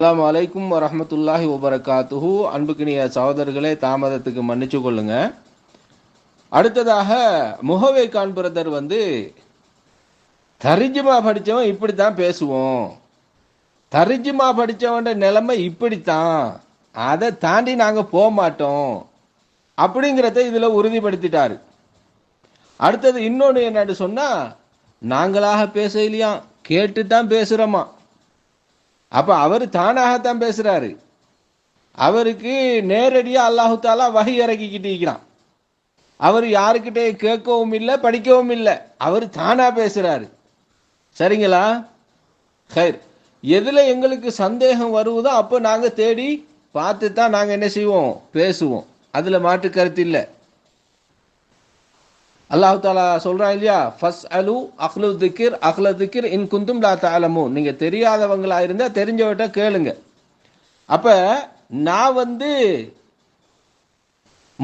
அஸ்ஸலாமு அலைக்கும் வரஹ்மத்துல்லாஹி வபரகாத்துஹு. அன்புக்கினிய சகோதரர்களே, தாமதத்துக்கு மன்னிச்சு கொள்ளுங்க. அடுத்ததாக முகவை கான் பிரதர் தரிஜுமா படித்தவன் இப்படித்தான் பேசுவோம், தரிஜுமா படித்தவன் நிலைமை இப்படித்தான், அதை தாண்டி நாங்கள் போக மாட்டோம் அப்படிங்கிறத இதில் உறுதிப்படுத்திட்டாரு. அடுத்தது இன்னொன்று என்னன்னு சொன்னால், நாங்களாக பேசலையா, கேட்டு தான் பேசுகிறோமா. அப்போ அவர் தானாகத்தான் பேசுகிறாரு. அவருக்கு நேரடியாக அல்லாஹு தாலா வஹி இறக்கிக்கிட்டு இருக்கிறான். அவர் யாருக்கிட்டே கேட்கவும் இல்லை, படிக்கவும் இல்லை, அவர் தானா பேசுகிறாரு. சரிங்களா? ஹைர். எதில் எங்களுக்கு சந்தேகம் வருவதோ அப்போ நாங்கள் தேடி பார்த்து தான் நாங்கள் என்ன செய்வோம், பேசுவோம். அதில் மாற்று கருத்து இல்லை. அல்லாஹு தாலா சொல்றான் இல்லையா, ஃபஸ் அலு அஹ்லு திக்கிர் இன் குந்தும் லா தஅலமூன். நீங்க தெரியாதவங்களா இருந்தா தெரிஞ்சவட்ட கேளுங்க. அப்ப நான்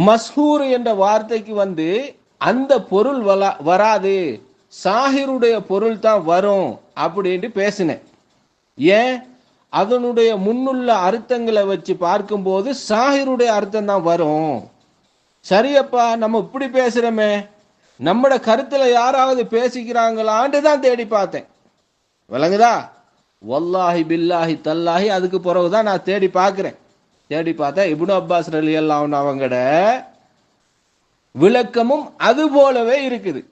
மஸ்ஹூர் என்ற வார்த்தைக்கு அந்த பொருள் வராது, சாஹிருடைய பொருள் தான் வரும் அப்படின்ட்டு பேசினேன். ஏன்? அதனுடைய முன்னுள்ள அர்த்தங்களை வச்சு பார்க்கும்போது சாஹிருடைய அர்த்தம் தான் வரும். சரியப்பா, நம்ம இப்படி பேசுறோமே, நம்மட கருத்துல யாராவது பேசிக்கிறாங்களான்னு தான் தேடி பார்த்தேன். விளங்குதா? வல்லாஹி பில்லாஹி தல்லாஹி அதுக்கு பிறகுதான் நான் தேடி பார்க்கிறேன். தேடி பார்த்தா இப்னு அப்பாஸ் ரலியல்லாஹு அன்ஹு அவங்கட விளக்கமும் அது போலவே இருக்குது.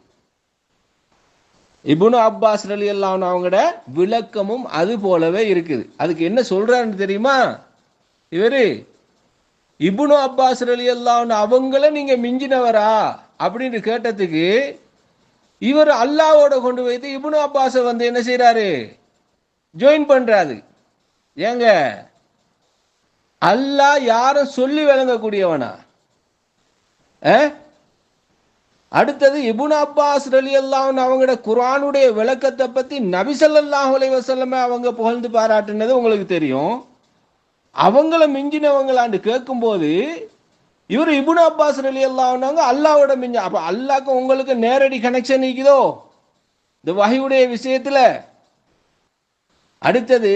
இப்னு அப்பாஸ் ரலியல்லாஹு அன்ஹு அவங்கட விளக்கமும் அது போலவே இருக்குது. அதுக்கு என்ன சொல்றான்னு தெரியுமா? இவரு இப்னு அப்பாஸ் ரலியல்லாஹு அன்ஹு அவங்கள நீங்க மிஞ்சினவரா அப்படின்னு கேட்டதுக்கு இவர் அல்லாவோட கொண்டு வைத்து இப்னு அப்பாஸ என்ன செய்யறாரு, ஜாயின் பண்றாரு. ஏங்க, அல்லாஹ் யாரும் சொல்லி விளங்கக்கூடியவனா? அடுத்தது இப்னு அப்பாஸ் ரலியல்லாஹு அன்ஹு அவங்களோட குர்ஆனுடைய விளக்கத்தை பத்தி நபி ஸல்லல்லாஹு அலைஹி வஸல்லம் அவங்க புகழ்ந்து பாராட்டுனது உங்களுக்கு தெரியும். அவங்கள மிஞ்சினவங்களான்னு கேட்கும்போது இவர் இப்னு அப்பாஸ் ரலியல்லாஹு அன்ஹு அல்லாஹ்வோட மிஞ்ச. அப்ப அல்லாஹ்க்கு உங்களுக்கு நேரடி கனெக்ஷன் இருக்குதோ இந்த வஹியுடைய விஷயத்துல? அடுத்தது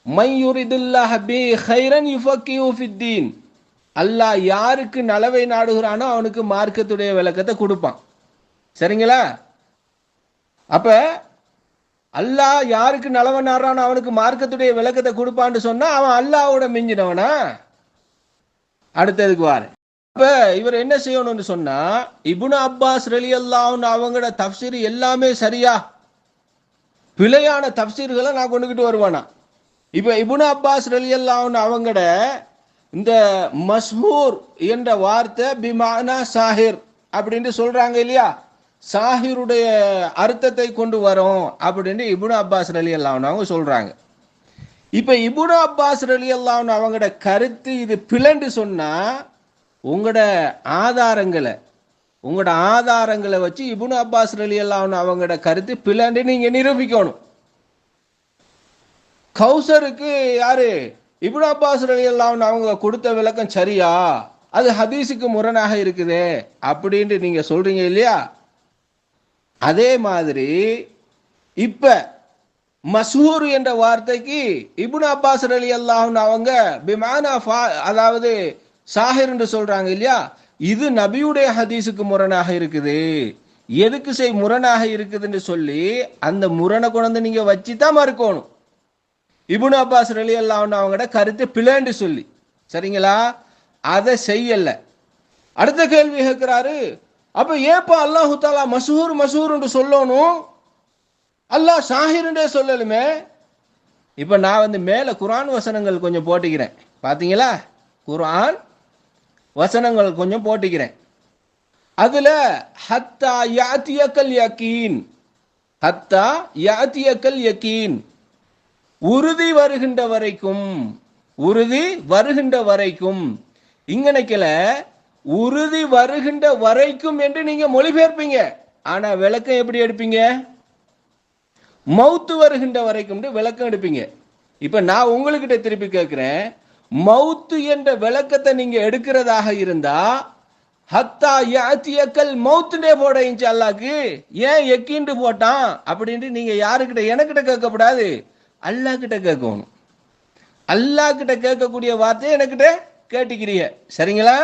மை யுரிதுல்லாஹ பி கைரன் யுஃபக்கிஹு ஃபித்தீன். அல்லாஹ் யாருக்கு நலவை நாடுகிறானோ அவனுக்கு மார்க்கத்துடைய விளக்கத்தை கொடுப்பான். சரிங்களா? அப்ப அல்லாஹ் யாருக்கு நலவை நாடுறானோ அவனுக்கு மார்க்கத்துடைய விளக்கத்தை கொடுப்பான்னு சொன்னா அவன் அல்லாஹ்வோட மிஞ்சினவனா? அடுத்ததுக்கு வாரு. அப்ப இவர் என்ன செய்யணும்னு சொன்னா, இப்னு அப்பாஸ் ரலியல்லாஹு அன்ஹு அவங்களோட தஃப்சீர் எல்லாமே சரியா, பிழையான தஃப்சீர்களை நான் கொண்டுகிட்டு வருவானா? இப்ப இப்னு அப்பாஸ் ரலியல்லாஹு அன்ஹு அவங்களோட இந்த மஸ்ஹூர் என்ற வார்த்தை பிமானா சாஹிர் அப்படின்னு சொல்றாங்க இல்லையா, சாஹிருடைய அர்த்தத்தை கொண்டு வரும் அப்படின்னு இப்னு அப்பாஸ் ரலியல்லாஹு அன்ஹு அவங்க சொல்றாங்க. இப்ப இப்னு அப்பாஸ் ரலியல்லாஹு அன்ஹு அவங்களோட கருத்து இது பிளண்டு சொன்னா உங்களோட ஆதாரங்களை வச்சு இப்னு அப்பாஸ் ரலியல்லாஹு அன்ஹு அவங்களோட கருத்து பிளண்டு நீங்க நிரூபிக்கணும். கௌசருக்கு யாரு இப்னு அப்பாஸ் ரலியல்லாஹு அன்ஹு அவங்க கொடுத்த விளக்கம் சரியா, அது ஹதீஸுக்கு முரணாக இருக்குது அப்படின்ட்டு நீங்க சொல்றீங்க இல்லையா? அதே மாதிரி இப்ப மஸ்ஹூர் என்ற வார்த்தைக்கு இப்னு அப்பாஸ் ரலியல்லாஹு அன்ஹு அவங்க பிமானா அதாவது சாஹிர் என்று சொல்றாங்க இல்லையா, இது நபியுடைய ஹதீஸுக்கு முரணாக இருக்குது. எதுக்கு முரணாக இருக்குதுன்னு சொல்லி அந்த முரணை கொண்டு நீங்க வச்சுதான் மறுக்கணும். இப்னு அப்பாஸ் ரலியல்லாஹு அன்ஹு அவங்களோட கருத்து பிளேண்டு சொல்லி. சரிங்களா? அதை செய்யல. அடுத்த கேள்வி கேட்கிறாரு, அப்ப ஏப்பா அல்லாஹு தாலா மஸ்ஹூர் என்று சொல்லணும், அல்லாஹ் சாஹிருண்டே சொல்லலுமே? இப்ப நான் மேல குர்ஆன் வசனங்கள் கொஞ்சம் போட்டுக்கிறேன், பாத்தீங்களா? குர்ஆன் வசனங்கள் கொஞ்சம் போட்டுக்கிறேன். அதுல ஹத்தா யாத்தியக்கல் யகீன், ஹத்தா யாத்தியக்கல் யகீன், உறுதி வருகின்ற வரைக்கும் இங்கனைக்கல உறுதி வருகின்ற வரைக்கும் என்று நீங்க மொழிபெயர்ப்பீங்க. ஆனா விளக்கம் எப்படி எடுப்பீங்க? மௌத்து வருகின்ற வரைக்கும் விளக்கம் எடுப்பீங்க. இப்ப நான் உங்ககிட்ட திருப்பி கேட்கிறேன், மௌத்து என்ற விளக்கத்தை நீங்க எடுக்கிறதாக இருந்தா ஹத்தா யாத்தியக்கல் மௌத்துண்டே போட இன்ச்சு அல்லாஹ்க்கு ஏன் யக்கீன் போட்டான் அப்படின்ட்டு நீங்க யாருக்கிட்ட எனக்கிட்ட கேட்கக்கூடாது, அல்லாஹ் கிட்ட கேட்கணும். அல்லாஹ் கிட்ட கேட்கக்கூடிய வார்த்தையை எனக்கிட்ட கேட்டுக்கிறீங்க, சரிங்களா?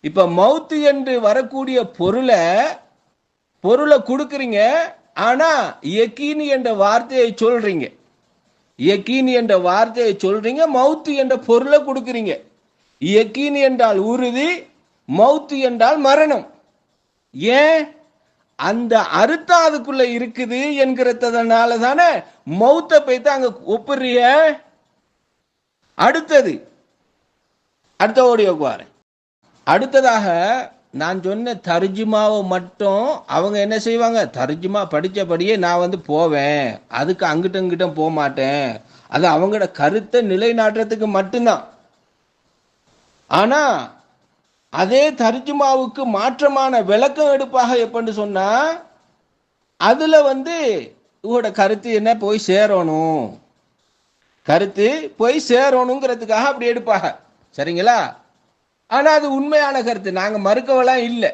இப்ப மௌத்து என்று வரக்கூடிய பொருளை கொடுக்குறீங்க, ஆனா யகீனி என்ற வார்த்தையை சொல்றீங்க. யகீனி என்ற வார்த்தையை சொல்றீங்க, மௌத்து என்ற பொருளை கொடுக்குறீங்க. யகீனி என்றால் உறுதி, மௌத்து என்றால் மரணம். ஏன்? அந்த அர்த்தம் அதுக்குள்ள இருக்குது என்கிறதுனால தானே மௌத்தை போய்த்து அங்க ஒப்புறிய. அடுத்த ஓடியோக்கு வரேன். அடுத்ததாக நான் சொன்ன தர்ஜுமாவை மட்டும் அவங்க என்ன செய்வாங்க, தர்ஜுமா படித்தபடியே நான் போவேன், அதுக்கு அங்கிட்ட இங்கிட்ட போக மாட்டேன், அது அவங்களோட கருத்தை நிலைநாட்டுறதுக்கு மட்டும்தான். ஆனா அதே தர்ஜுமாவுக்கு மாற்றமான விளக்கம் எடுப்பாக எப்படின்னு சொன்னா, அதுல உங்களோட கருத்து என்ன போய் சேரணும், கருத்து போய் சேரணுங்கிறதுக்காக அப்படி எடுப்பாங்க, சரிங்களா? ஆனா அது உண்மையான கருத்து, நாங்க மறுக்கவெல்லாம் இல்லை.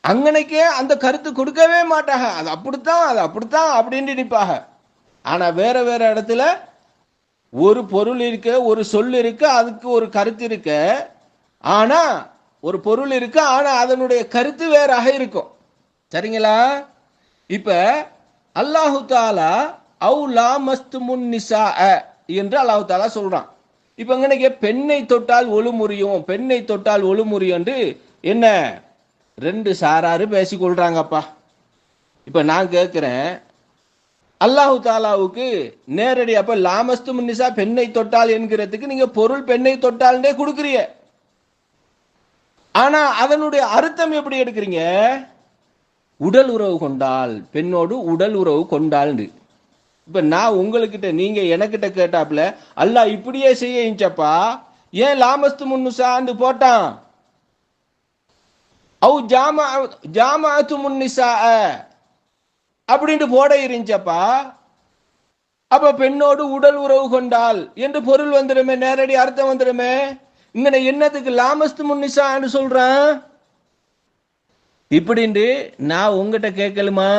அங்கனைக்கே அந்த கருத்து கொடுக்கவே மாட்டாங்க, அது அப்படித்தான் அப்படின்னு நினைப்பாங்க. ஆனா வேற வேற இடத்துல ஒரு பொருள் இருக்கு, ஒரு சொல் இருக்கு, அதுக்கு ஒரு கருத்து இருக்கு. ஆனா ஒரு பொருள் இருக்கு, ஆனா அதனுடைய கருத்து வேறாக இருக்கும், சரிங்களா? இப்ப அல்லாஹு தாலா அவுலா மஸ்துமுன் நிசா என்று அல்லாஹு தாலா சொல்றான். இப்ப இங்க பெண்ணை தொட்டால் ஒழு முறியும், பெண்ணை தொட்டால் ஒழு முறியும் என்று என்ன ரெண்டு சாராரு பேசிக்கொள்றாங்கப்பா. இப்ப நான் கேட்கிறேன், அல்லாஹு தாலாவுக்கு நேரடி அப்ப லாமஸ்து முன்னிசா பெண்ணை தொட்டால் என்கிறதுக்கு நீங்க பொருள் பெண்ணை தொட்டால்னே கொடுக்குறீங்க. ஆனா அதனுடைய அர்த்தம் எப்படி எடுக்கிறீங்க? உடல் உறவு கொண்டால், பெண்ணோடு உடல் உறவு கொண்டால். இப்ப நான் உங்ககிட்ட, நீங்க எனக்கிட்ட கேட்டாப்ல அல்லாஹ் இப்படியே செய்யப்பா, ஏன் லாமஸ்து முன்னுசான்னு போட்டான்? அவு ஜாமாத்து முன்னிசா அப்படின்ட்டு போட இருந்துச்சப்பா. அப்ப பெண்ணோடு உடல் உறவு கொண்டால் என்று பொருள் வந்துடுமே, நேரடி அர்த்தம் வந்துடுமே. இங்க என்னத்துக்கு லாமஸ்து முன்னிசான்னு சொல்றேன் இப்படின்னு நான் உங்ககிட்ட கேட்கலுமா?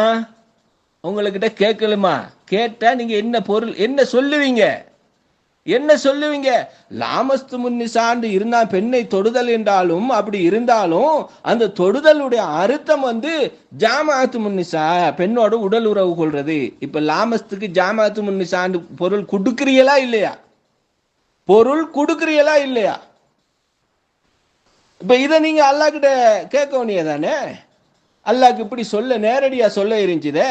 உங்ககிட்ட கேட்கலுமா? கேட்டா நீங்க என்ன பொருள் என்ன சொல்லுவீங்க? என்ன சொல்லுவீங்க? லாமஸ்து முன்னிசாண்டு இருந்தா பெண்ணை தொடுதல் என்றாலும், அப்படி இருந்தாலும் அந்த தொடுதலுடைய அர்த்தம் ஜாமாத்து முன்னிசா, பெண்ணோட உடல் உறவு கொள்றது. இப்ப லாமஸ்துக்கு ஜாமாத்து முன்னிசாண்டு பொருள் கொடுக்கிறீங்களா இல்லையா? பொருள் கொடுக்கிறீங்களா இல்லையா? இப்ப இதை நீங்க அல்லாஹ் கிட்ட கேட்க வேண்டியதானே? அல்லாஹ்க்கு இப்படி சொல்ல நேரடியா சொல்ல இருந்துச்சுதே.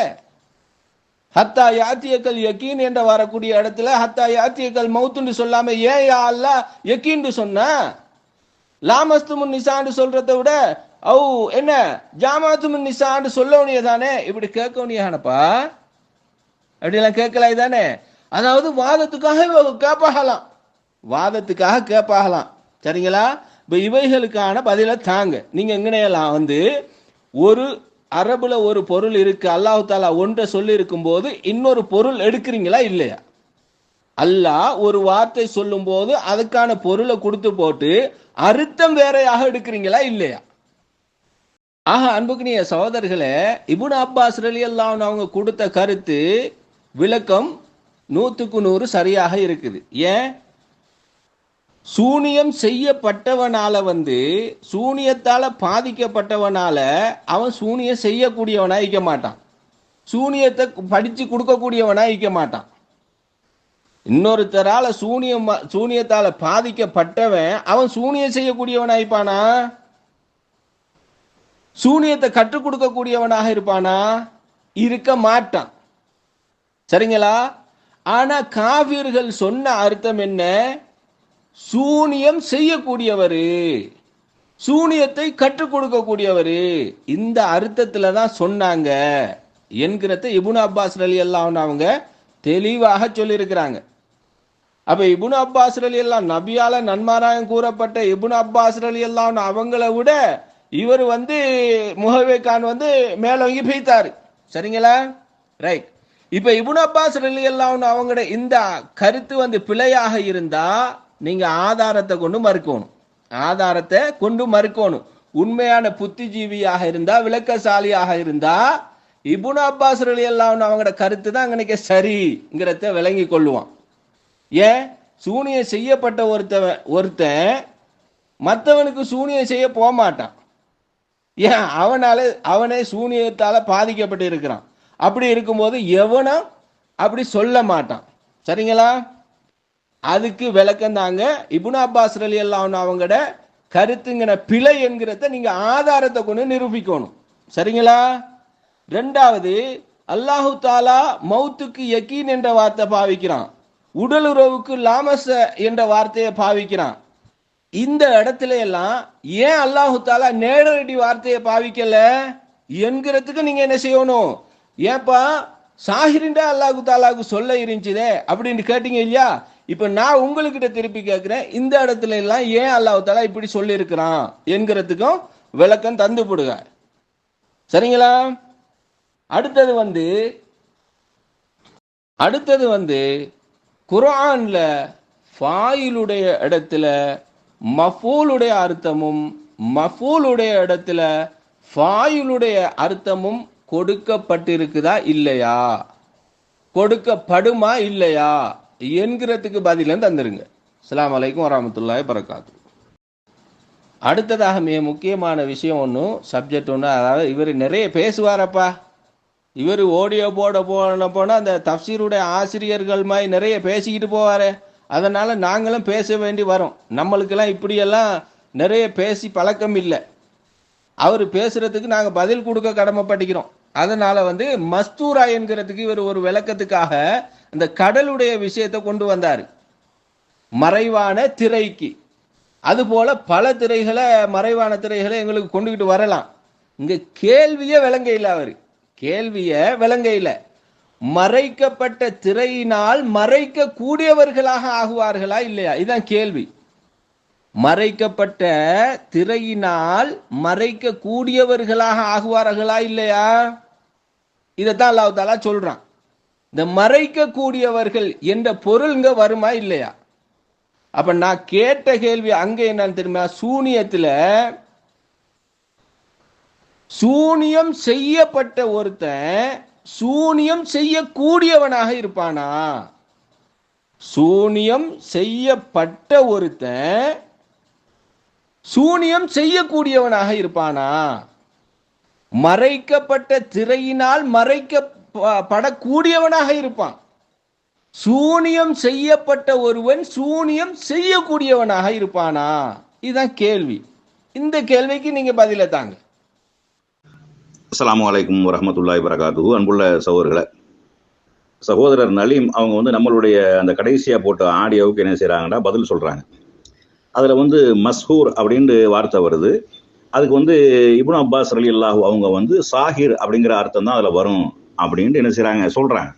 ஹத்தா யாத்தியக்கல் யக்கீன் என்ற வரக்கூடிய இடத்துல ஹத்தா யாத்தியக்கல் மௌத்துன்னு சொல்லாம ஏன் யா அல்லாஹ் யக்கீன் சொன்னா? லாமஸ்து முன் நிசான்னு சொல்றதை விட அவு என்ன ஜாமாத்து முன் நிசான்னு சொல்ல வேண்டியதானே? இப்படி கேட்க வேண்டியதானப்பா. அப்படிலாம் கேட்கலாம் தானே? அதாவது வாதத்துக்காக கேட்பாகலாம், வாதத்துக்காக கேட்பாகலாம், சரிங்களா? இப்ப இவைகளுக்கான பதில தாங்க. நீங்க எங்கனையெல்லாம் ஒரு அரபுல ஒரு பொருள் இருக்கு, அல்லாஹு தாலா ஒன்றை சொல்லி இருக்கும் போது இன்னொரு பொருள் எடுக்கிறீங்களா இல்லையா? அல்லாஹ் ஒரு வார்த்தை சொல்லும் போது அதுக்கான பொருளை கொடுத்து போட்டு அர்த்தம் வேறையாக எடுக்கிறீங்களா இல்லையா? ஆக அன்புக்குரிய சகோதரர்களே, இப்னு அப்பாஸ் ரலியல்லாஹு அன்ஹு அவங்க கொடுத்த கருத்து விளக்கம் 100க்கு 100 சரியாக இருக்குது. ஏன்? சூனியம் செய்யப்பட்டவனால சூனியத்தால பாதிக்கப்பட்டவனால அவன் சூனியம் செய்யக்கூடியவனா இருக்க மாட்டான், சூனியத்தை படிச்சு கொடுக்கக்கூடியவனா இருக்க மாட்டான். இன்னொருத்தரால சூனியத்தால பாதிக்கப்பட்டவன் அவன் சூனியம் செய்யக்கூடியவனா இருப்பானா? சூனியத்தை கற்றுக் கொடுக்கக்கூடியவனாக இருப்பானா? இருக்க மாட்டான், சரிங்களா? ஆனா காவிர்கள் சொன்ன அர்த்தம் என்ன? சூனியம் செய்யக்கூடியவரு, சூனியத்தை கற்றுக் கொடுக்கக்கூடியவரு, இந்த அர்த்தத்துல தான் சொன்னாங்க என்கிறத இப்னு அப்பாஸ் ரலியல்லாஹு அன்ஹு அவங்க தெளிவாக சொல்லியிருக்கிறாங்க. அப்ப இப்னு அப்பாஸ் ரலியல்லாஹு நபியால நன்மாராயம் கூறப்பட்ட இப்னு அப்பாஸ் ரலியல்லாஹு அன்ஹு அவங்கள விட இவர் முஹவ்வே கான் மேலோங்கி போய்த்தாரு, சரிங்களா? ரைட். இப்ப இப்னு அப்பாஸ் ரலியல்லாஹு அன்ஹு அவங்களோட இந்த கருத்து பிழையாக இருந்தா நீங்க ஆதாரத்தை கொண்டு மறுக்கணும், ஆதாரத்தை கொண்டு மறுக்கணும். உண்மையான புத்திஜீவியாக இருந்தா, விளக்கசாலியாக இருந்தா இப்னு அப்பாஸ் ரலியல்லாஹு அன்ஹு அவங்களோட கருத்து தான் அங்கனைக்கு சரிங்கிறத விளங்கி கொள்ளுவான். ஏன் சூனியம் செய்யப்பட்ட ஒருத்தன் மற்றவனுக்கு சூனியம் செய்ய போக மாட்டான். ஏன் அவனே சூனியத்தால பாதிக்கப்பட்டு இருக்கிறான். அப்படி இருக்கும்போது எவனும் அப்படி சொல்ல மாட்டான். சரிங்களா? அதுக்கு விளக்கம் தாங்க இப்னு அப்பாஸ் ரலியல்லாஹு அன்ஹு அவங்களோட கருத்துங்கிற பிழை என்கிறத நீங்க ஆதாரத்தை கொண்டு நிரூபிக்கணும். சரிங்களா? ரெண்டாவது, அல்லாஹு தாலா மௌத்துக்கு யக்கீன் என்ற வார்த்தை பாவிக்கிறான், உடல் உறவுக்கு லாமச என்ற வார்த்தையை பாவிக்கிறான். இந்த இடத்துல எல்லாம் ஏன் அல்லாஹு தாலா நேரடி வார்த்தையை பாவிக்கல என்கிறதுக்கு நீங்க என்ன செய்யணும்? ஏன்பா சாஹிரிண்டா அல்லாஹு தாலாவுக்கு சொல்ல இருந்துச்சுதே அப்படின்னு கேட்டீங்க இல்லையா? இப்ப நான் உங்ககிட்ட திருப்பி கேட்கிறேன், இந்த இடத்துல எல்லாம் ஏன் அல்லாஹு தாலா இப்படி சொல்லி இருக்கிறான் என்கிறதுக்கும் விளக்கம் தந்து போடுங்க. சரிங்களா? அடுத்தது வந்து குர்ஆன்ல ஃபாயிலுடைய இடத்துல மஃபூலுடைய அர்த்தமும் மஃபூலுடைய இடத்துல ஃபாயிலுடைய அர்த்தமும் கொடுக்கப்பட்டிருக்குதா இல்லையா, கொடுக்கப்படுமா இல்லையா என்கிறதுக்கு பதிலும் தந்துருங்க. அஸ்ஸலாமு அலைக்கும் வரஹ்மத்துல்லாஹி வபரகாத்துஹு. அடுத்ததாக மிக முக்கியமான விஷயம் ஒன்று, சப்ஜெக்ட் ஒன்று. அதாவது இவர் நிறைய பேசுவாரப்பா. இவர் ஆடியோ போனால் அந்த தஃப்சீருடைய ஆசிரியர்கள் மாதிரி நிறைய பேசிக்கிட்டு போவார். அதனால் நாங்களும் பேச வேண்டி வரும். நம்மளுக்கெல்லாம் இப்படியெல்லாம் நிறைய பேசி பழக்கம் இல்லை. அவர் பேசுகிறதுக்கு நாங்கள் பதில் கொடுக்க கடமைப்பட்டுக்கிறோம். அதனால் வந்து மஸ்தூரா என்கிறதுக்கு இவர் ஒரு விளக்கத்துக்காக அந்த கடலுடைய விஷயத்தை கொண்டு வந்தார், மறைவான திரைக்கு. அதுபோல பல திரைகளை, மறைவான திரைகளை எங்களுக்கு கொண்டுகிட்டு வரலாம். இங்கே கேள்வியே விளங்க இல்லை. அவர் கேள்வியை விளங்க இல்லை. மறைக்கப்பட்ட திரையினால் மறைக்க கூடியவர்களாக ஆகுவார்களா இல்லையா, இதுதான் கேள்வி. மறைக்கப்பட்ட திரையினால் மறைக்க கூடியவர்களாக ஆகுவார்களா இல்லையா, இதைத்தான் அல்லாஹ் தஆலா சொல்றான். இந்த மறைக்க கூடியவர்கள் என்ற பொருள் இங்க வருமா இல்லையா? அப்ப நான் கேட்ட கேள்வி அங்க என்னன்னு தெரியுமா? சூனியத்துல சூனியம் செய்யப்பட்ட ஒருத்தன் சூனியம் செய்யக்கூடியவனாக இருப்பானா? சூனியம் செய்யப்பட்ட ஒருத்தன் சூனியம் செய்யக்கூடியவனாக இருப்பானா? மறைக்கப்பட்ட திரையினால் மறைக்கப்படக்கூடியவனாக இருப்பான். சூனியம் செய்யப்பட்ட ஒருவன் சூனியம் செய்யக்கூடியவனாக இருப்பானா? இதுதான் கேள்வி. இந்த கேள்விக்கு நீங்க பதில தாங்க. அஸ்ஸலாமு அலைக்கும் வரஹ்மத்துல்லாஹி வபரகாத்துஹு. அன்புள்ள சகோதரர்களே, சகோதரர் நலீம் அவங்க வந்து நம்மளுடைய அந்த கடைசியா போட்ட ஆடியோவுக்கு என்ன செய்யறாங்கன்னா பதில் சொல்றாங்க. அதுல வந்து மஸ்ஹூர் அப்படின்ற வார்த்தை வருது. அதுக்கு வந்து இப்னு அப்பாஸ் ரலியல்லாஹு அவங்க வந்து சாஹிர் அப்படிங்கிற அர்த்தம் தான் அதுல வரும் அப்படின்ட்டு என்ன செய்யறாங்க சொல்றாங்க.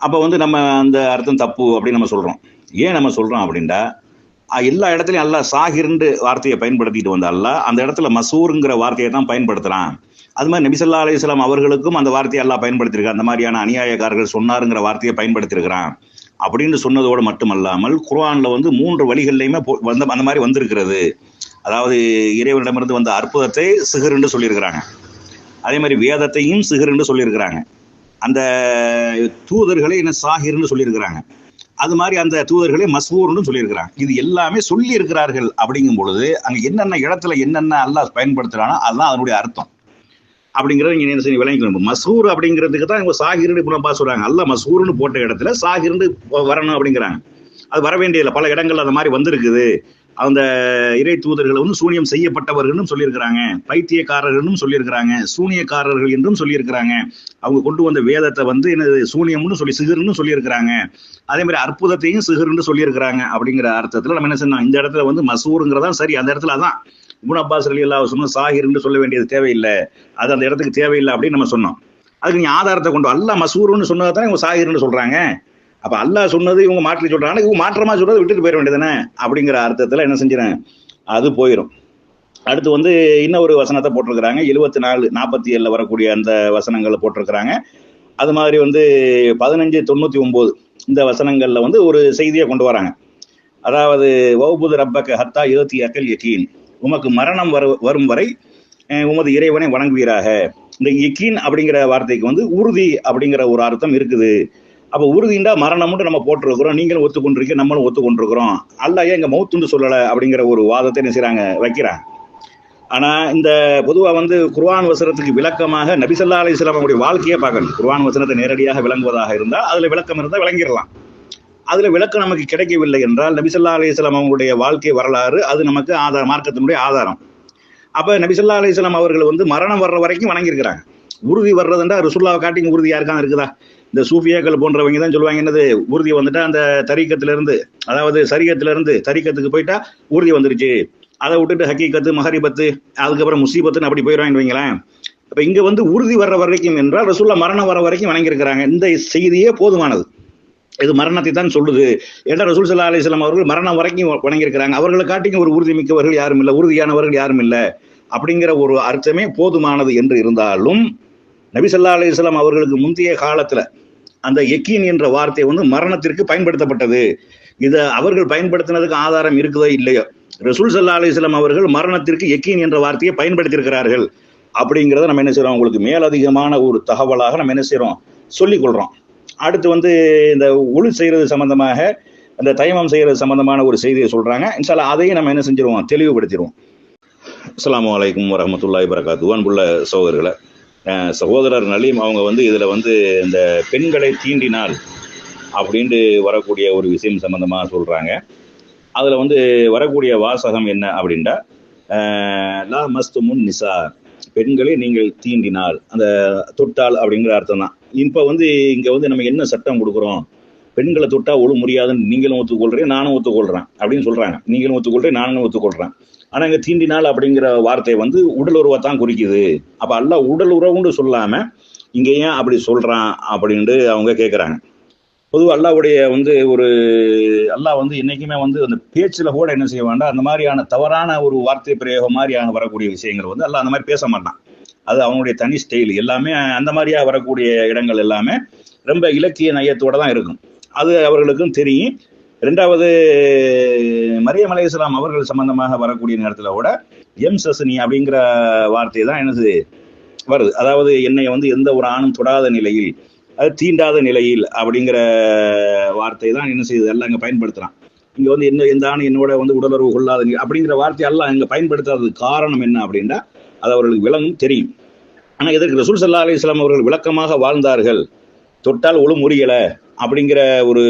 அப்ப வந்து நம்ம அந்த அர்த்தம் தப்பு அப்படின்னு நம்ம சொல்றோம். ஏன் நம்ம சொல்றோம் அப்படின்டா, எல்லா இடத்துலயும் அல்லாஹ் சாஹிர்ன்ற வார்த்தையை பயன்படுத்திட்டு வந்த அல்லாஹ் அந்த இடத்துல மசூருங்கிற வார்த்தையை தான் பயன்படுத்துறான். அது மாதிரி நபி ஸல்லல்லாஹு அலைஹி வஸல்லம் அவர்களுக்கும் அந்த வார்த்தையை அல்லாஹ் பயன்படுத்தியிருக்கான். அந்த மாதிரியான அநியாயக்காரர்கள் சொன்னாருங்கிற வார்த்தையை பயன்படுத்தியிருக்கிறான் அப்படின்னு சொன்னதோடு மட்டுமல்லாமல் குர்ஆன்ல வந்து 3 வழிகள்லையுமே வந்து அந்த மாதிரி வந்திருக்கிறது. அதாவது இறைவனிடமிருந்து வந்த அற்புதத்தை சிஹ்ர்ன்னு சொல்லியிருக்கிறாங்க. அதே மாதிரி வேதத்தையும் சிஹ்ர்ன்னு சொல்லியிருக்கிறாங்க. அந்த தூதர்களை என்ன சாஹிர்ன்னு சொல்லியிருக்கிறாங்க. அது மாதிரி அந்த தூதர்களை மஸ்ஹூர்னு சொல்லியிருக்கிறாங்க. இது எல்லாமே சொல்லி இருக்கிறார்கள். அப்படிங்கும் பொழுது அங்க என்னென்ன இடத்துல என்னென்ன அல்லாஹ் பயன்படுத்துறானோ அதுதான் அதனுடைய அர்த்தம் அப்படிங்கிறத நீங்க என்ன செய்ய விளங்கிக்கணும். மஸ்ஹூர் அப்படிங்கிறதுக்கு தான் இவங்க சாஹிர்னு புனப்பா சொல்றாங்க. அல்லாஹ் மஸ்ஹூர்னு போட்ட இடத்துல சாஹிர்னு வரணும் அப்படிங்கிறாங்க. அது வர வேண்டியதில்லை. பல இடங்கள்ல அந்த மாதிரி வந்திருக்குது. அந்த இறை தூதர்கள் வந்து சூனியம் செய்யப்பட்டவர்கள் சொல்லியிருக்கிறாங்க, பைத்தியக்காரர்கள் சொல்லியிருக்கிறாங்க, சூனியக்காரர்கள் என்றும் சொல்லியிருக்கிறாங்க. அவங்க கொண்டு வந்த வேதத்தை வந்து என்னது சூனியம்னு சொல்லி சிஹ்ர்னு சொல்லியிருக்கிறாங்க. அதே மாதிரி அற்புதத்தையும் சிஹ்ர்னு சொல்லியிருக்கிறாங்க. அப்படிங்கிற அர்த்தத்துல நம்ம என்ன செய்யணும், இந்த இடத்துல வந்து மஸ்ஹூருங்கிறதா சரி. அந்த இடத்துல அதான் இப்னு அப்பாஸ் ரலியல்லாஹு சொன்ன சாஹிர்னு சொல்ல வேண்டியது தேவையில்லை, அது அந்த இடத்துக்கு தேவையில்லை அப்படின்னு நம்ம சொன்னோம். அதுக்கு நீ ஆதாரத்தை கொண்டு அல்லாஹ் மஸ்ஹூர்னு சொன்னதான் இவங்க சாஹிர்னு சொல்றாங்க. அப்ப அல்லாஹ் சொன்னது இவங்க மாற்றி சொல்றாங்க, இவங்க மாற்றமா சொல்றது விட்டுட்டு போயிட வேண்டியதுதானே அப்படிங்கிற அர்த்தத்துல என்ன செஞ்சிடறேன், அது போயிடும். அடுத்து வந்து இன்னொரு வசனத்தை போட்டிருக்கிறாங்க. 74, 47 வரக்கூடிய அந்த வசனங்களை போட்டிருக்கிறாங்க. அது மாதிரி வந்து 1599 இந்த வசனங்கள்ல வந்து ஒரு செய்தியை கொண்டு வராங்க. அதாவது வௌபுது ரப்பக ஹத்தா யதி அக்கல் யகீன், உமக்கு மரணம் வரும் வரை உமது இறைவனை வணங்குவீராக. இந்த யகீன் அப்படிங்கிற வார்த்தைக்கு வந்து உறுதி அப்படிங்கிற ஒரு அர்த்தம் இருக்குது. அப்ப உறுதிண்டா மரணம்னு நம்ம போட்டிருக்கிறோம், நீங்களும் ஒத்துக்கொண்டிருக்கீங்க, நம்மளும் ஒத்துக்கொண்டிருக்கிறோம். அல்லாஹ் ஏன் இங்க மௌத்துன்னு சொல்லல அப்படிங்கிற ஒரு வாதத்தை என்ன செய்றாங்க, வைக்கிறாங்க. ஆனா இந்த பொதுவா வந்து குர்ஆன் வசனத்துக்கு விளக்கமாக நபி ஸல்லல்லாஹு அலைஹி வஸல்லம் அவருடைய வாழ்க்கையை பார்க்கணும். குர்ஆன் வசனத்தை நேரடியாக விளங்குவதாக இருந்தால் அதுல விளக்கம் இருந்தால் விளங்கிடலாம். அதுல விளக்கம் நமக்கு கிடைக்கவில்லை என்றால் நபி ஸல்லல்லாஹு அலைஹி வஸல்லம் அவங்களுடைய வாழ்க்கை வரலாறு அது நமக்கு ஆதாரம், மார்க்கத்தினுடைய ஆதாரம். அப்ப நபி ஸல்லல்லாஹு அலைஹி வஸல்லம் அவர்கள் வந்து மரணம் வர்ற வரைக்கும் வணங்கியிருக்கிறாங்க. உறுதி வர்றதுன்றா ரசூலுல்லாஹ் காட்டிங்க உறுதி யாருக்கான இருக்குதா? இந்த சூஃபியாக்கள் போன்றவங்க தான் சொல்லுவாங்க, என்னது உறுதி வந்துட்டா அந்த தரீக்கத்துல இருந்து, அதாவது சரியத்துல இருந்து தரீக்கத்துக்கு போயிட்டா உறுதி வந்துருச்சு, அதை விட்டுட்டு ஹக்கீகத்து மஹரிபத்து அதுக்கப்புறம் முசீபத்துன்னு அப்படி போயிடுவாங்கன்னு வைங்களேன். அப்ப இங்க வந்து உறுதி வர்ற வரைக்கும் என்றால் ரசூலுல்லாஹ் மரணம் வர வரைக்கும் வணங்கியிருக்கிறாங்க. இந்த செய்தியே போதுமானது. இது மரணத்தை தான் சொல்லுது. ஏன்னா ரசூல் ஸல்லல்லாஹு அலைஹி வஸல்லம் அவர்கள் மரணம் வரைக்கும் வணங்கியிருக்கிறாங்க. அவர்களை காட்டிங்க ஒரு உறுதி மிக்கவர்கள் யாரும் இல்லை, உறுதியானவர்கள் யாரும் இல்லை அப்படிங்கிற ஒரு அர்த்தமே போதுமானது என்று இருந்தாலும் நபி ஸல்லல்லாஹு அலைஹி வஸல்லம் அவர்களுக்கு முந்தைய காலத்துல அந்த யக்கீன் என்ற வார்த்தை வந்து மரணத்திற்கு பயன்படுத்தப்பட்டது. இதை அவர்கள் பயன்படுத்தினதுக்கு ஆதாரம் இருக்குதோ இல்லையோ, ரசூல் ஸல்லல்லாஹு அலைஹி வஸல்லம் அவர்கள் மரணத்திற்கு யக்கீன் என்ற வார்த்தையை பயன்படுத்தியிருக்கிறார்கள் அப்படிங்கிறத நம்ம என்ன செய்யறோம், உங்களுக்கு மேலதிகமான ஒரு தகவலாக நம்ம என்ன செய்யறோம், சொல்லிக் கொள்றோம். அடுத்து வந்து இந்த ஒளி செய்யறது சம்பந்தமாக, அந்த தயமம் செய்யறது சம்பந்தமான ஒரு செய்தியை சொல்றாங்க. இன்ஷா அல்லாஹ் அதையும் நம்ம என்ன செஞ்சிருவோம், தெளிவுபடுத்திடுவோம். அஸ்ஸலாமு அலைக்கும் வரஹ்மத்துல்லாஹி வபரகாத்துஹு. அன்புள்ள சகோதரர்களை, சகோதரர் நலீம் அவங்க வந்து இதுல வந்து இந்த பெண்களை தீண்டினால் அப்படின்ட்டு வரக்கூடிய ஒரு விஷயம் சம்பந்தமா சொல்றாங்க. அதுல வந்து வரக்கூடிய வாசகம் என்ன அப்படின்டா, லா மஸ்துமுன் நிசா, பெண்களை நீங்கள் தீண்டினால், அந்த தொட்டால் அப்படிங்கிற அர்த்தம் தான். இப்ப வந்து இங்க வந்து நம்ம என்ன சட்டம் கொடுக்குறோம், பெண்களை தொட்டா ஒழு முடியாதுன்னு நீங்களும் ஒத்துக்கொள்றேன், நானும் ஒத்துக்கொள்றேன் அப்படின்னு சொல்றாங்க. நீங்களும் ஒத்துக்கொள்றேன், நானும் ஒத்துக்கொள்றேன். ஆனா இங்க தீண்டினால் அப்படிங்கிற வார்த்தை வந்து உடல் உறவை தான் குறிக்குது. அப்ப அல்லாஹ் உடல் உறவுன்னு சொல்லாம இங்க ஏன் அப்படி சொல்றான் அப்படின்ட்டு அவங்க கேட்கறாங்க. பொதுவாக அல்லாஹ்வுடைய வந்து ஒரு அல்லாஹ் வந்து என்னைக்குமே வந்து அந்த பேச்சுல கூட என்ன செய்ய வேண்டாம், அந்த மாதிரியான தவறான ஒரு வார்த்தை பிரயோகம் மாதிரியான வரக்கூடிய விஷயங்கள் வந்து அல்லாஹ் அந்த மாதிரி பேச மாட்டான். அது அவனுடைய தனி ஸ்டைல். எல்லாமே அந்த மாதிரியா வரக்கூடிய இடங்கள் எல்லாமே ரொம்ப இலக்கிய நயத்தோட தான் இருக்கும். அது அவர்களுக்கும் தெரியும். ரெண்டாவது, மரியம் அலைஹிஸ்ஸலாம் அவர்கள் சம்பந்தமாக வரக்கூடிய நேரத்துல கூட எம் சஸ்னி அப்படிங்கிற வார்த்தை தான் என்னது வருது. அதாவது என்னை வந்து எந்த ஒரு ஆணும் தொடாத நிலையில், அது தீண்டாத நிலையில் அப்படிங்கிற வார்த்தை தான் என்ன செய்யுது எல்லாம் இங்க பயன்படுத்துறான். இங்க வந்து என்ன எந்த ஆணும் என்னோட வந்து உடலுறவு கொள்ளாத அப்படிங்கிற வார்த்தை எல்லாம் இங்க பயன்படுத்தாதது காரணம் என்ன அப்படின்னா அது அவர்களுக்கு விளங்கும், தெரியும். ஆனா இதற்கு ரசூல் ஸல்லல்லாஹு அலைஹி வஸல்லம் அவர்கள் விளக்கமாக வாழ்ந்தார்கள். தொட்டால் ஒழு முறியல அப்படிங்கிற ஒரு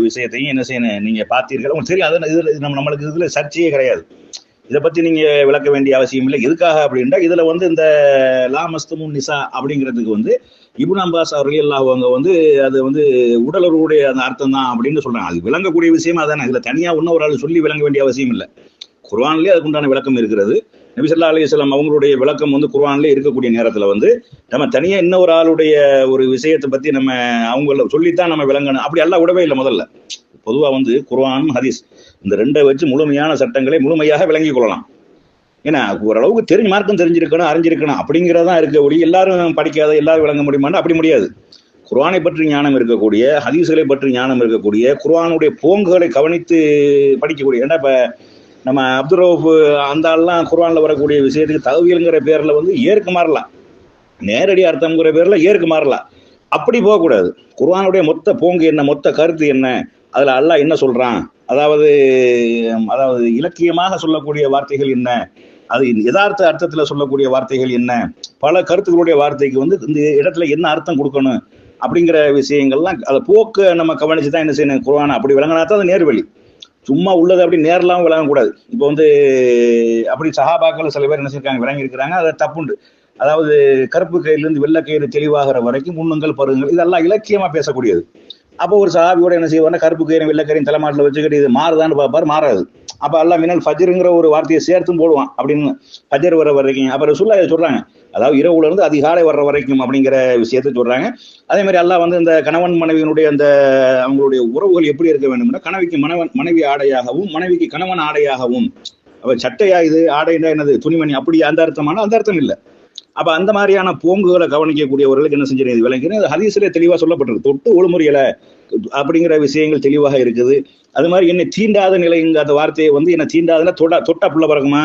விஷயத்தையும் என்ன செய்யணும், நீங்க பார்த்தீர்கள், உங்களுக்கு தெரியும். அது இதுல நம்மளுக்கு இதுல சர்ச்சையே கிடையாது. இதை பத்தி நீங்க விளக்க வேண்டிய அவசியம் இல்லை. எதுக்காக அப்படின்னா இதுல வந்து இந்த லா மஸ்துமுன் நிசா அப்படிங்கிறதுக்கு வந்து இப்னு அப்பாஸ் ரலியல்லாஹு அவங்க வந்து அது வந்து உடலுறவுடைய அந்த அர்த்தம் தான் அப்படின்னு சொல்றாங்க. அது விளங்கக்கூடிய விஷயம் அதானே. இதுல தனியா இன்னொரு ஆள் சொல்லி விளங்க வேண்டிய அவசியம் இல்லை. குர்ஆன்லயே அதுக்கு உண்டான விளக்கம் இருக்கிறது. நபி ஸல்லல்லாஹு அலைஹி வஸல்லம் அவங்களுடைய விளக்கம் வந்து குர்ஆன்லயே இருக்கக்கூடிய நேரத்துல வந்து நம்ம தனியா இன்னொரு ஆளுடைய ஒரு விஷயத்தை பத்தி நம்ம அவங்கள சொல்லித்தான் நம்ம விளங்கணும் அப்படி எல்லாம் விடவே இல்லை. முதல்ல பொதுவா வந்து குர்ஆன் ஹதீஸ் இந்த ரெண்டை வச்சு முழுமையான சட்டங்களை முழுமையாக விளங்கிக் கொள்ளலாம். ஏன்னா ஓரளவுக்கு தெரிஞ்சு மார்க்கம் தெரிஞ்சிருக்கணும், அறிஞ்சிருக்கணும் அப்படிங்கிறதான் இருக்க ஒளி. எல்லாரும் படிக்காத எல்லாரும் விளங்க முடியுமான்னு அப்படி முடியாது. குர்ஆனை பற்றி ஞானம் இருக்கக்கூடிய, ஹதீஸ்களை பற்றி ஞானம் இருக்கக்கூடிய, குர்ஆனுடைய போங்குகளை கவனித்து படிக்கக்கூடிய. ஏன்னா இப்ப நம்ம அப்துல் ரவுஃப் அந்த ஆள்லாம் குர்ஆன்ல வரக்கூடிய விஷயத்துக்கு தஅவீல்ங்கிற பேர்ல வந்து ஏற்கு மாறலாம், நேரடி அர்த்தம்ங்கிற பேர்ல ஏற்கு மாறலாம். அப்படி போகக்கூடாது. குர்ஆனுடைய மொத்த போங்கு என்ன, மொத்த கருத்து என்ன, அதுல அல்லாஹ் என்ன சொல்றான், அதாவது இலக்கியமாக சொல்லக்கூடிய வார்த்தைகள் என்ன, அது யதார்த்த அர்த்தத்துல சொல்லக்கூடிய வார்த்தைகள் என்ன, பல கருத்துக்களுடைய வார்த்தைக்கு வந்து இந்த இடத்துல என்ன அர்த்தம் கொடுக்கணும் அப்படிங்கிற விஷயங்கள்லாம் அதை போக்க நம்ம கவனிச்சுதான் என்ன செய்யணும். குர்ஆனை அப்படி விளங்கினா தான் அது நேர்வழி. சும்மா உள்ளது அப்படி நேரலாம் விளங்கக்கூடாது. இப்போ வந்து அப்படி சஹாபாக்கள் சில பேர் என்ன செஞ்சிருக்காங்க, விளங்கி இருக்கிறாங்க, அதை தப்புண்டு. அதாவது கருப்பு கயிறிலிருந்து வெள்ளை கயிறு தெளிவாகிற வரைக்கும் முன்னுங்கள் பருங்கள், இதெல்லாம் இலக்கியமா பேசக்கூடியது. அப்போ ஒரு சஹாபியோட என்ன செய்வாருன்னா கருப்பு கயிறு வெள்ளை கயிறு தலைமாட்டில் வச்சுக்கிட்டு இது மாறுதான்னு பார்ப்பாரு, மாறாது. அப்ப அல்லாஹ் மினல் ஃபஜ்ருங்கிற ஒரு வார்த்தையை சேர்த்தும் போடுவான் அப்படின்னு, ஃபஜ்ர் வர வரைக்கும். அப்புறம் ரசூலுல்லாஹ் சொல்றாங்க, அதாவது இரவுல இருந்து அதிகாலை வர்ற வரைக்கும் அப்படிங்கிற விஷயத்தை சொல்றாங்க. அதே மாதிரி அல்லாஹ் வந்து இந்த கணவன் மனைவியினுடைய அந்த அவங்களுடைய உறவுகள் எப்படி இருக்க வேண்டும்னா, கணவிக்கு மனைவி ஆடையாகவும் மனைவிக்கு கணவன் ஆடையாகவும். அப்ப சட்டையா இது ஆடைன்னா என்னது துணிமணி, அப்படி அந்த அர்த்தமான அந்த அர்த்தம் இல்லை. அப்ப அந்த மாதிரியான போங்குகளை கவனிக்கக்கூடியவர்களுக்கு என்ன செஞ்சு விளங்கிறேன். ஹதீஸ்ல தெளிவா சொல்லப்பட்டிருக்கு, தொட்டு ஒழுமுறையில அப்படிங்கிற விஷயங்கள் தெளிவாக இருக்குது. அது மாதிரி என்னை தீண்டாத நிலைங்க அந்த வார்த்தையை வந்து என்ன தீண்டாதுன்னா தொட்டா புள்ள பிறகுமா,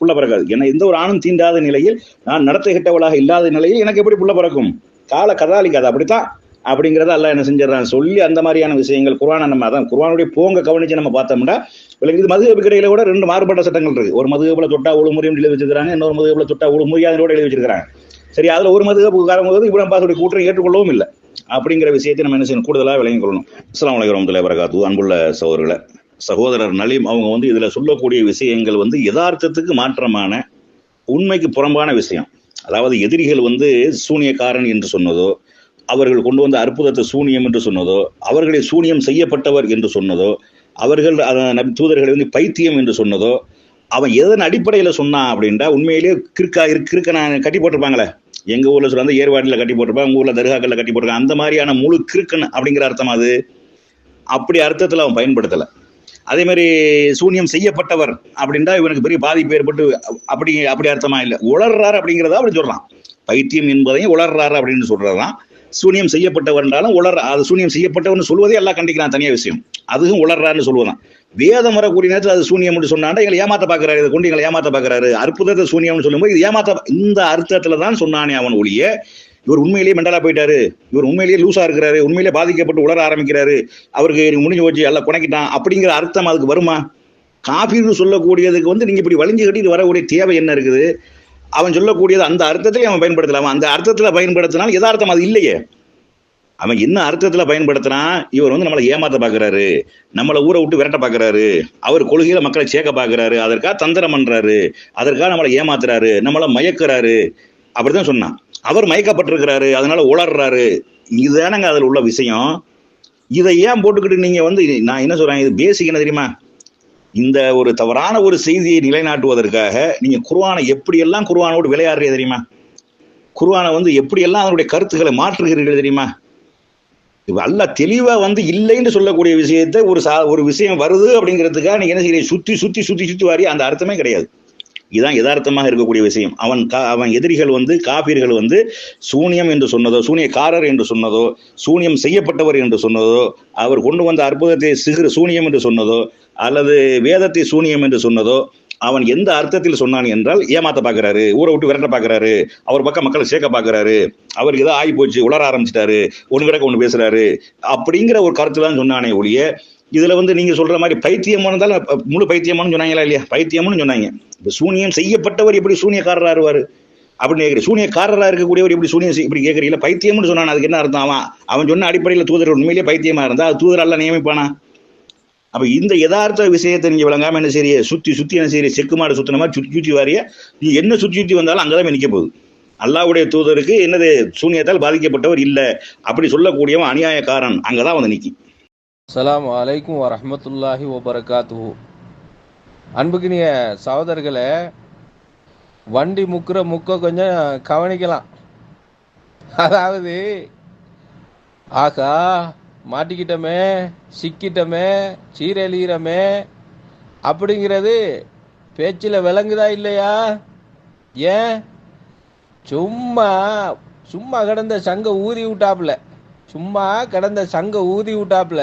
புள்ள பிறக்காது. ஏன்னா எந்த ஒரு ஆணும் தீண்டாத நிலையில், நான் நடத்துகிட்டவளாக இல்லாத நிலையில் எனக்கு எப்படி புள்ள பிறக்கும், கால கதாலிக்காது. அப்படித்தான் அப்படிங்கிறத அல்லாஹ் என்ன செஞ்சிடறான் சொல்லி அந்த மாதிரியான விஷயங்கள் குர்ஆனை நம்ம அதான் குர்ஆனுடைய போங்க கவனிச்சு நம்ம பார்த்தோம்னா விளங்குது. மதுஹபுக்கு இடையில கூட ரெண்டு மாறுபட்ட சட்டங்கள் இருக்கு. ஒரு மதுஹபுல தொட்டா ஒழு முறியும் எழுதி வச்சிருக்காங்க, இன்னொரு மதுஹபுல தொட்டா ஒழு முறியாதனோட எழுதி வச்சிருக்காங்க. சரி, அதுல ஒரு மதுஹபுக்காரங்க போது இப்னு அப்பாஸுடைய கூற்றை ஏற்றுக்கொள்ளவும் இல்லை அப்படிங்கிற விஷயத்தை நம்ம என்ன செய்யணும், கூடுதலாக விளங்கிக் கொள்ளணும். அஸ்ஸலாமு அலைக்கும் வரஹ்மத்துல்லாஹி வபரகாத்துஹு. அன்புள்ள சகோதரர்களே, சகோதரர் நலீம் அவங்க இதுல சொல்லக்கூடிய விஷயங்கள் யதார்த்தத்துக்கு மாற்றமான உண்மைக்கு புறம்பான விஷயம். அதாவது எதிரிகள் சூனியக்காரன் என்று சொன்னதோ, அவர்கள் கொண்டு வந்த அற்புதத்தை சூனியம் என்று சொன்னதோ, அவர்களை சூனியம் செய்யப்பட்டவர் என்று சொன்னதோ, அவர்கள் தூதர்களை பைத்தியம் என்று சொன்னதோ, அவன் எதன் அடிப்படையில் சொன்னான் அப்படின்டா உண்மையிலேயே கிறுக்கனை கட்டி போட்டிருப்பாங்களே. எங்க ஊர்ல சொல்ல ஏர்வாடியில் கட்டி போட்டிருப்பாங்க, உங்க ஊர்ல தர்காக்கள்ல கட்டி போட்டிருக்காங்க. அந்த மாதிரியான முழு கிறுக்கன் அப்படிங்கிற அர்த்தம் அது. அப்படி அர்த்தத்தில் அவன் பயன்படுத்தலை. அதே மாதிரி சூனியம் செய்யப்பட்டவர் அப்படின்டா இவனுக்கு பெரிய பாதிப்பு ஏற்பட்டு அப்படி அர்த்தமா இல்லை. உளர்றாரு அப்படிங்கிறதா அப்படி சொல்றான். பைத்தியம் என்பதையும் உளர்றாரு அப்படின்னு சொல்றதான். சூனியம் செய்யப்பட்டவர் என்றாலும் அது சூனியம் செய்யப்பட்டவர்னு சொல்வதே எல்லாம் கண்டிக்கிறான், தனியா விஷயம். அதுவும் உளர்றாருன்னு சொல்லுவான். வேதம் வரக்கூடிய நேரத்தில் அது சூனியம் என்று சொன்னாண்டா எங்களை ஏமாத்த பாக்குறாரு, இதை கொண்டு எங்களை ஏமாத்த பாக்குறாரு. அற்புதத்தை சூனியம்னு சொல்லும்போது இது ஏமாத்த, இந்த அர்த்தத்துல தான் சொன்னானே அவன் ஒழிய இவர் உண்மையிலேயே மெண்டலா போயிட்டாரு, இவர் உண்மையிலேயே லூசா இருக்கிறாரு, உண்மையிலேயே பாதிக்கப்பட்டு உளர ஆரம்பிக்கிறாரு, அவருக்கு முடிஞ்சு போச்சு எல்லாம் குணைக்கிட்டான் அப்படிங்கிற அர்த்தம் அதுக்கு வருமா? காஃபிர்னு சொல்லக்கூடியதுக்கு நீங்க இப்படி வலிஞ்சு கட்டிட்டு வரக்கூடிய தேவை என்ன இருக்குது? அவன் சொல்லக்கூடியது அந்த அர்த்தத்திலே அவன் பயன்படுத்தலாம். அந்த அர்த்தத்துல பயன்படுத்தினால் யதார்த்தம் அது இல்லையே. அவன் என்ன அர்த்தத்துல பயன்படுத்தினான், இவர் நம்மளை ஏமாத்த பாக்குறாரு, நம்மளை ஊரை விட்டு விரட்ட பாக்குறாரு, அவர் கொள்கையில மக்களை சேர்க்க பாக்குறாரு, அதற்காக தந்திரம் பண்றாரு, அதற்காக நம்மளை ஏமாத்துறாரு, நம்மளை மயக்கிறாரு அப்படிதான் சொன்னான். அவர் மயக்கப்பட்டிருக்கிறாரு, அதனால உளர்றாரு. இதுதானங்க அதுல உள்ள விஷயம். இதை ஏன் போட்டுக்கிட்டு நீங்க நான் என்ன சொல்றேன், இது பேசிக் என்ன தெரியுமா? இந்த ஒரு தவறான ஒரு செய்தியை நிலைநாட்டுவதற்காக நீங்க குர்ஆனை எப்படியெல்லாம் குர்ஆனோடு விளையாடுறீங்க தெரியுமா? குர்ஆனை எப்படியெல்லாம் அதனுடைய கருத்துக்களை மாற்றுகிறீர்கள் தெரியுமா? அல்லாஹ் தெளிவா இல்லைன்னு சொல்லக்கூடிய விஷயத்தை ஒரு விஷயம் வருது அப்படிங்கிறதுக்காக நீங்க என்ன செய்யறீங்க, சுத்தி சுத்தி சுத்தி சுத்தி வாரி அந்த அர்த்தமே கிடையாது. இதுதான் யதார்த்தமாக இருக்கக்கூடிய விஷயம். அவன் எதிரிகள் காபீர்கள் சூனியம் என்று சொன்னதோ, சூனியக்காரர் என்று சொன்னதோ, சூனியம் செய்யப்பட்டவர் என்று சொன்னதோ, அவர் கொண்டு வந்த அற்புதத்தை சூனியம் என்று சொன்னதோ, அல்லது வேதத்தை சூனியம் என்று சொன்னதோ, அவன் எந்த அர்த்தத்தில் சொன்னான் என்றால் ஏமாத்த பாக்குறாரு, ஊரை விட்டு விரட்ட பாக்குறாரு, அவர் பக்கம் மக்களை சேர்க்க பாக்குறாரு, அவருக்கு ஏதோ ஆகி போச்சு, உளர ஆரம்பிச்சிட்டாரு, ஒண்ணு கிடக்க ஒண்ணு பேசுறாரு அப்படிங்கிற ஒரு கருத்து தான் சொன்னானே ஒழிய, இதுல நீங்க சொல்ற மாதிரி பைத்தியம் இருந்தாலும் முழு பைத்தியமானு சொன்னாங்களா இல்லையா? பைத்தியம்னு சொன்னாங்க. இப்ப சூனியம் செய்யப்பட்டவர் எப்படி சூனியக்காரரா இருவாரு அப்படின்னு கேட்குறேன். சூனியக்காரரா இருக்கக்கூடியவர் எப்படி சூனியம் இப்படி கேட்கறீங்களா? பைத்தியம்னு சொன்னான், அதுக்கு என்ன அர்த்தம்? அவன் சொன்ன அடிப்படையில் தூதர் உண்மையிலேயே பைத்தியமா இருந்தா அது தூதர் அல்ல நியமிப்பானா? அப்ப இந்த யதார்த்த விஷயத்தை நீங்க விளங்காம என்ன செய்ய, சுத்தி சுத்தி என்ன செய்ய, செக்கு மாடு சுத்தின மாதிரி சுத்தி சுத்தி வாரிய, நீ என்ன சுத்தி சுத்தி வந்தாலும் அங்கதான் நிக்க போகுது. அல்லாஹ்வுடைய தூதருக்கு என்னது சூனியத்தால் பாதிக்கப்பட்டவர் இல்ல அப்படி சொல்லக்கூடியவன் அநியாயக்காரன், அங்கதான் நிக்கி. அஸ்ஸலாமு அலைக்கும் வரஹ்மத்துல்லாஹி வபரகாத்துஹு. அன்புக்கினிய சகோதரர்களே, வண்டி முக்க கொஞ்சம் கவனிக்கலாம். அதாவது ஆகா மாட்டிக்கிட்டமே, சிக்கிட்டமே, சீரழிகிறமே அப்படிங்கிறது பேச்சில் விளங்குதா இல்லையா? ஏன் சும்மா சும்மா கிடந்த சங்க ஊதி விட்டாப்புல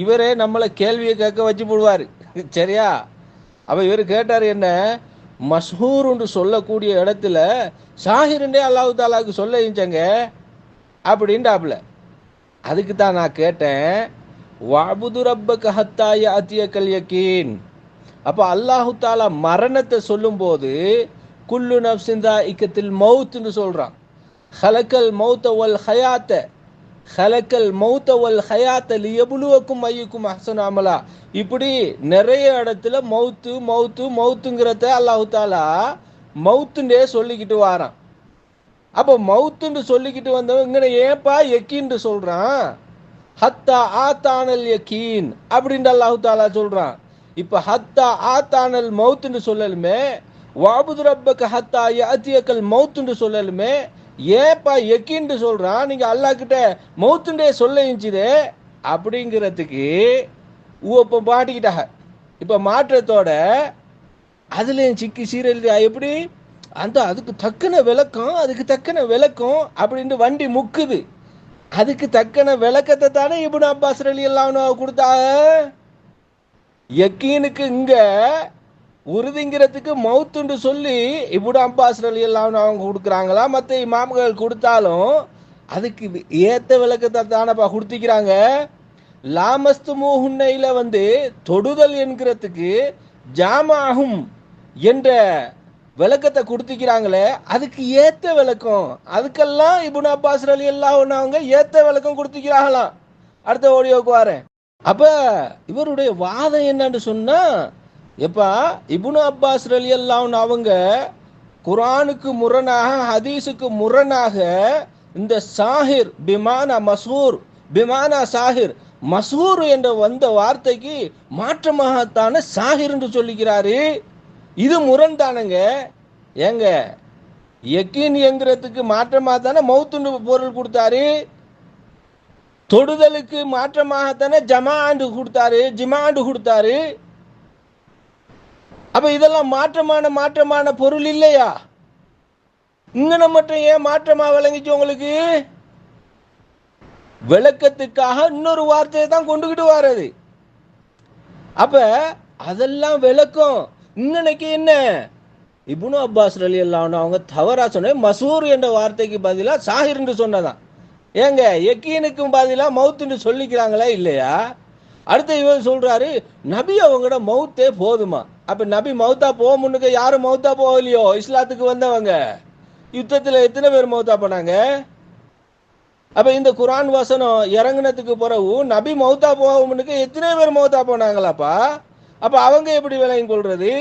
இவரே நம்மளை கேள்வியை கேட்க வச்சு போடுவார். சரியா? அப்போ இவர் கேட்டார், என்ன மஷ்ஹூர்னு சொல்லக்கூடிய இடத்துல ஷாஹிருண்டே அல்லாஹ் தாலாவுக்கு சொல்ல இருந்துச்சங்க அப்படின்ட்டாப்புல. அதுக்கு தான் நான் கேட்டேன், வஅபுது ரப்பக ஹத்தா யஅதியகல் யகீன். அப்போ அல்லாஹு தாலா மரணத்தை சொல்லும்போது குல்லு நஃப்ஸின் தாஇகத்துல் மௌத்னு சொல்றான். ஹலக்கல் மௌத வல் ஹயாத்த லியபுலுவக்கும் அய்யுக்கும் அஹ்சனு அமலா. இப்படி நிறைய இடத்துல மௌத்துங்கிறத அல்லாஹு தாலா மௌத்துண்டே சொல்லிக்கிட்டு வாரான். அப்போ மௌத்துன்னு சொல்லிக்கிட்டு வந்தவன் இங்கே ஏன்பா யக்கீன் சொல்றான்? ஹத்தா ஆத்தானல் யக்கீன் அப்படின்னு அல்லாஹு தாலா சொல்றான். இப்ப ஹத்தா ஆத்தானல் மௌத்துன்னு சொல்லலுமே, வஅபுது ரப்பக ஹத்தா யஅதியகல் மௌத்துன்னு சொல்லலுமே, ஏன்பா யக்கீன் சொல்றான்? நீங்க அல்லாஹ் கிட்ட மௌத்துண்டே சொல்ல இருந்துச்சுதே அப்படிங்கிறதுக்கு இப்ப மாட்டிக்கிட்டாங்க. இப்ப மாற்றத்தோட அதுலயும் சிக்கி சீரழிதா எப்படி அதுக்கு தக்கன விளக்கம் அப்படின்னு வண்டி முக்குது. அதுக்கு தக்கன விளக்கத்தை தானே இப்னு அப்பாஸ் ரலியல்லாஹு கொடுத்தாங்க. யக்கீனுக்கு இங்க உறுதிங்கிறதுக்கு மௌத்துன்னு சொல்லி இப்னு அப்பாஸ் ரலியல்லாஹு அவங்க கொடுக்குறாங்களா, மற்ற இமாம்கள் கொடுத்தாலும் அதுக்கு ஏத்த விளக்கத்தை தானப்பா கொடுத்திக்கிறாங்க. லாமஸ்து மூஹுன்னையில தொடுதல் என்கிறதுக்கு ஜாமாகும் என்ற விளக்கத்தை கொடுத்திக்கிறாங்களே, அதுக்கு ஏத்த விளக்கம். அதுக்கெல்லாம் இப்னு அப்பாஸ் ரலியல்லாஹு அன்ஹு அவங்க ஏத்த விளக்கம் கொடுத்திக்கிறாங்களாம். அடுத்த ஆடியோக்கு வரேன். அப்ப இவருடைய வாதம் என்னன்னு சொன்னா, எப்பா இப்னு அப்பாஸ் ரலியல்லாஹு அன்ஹு அவங்க குர்ஆனுக்கு முரணாக ஹதீஸுக்கு முரணாக இந்த சாஹிர் பிமானா மஸ்ஹூர் பிமானா சாஹிர் மஸ்ஹூர் என்ற வார்த்தைக்கு மாற்றமாகத்தான சாஹிர் என்று சொல்லிக்கிறாரு. இது முரண்தானுங்க. ஏங்க யக்கீன் என்கிறதுக்கு மாற்றமாக தானே மௌத்துன்னு பொருள் கொடுத்தாரு. தொடுதலுக்கு மாற்றமாகத்தானே ஜமாண்டு கொடுத்தாரு, ஜிமாண்டு கொடுத்தாரு. அப்ப இதெல்லாம் மாற்றமான பொருள் இல்லையா? இங்கன மட்டும் ஏன் மாற்றமா விளங்கிச்சு உங்களுக்கு? விளக்கத்துக்காக இன்னொரு வார்த்தையை தான் கொண்டுகிட்டு வர்றது. அப்ப அதெல்லாம் விளக்கம். இன்னைக்கு என்ன இப்னு அப்பாஸ் ரலியல்லாஹு அன்ஹு அவங்க தவறா சொன்ன மசூர் என்ற வார்த்தைக்கு பதிலா சாஹிர் என்று சொன்னதான். ஏங்க யக்கீனுக்கும் பதிலா மவுத்துன்னு சொல்லிக்கிறாங்களா இல்லையா? அடுத்து இவர் சொல்றாரு நபி அவங்களோட மவுத்தே போதுமா. அப்ப நபி மவுத்தா போக முன்னுக்கு யாரும் மவுத்தா போகலையோ? இஸ்லாத்துக்கு வந்தவங்க யுத்தத்தில் எத்தனை பேர் மவுத்தா போனாங்க? அப்ப இந்த குர்ஆன் வசனம் இறங்குனதுக்கு பிறகு நபி மவுத்தா போக முன்னுக்கு எத்தனை பேர் மவுத்தா போனாங்களாப்பா? அப்ப அவங்க எப்படி விளங்கி கொள்றது?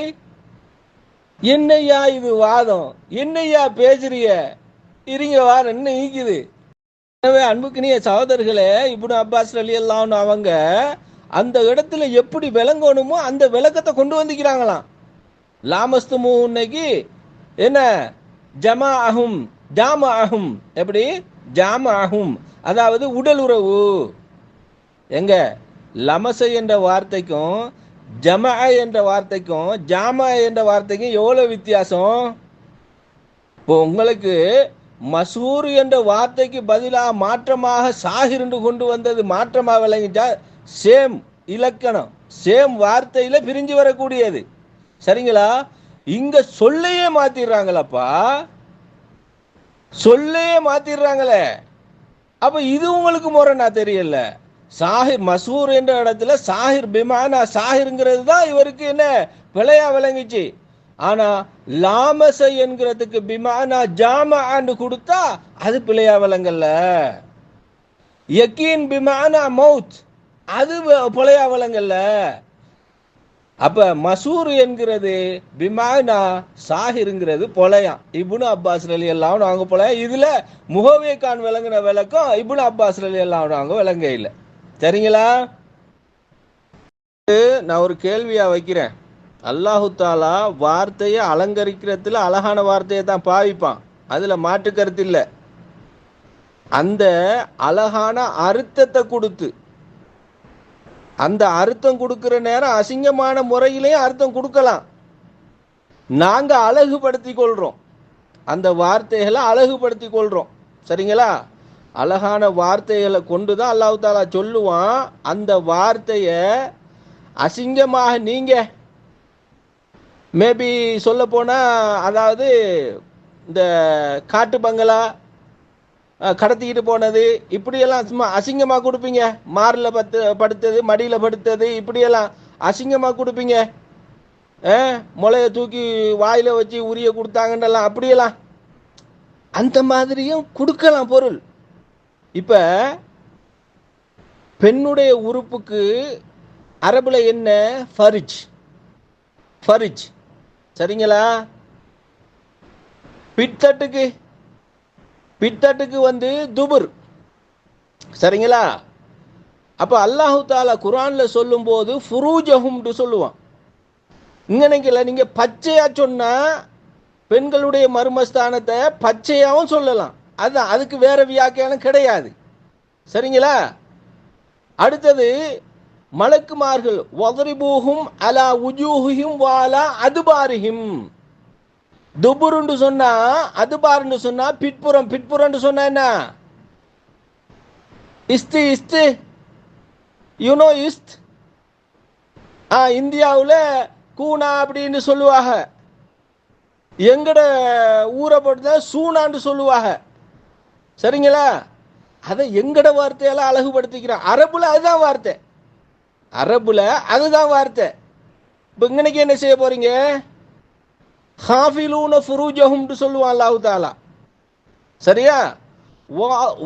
என்னையா இது வாதம்? என்னையா பேசுறிய? இருங்க வார என்ன ஈக்குது. எனவே அன்புக்கினிய சகோதரர்களே, இப்னு அப்பாஸ் ரலியல்லாஹு அன்ஹு அவங்க அந்த இடத்துல எப்படி விளங்கணுமோ அந்த விளக்கத்தை கொண்டு வந்துக்கிறாங்களாம். லாமஸ்துமு இன்னைக்கு என்ன ஜமாஅஹும் ஜாமஅஹும், எப்படி ஜாமஅஹும் அதாவது உடல் உறவு. எங்க லமச என்ற வார்த்தைக்கும் ஜமா என்ற வார்த்தைக்கும் ஜாமா என்ற வார்த்தைக்கும் எவ்வளவு வித்தியாசம்? இப்போ உங்களுக்கு மசூர் என்ற வார்த்தைக்கு பதிலாக மாற்றமாக சாஹிர் என்று கொண்டு வந்தது மாற்றமாக விளங்கிச்சா? சேம் இலக்கணம், சேம் வார்த்தையில பிரிஞ்சு வரக்கூடியது. சரிங்களா? இங்க சொல்லையே மாத்திடுறாங்களப்பா, சொல்லையே மாத்திடுறாங்களே. அப்ப இது உங்களுக்கு முரணா தெரியல? சாஹிர் மசூர் என்ற இடத்துல சாஹிர் பிமானா சாஹிர்ங்கிறது தான் இவருக்கு என்ன பிழையா விளங்கிச்சு. ஆனா லாமச என்கிறதுக்கு பிமானா ஜாமான்னு கொடுத்தா அது பிழையா விளங்கல்ல. யக்கீன் பிமானா மௌத் அது பிழையா விளங்கல்ல. அப்ப மசூர் என்கிறது பிமானா சாஹிருங்கிறது பொலையாம். இப்னு அப்பாஸ் ரலியல்லாஹு அன்ஹு அவங்க பொலையா. இதுல முஹவ்வே கான் விளங்குன விளக்கம் இப்னு அப்பாஸ் ரலியல்லாஹு அன்ஹு அவங்க விளங்க இல்லை. சரிங்களா? நான் ஒரு கேள்வியா வைக்கிறேன். அல்லாஹு தாலா வார்த்தையை அலங்கரிக்கிறதுல அழகான வார்த்தையை தான் பாவிப்பான், அதுல மாற்று கருத்து இல்லை. அந்த அழகான அர்த்தத்தை கொடுத்து அந்த அர்த்தம் கொடுக்கிற நேரம் அசிங்கமான முறையிலேயே அர்த்தம் கொடுக்கலாம். நாங்க அழகுபடுத்தி கொள்றோம், அந்த வார்த்தைகளை அழகுபடுத்தி கொள்றோம். சரிங்களா? அழகான வார்த்தைகளை கொண்டு தான் அல்லாஹ் தாலா சொல்லுவான். அந்த வார்த்தையை அசிங்கமாக நீங்க மேபி சொல்ல போனா, அதாவது இந்த காட்டு பங்களா கடத்திக்கிட்டு போனது இப்படியெல்லாம் சும்மா அசிங்கமாக கொடுப்பீங்க. மாரில் படுத்தது மடியில் படுத்தது இப்படியெல்லாம் அசிங்கமாக கொடுப்பீங்க. முளைய தூக்கி வாயில வச்சு உரிய கொடுத்தாங்கன்னெல்லாம் அப்படியெல்லாம் அந்த மாதிரியும் கொடுக்கலாம் பொருள். இப்ப பெண்ணுடைய உறுப்புக்கு அரபுல என்ன? ஃபரிஜ். ஃபரிஜ். சரிங்களா? பித்தட்டுக்கு துபுர். சரிங்களா? அப்ப அல்லாஹு தாலா குர்ஆன்ல சொல்லும் போது ஃபுரூஜஹும் சொல்லுவான். இங்கனைக்குல நீங்க பச்சையா சொன்னா பெண்களுடைய மர்மஸ்தானத்தை பச்சையாவும் சொல்லலாம், அதுதான், அதுக்கு வேற வியாக்கியானம் கிடையாது. சரிங்களா? அடுத்தது மலக்குமார்கள் வதரிபூஹும் அலா உஜூஹிம் வாலா அதுபாரிஹிம். துபுருன்னு சொன்னா அதுபார்னு சொன்னா பிற்புறம், பிற்புறம்னு சொன்னா என்ன? இஸ்து. இஸ்து யூனோ இஸ்த். இந்தியாவில் கூனா அப்படின்னு சொல்லுவாங்க, எங்கட ஊரை போட்டு சூனான்னு சொல்லுவாங்க. சரிங்களா? அதை எங்கட வார்த்தையால அழகுபடுத்திக்கிறான். அரபுல அதுதான் வார்த்தை, அரபுல அதுதான் வார்த்தை. இப்ப இன்னைக்கு என்ன செய்ய போறீங்க? ஹாஃபிலூன ஃபுரூஜஹும் சொல்லுவான் அல்லாஹ் தஆலா, சரியா?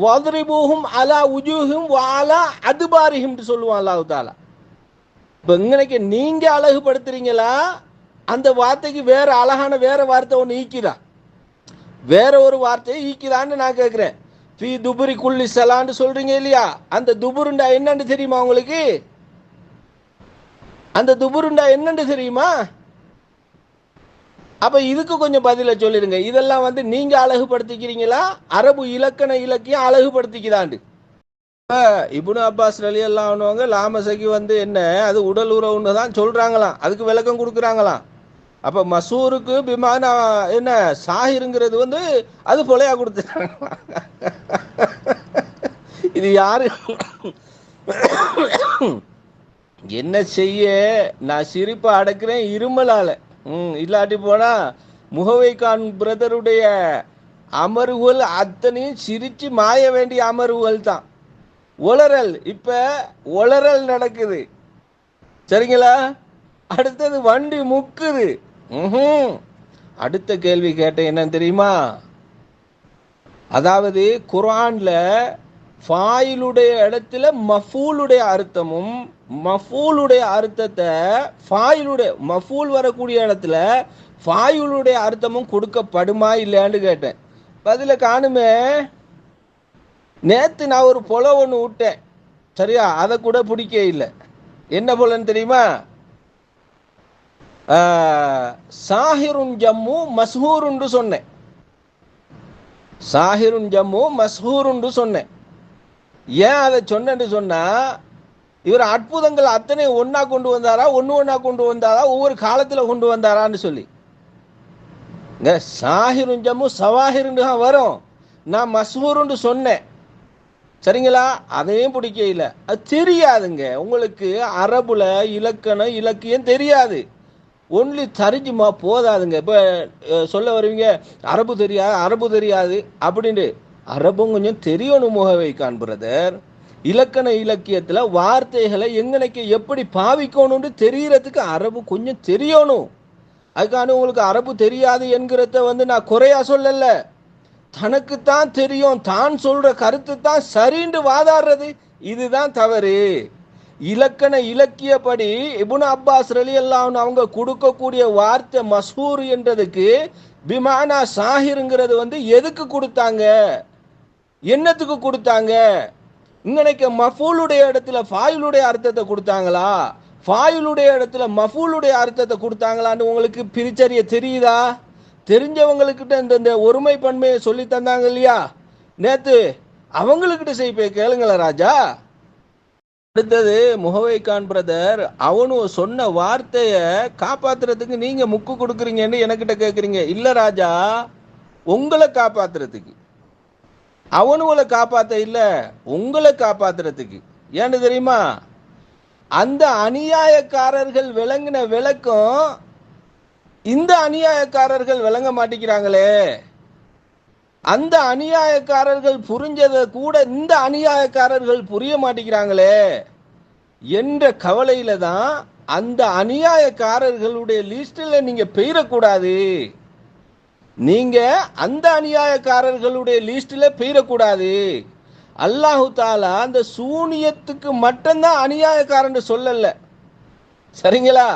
வத்ரிபூஹும் அலா உஜூஹிம் வ அலா அத்பாரிஹிம் சொல்லுவான் அல்லாஹ் தஆலா. இப்ப இன்னைக்கு நீங்க அழகுபடுத்துறீங்களா, அந்த வார்த்தைக்கு வேற அழகான வேற வார்த்தை ஒன்று ஈக்குதா, வேற ஒரு வார்த்தையை ஈக்குதான்னு நான் கேட்கிறேன். ஃபி துபுரி குல்லி ஸலான்னு சொல்றீங்க இல்லையா, அந்த துபுருண்டா என்னன்னு தெரியுமா உங்களுக்கு? அந்த துபுருண்டா என்னன்னு தெரியுமா? அப்ப இதுக்கு கொஞ்சம் பதில சொல்லிருங்க. இதெல்லாம் வந்து நீங்க அழகுபடுத்திக்கிறீங்களா, அரபு இலக்கண இலக்கியம் அழகுபடுத்திக்கிறாண்டு? இப்னு அப்பாஸ் ரலியல்லாஹு அன்ஹு லாமசகி வந்து என்ன, அது உடல் உறவுன்னு தான் சொல்றாங்களாம், அதுக்கு விளக்கம் கொடுக்குறாங்களாம். அப்ப மசூருக்கு பிமானா என்ன சாஹிருங்கிறது வந்து அது பொலையா கொடுத்துட்டாங்களாம். இது யாரு என்ன செய்ய, நான் சிரிப்பை அடக்கிறேன் இருமலால. இல்லாட்டி போனா முகவைகான் பிரதருடைய அமர்வுகள் அத்தனையும் சிரிச்சு மாய வேண்டிய அமர்வுகள் தான். ஒளரல், இப்ப ஒளரல் நடக்குது, சரிங்களா? அடுத்தது வண்டி முக்குது. அடுத்த கேள்வி கேட்டேன், என்னன்னு தெரியுமா? அதாவது குர்ஆன்ல ஃபாயிலுடைய இடத்துல மஃபூலுடைய அர்த்தமும், மஃபூலுடைய அர்த்தத்தை ஃபாயிலுடைய மஃபூல் வரக்கூடிய இடத்துல ஃபாயிலுடைய அர்த்தமும் கொடுக்கப்படுமா இல்லையான்னு கேட்டேன். பதில காணுமே. நேத்து நான் ஒரு பொல ஒன்று விட்டேன், சரியா? அதை கூட பிடிக்க இல்லை. என்ன பொலன்னு தெரியுமா? சாஹிருன் ஜம்மு மஸ்ஹூருன்னு சொன்னேன், சாஹிருன் ஜம்மு மஸ்ஹூருன்னு சொன்னேன். ஏன் அதை சொன்னேன்னு சொன்னா, இவர் அற்புதங்கள் அத்தனை ஒன்னா கொண்டு வந்தாரா, ஒன்னா கொண்டு வந்தாரா, ஒவ்வொரு காலத்துல கொண்டு வந்தாரான்னு சொல்லி. சாஹிருன் ஜம்மு சவாஹிருன்னு வரும், நான் மஸ்ஹூருன்னு சொன்னேன், சரிங்களா? அதையும் பிடிக்க இல்லை. அது தெரியாதுங்க உங்களுக்கு, அரபுல இலக்கணம் இலக்கியம் தெரியாது, ஒன்லி தரிஜுமா போதாதுங்க. இப்போ சொல்ல வருவீங்க அரபு தெரியாது, அரபு தெரியாது அப்படின்ட்டு. அரபும் கொஞ்சம் தெரியணும் முகவைகான் பிரதர். இலக்கண இலக்கியத்தில் வார்த்தைகளை எங்கனைக்கு எப்படி பாவிக்கணும்னு தெரியறதுக்கு அரபு கொஞ்சம் தெரியணும். அதுக்கான உங்களுக்கு அரபு தெரியாது என்கிறத வந்து நான் குறையா சொல்லல, தனக்குத்தான் தெரியும், தான் சொல்ற கருத்து தான் சரின்னு வாதாடுறது, இதுதான் தவறு. இலக்கண இலக்கியப்படி இப்னு அப்பாஸ் ரலியல்லாஹு அன்ஹு அவங்க கொடுக்கக்கூடிய வார்த்தை மஸ்ஹூர் என்றதுக்கு பிமானா சாஹிருங்கிறது வந்து எதுக்கு கொடுத்தாங்க, என்னத்துக்கு கொடுத்தாங்க? இன்னைக்கு மஃபூலுடைய இடத்துல ஃபாயிலுடைய அர்த்தத்தை கொடுத்தாங்களா, ஃபாயிலுடைய இடத்துல மஃபூலுடைய அர்த்தத்தை கொடுத்தாங்களான்னு உங்களுக்கு பிரிச்சறிய தெரியுதா? தெரிஞ்சவங்களுக்கிட்ட இந்த ஒருமை பன்மையை சொல்லி தந்தாங்க இல்லையா நேத்து, அவங்களுக்கிட்ட செய்ய கேளுங்களா ராஜா. அடுத்தது முகவைகான் பிரதர், அவனு சொன்ன வார்த்தைய காப்பாத்துறதுக்கு நீங்க முக்கு கொடுக்குறீங்கன்னு எனக்கிட்ட கேட்குறீங்க. இல்ல ராஜா, உங்களை காப்பாத்துறதுக்கு, அவனுங்களை காப்பாத்த இல்ல, உங்களை காப்பாத்துறதுக்கு. ஏன்னு தெரியுமா? அந்த அநியாயக்காரர்கள் விளங்கின விளக்கம் இந்த அநியாயக்காரர்கள் விளங்க மாட்டேங்கிறாங்களே, அந்த அநியாயக்காரர்கள் புரிஞ்சதை கூட இந்த அநியாயக்காரர்கள் புரிய மாட்டேங்கிறாங்களே என்ற கவலையில தான் அந்த அநியாயக்காரர்களுடைய லிஸ்ட்ல நீங்க பெயரக்கூடாது, நீங்க அந்த அநியாயக்காரர்களுடைய லிஸ்ட்ல பெயரக்கூடாது. அல்லாஹு தாலா அந்த சூனியத்துக்கு மட்டும்தான் அநியாயக்காரன் சொல்லல, சரிங்களா?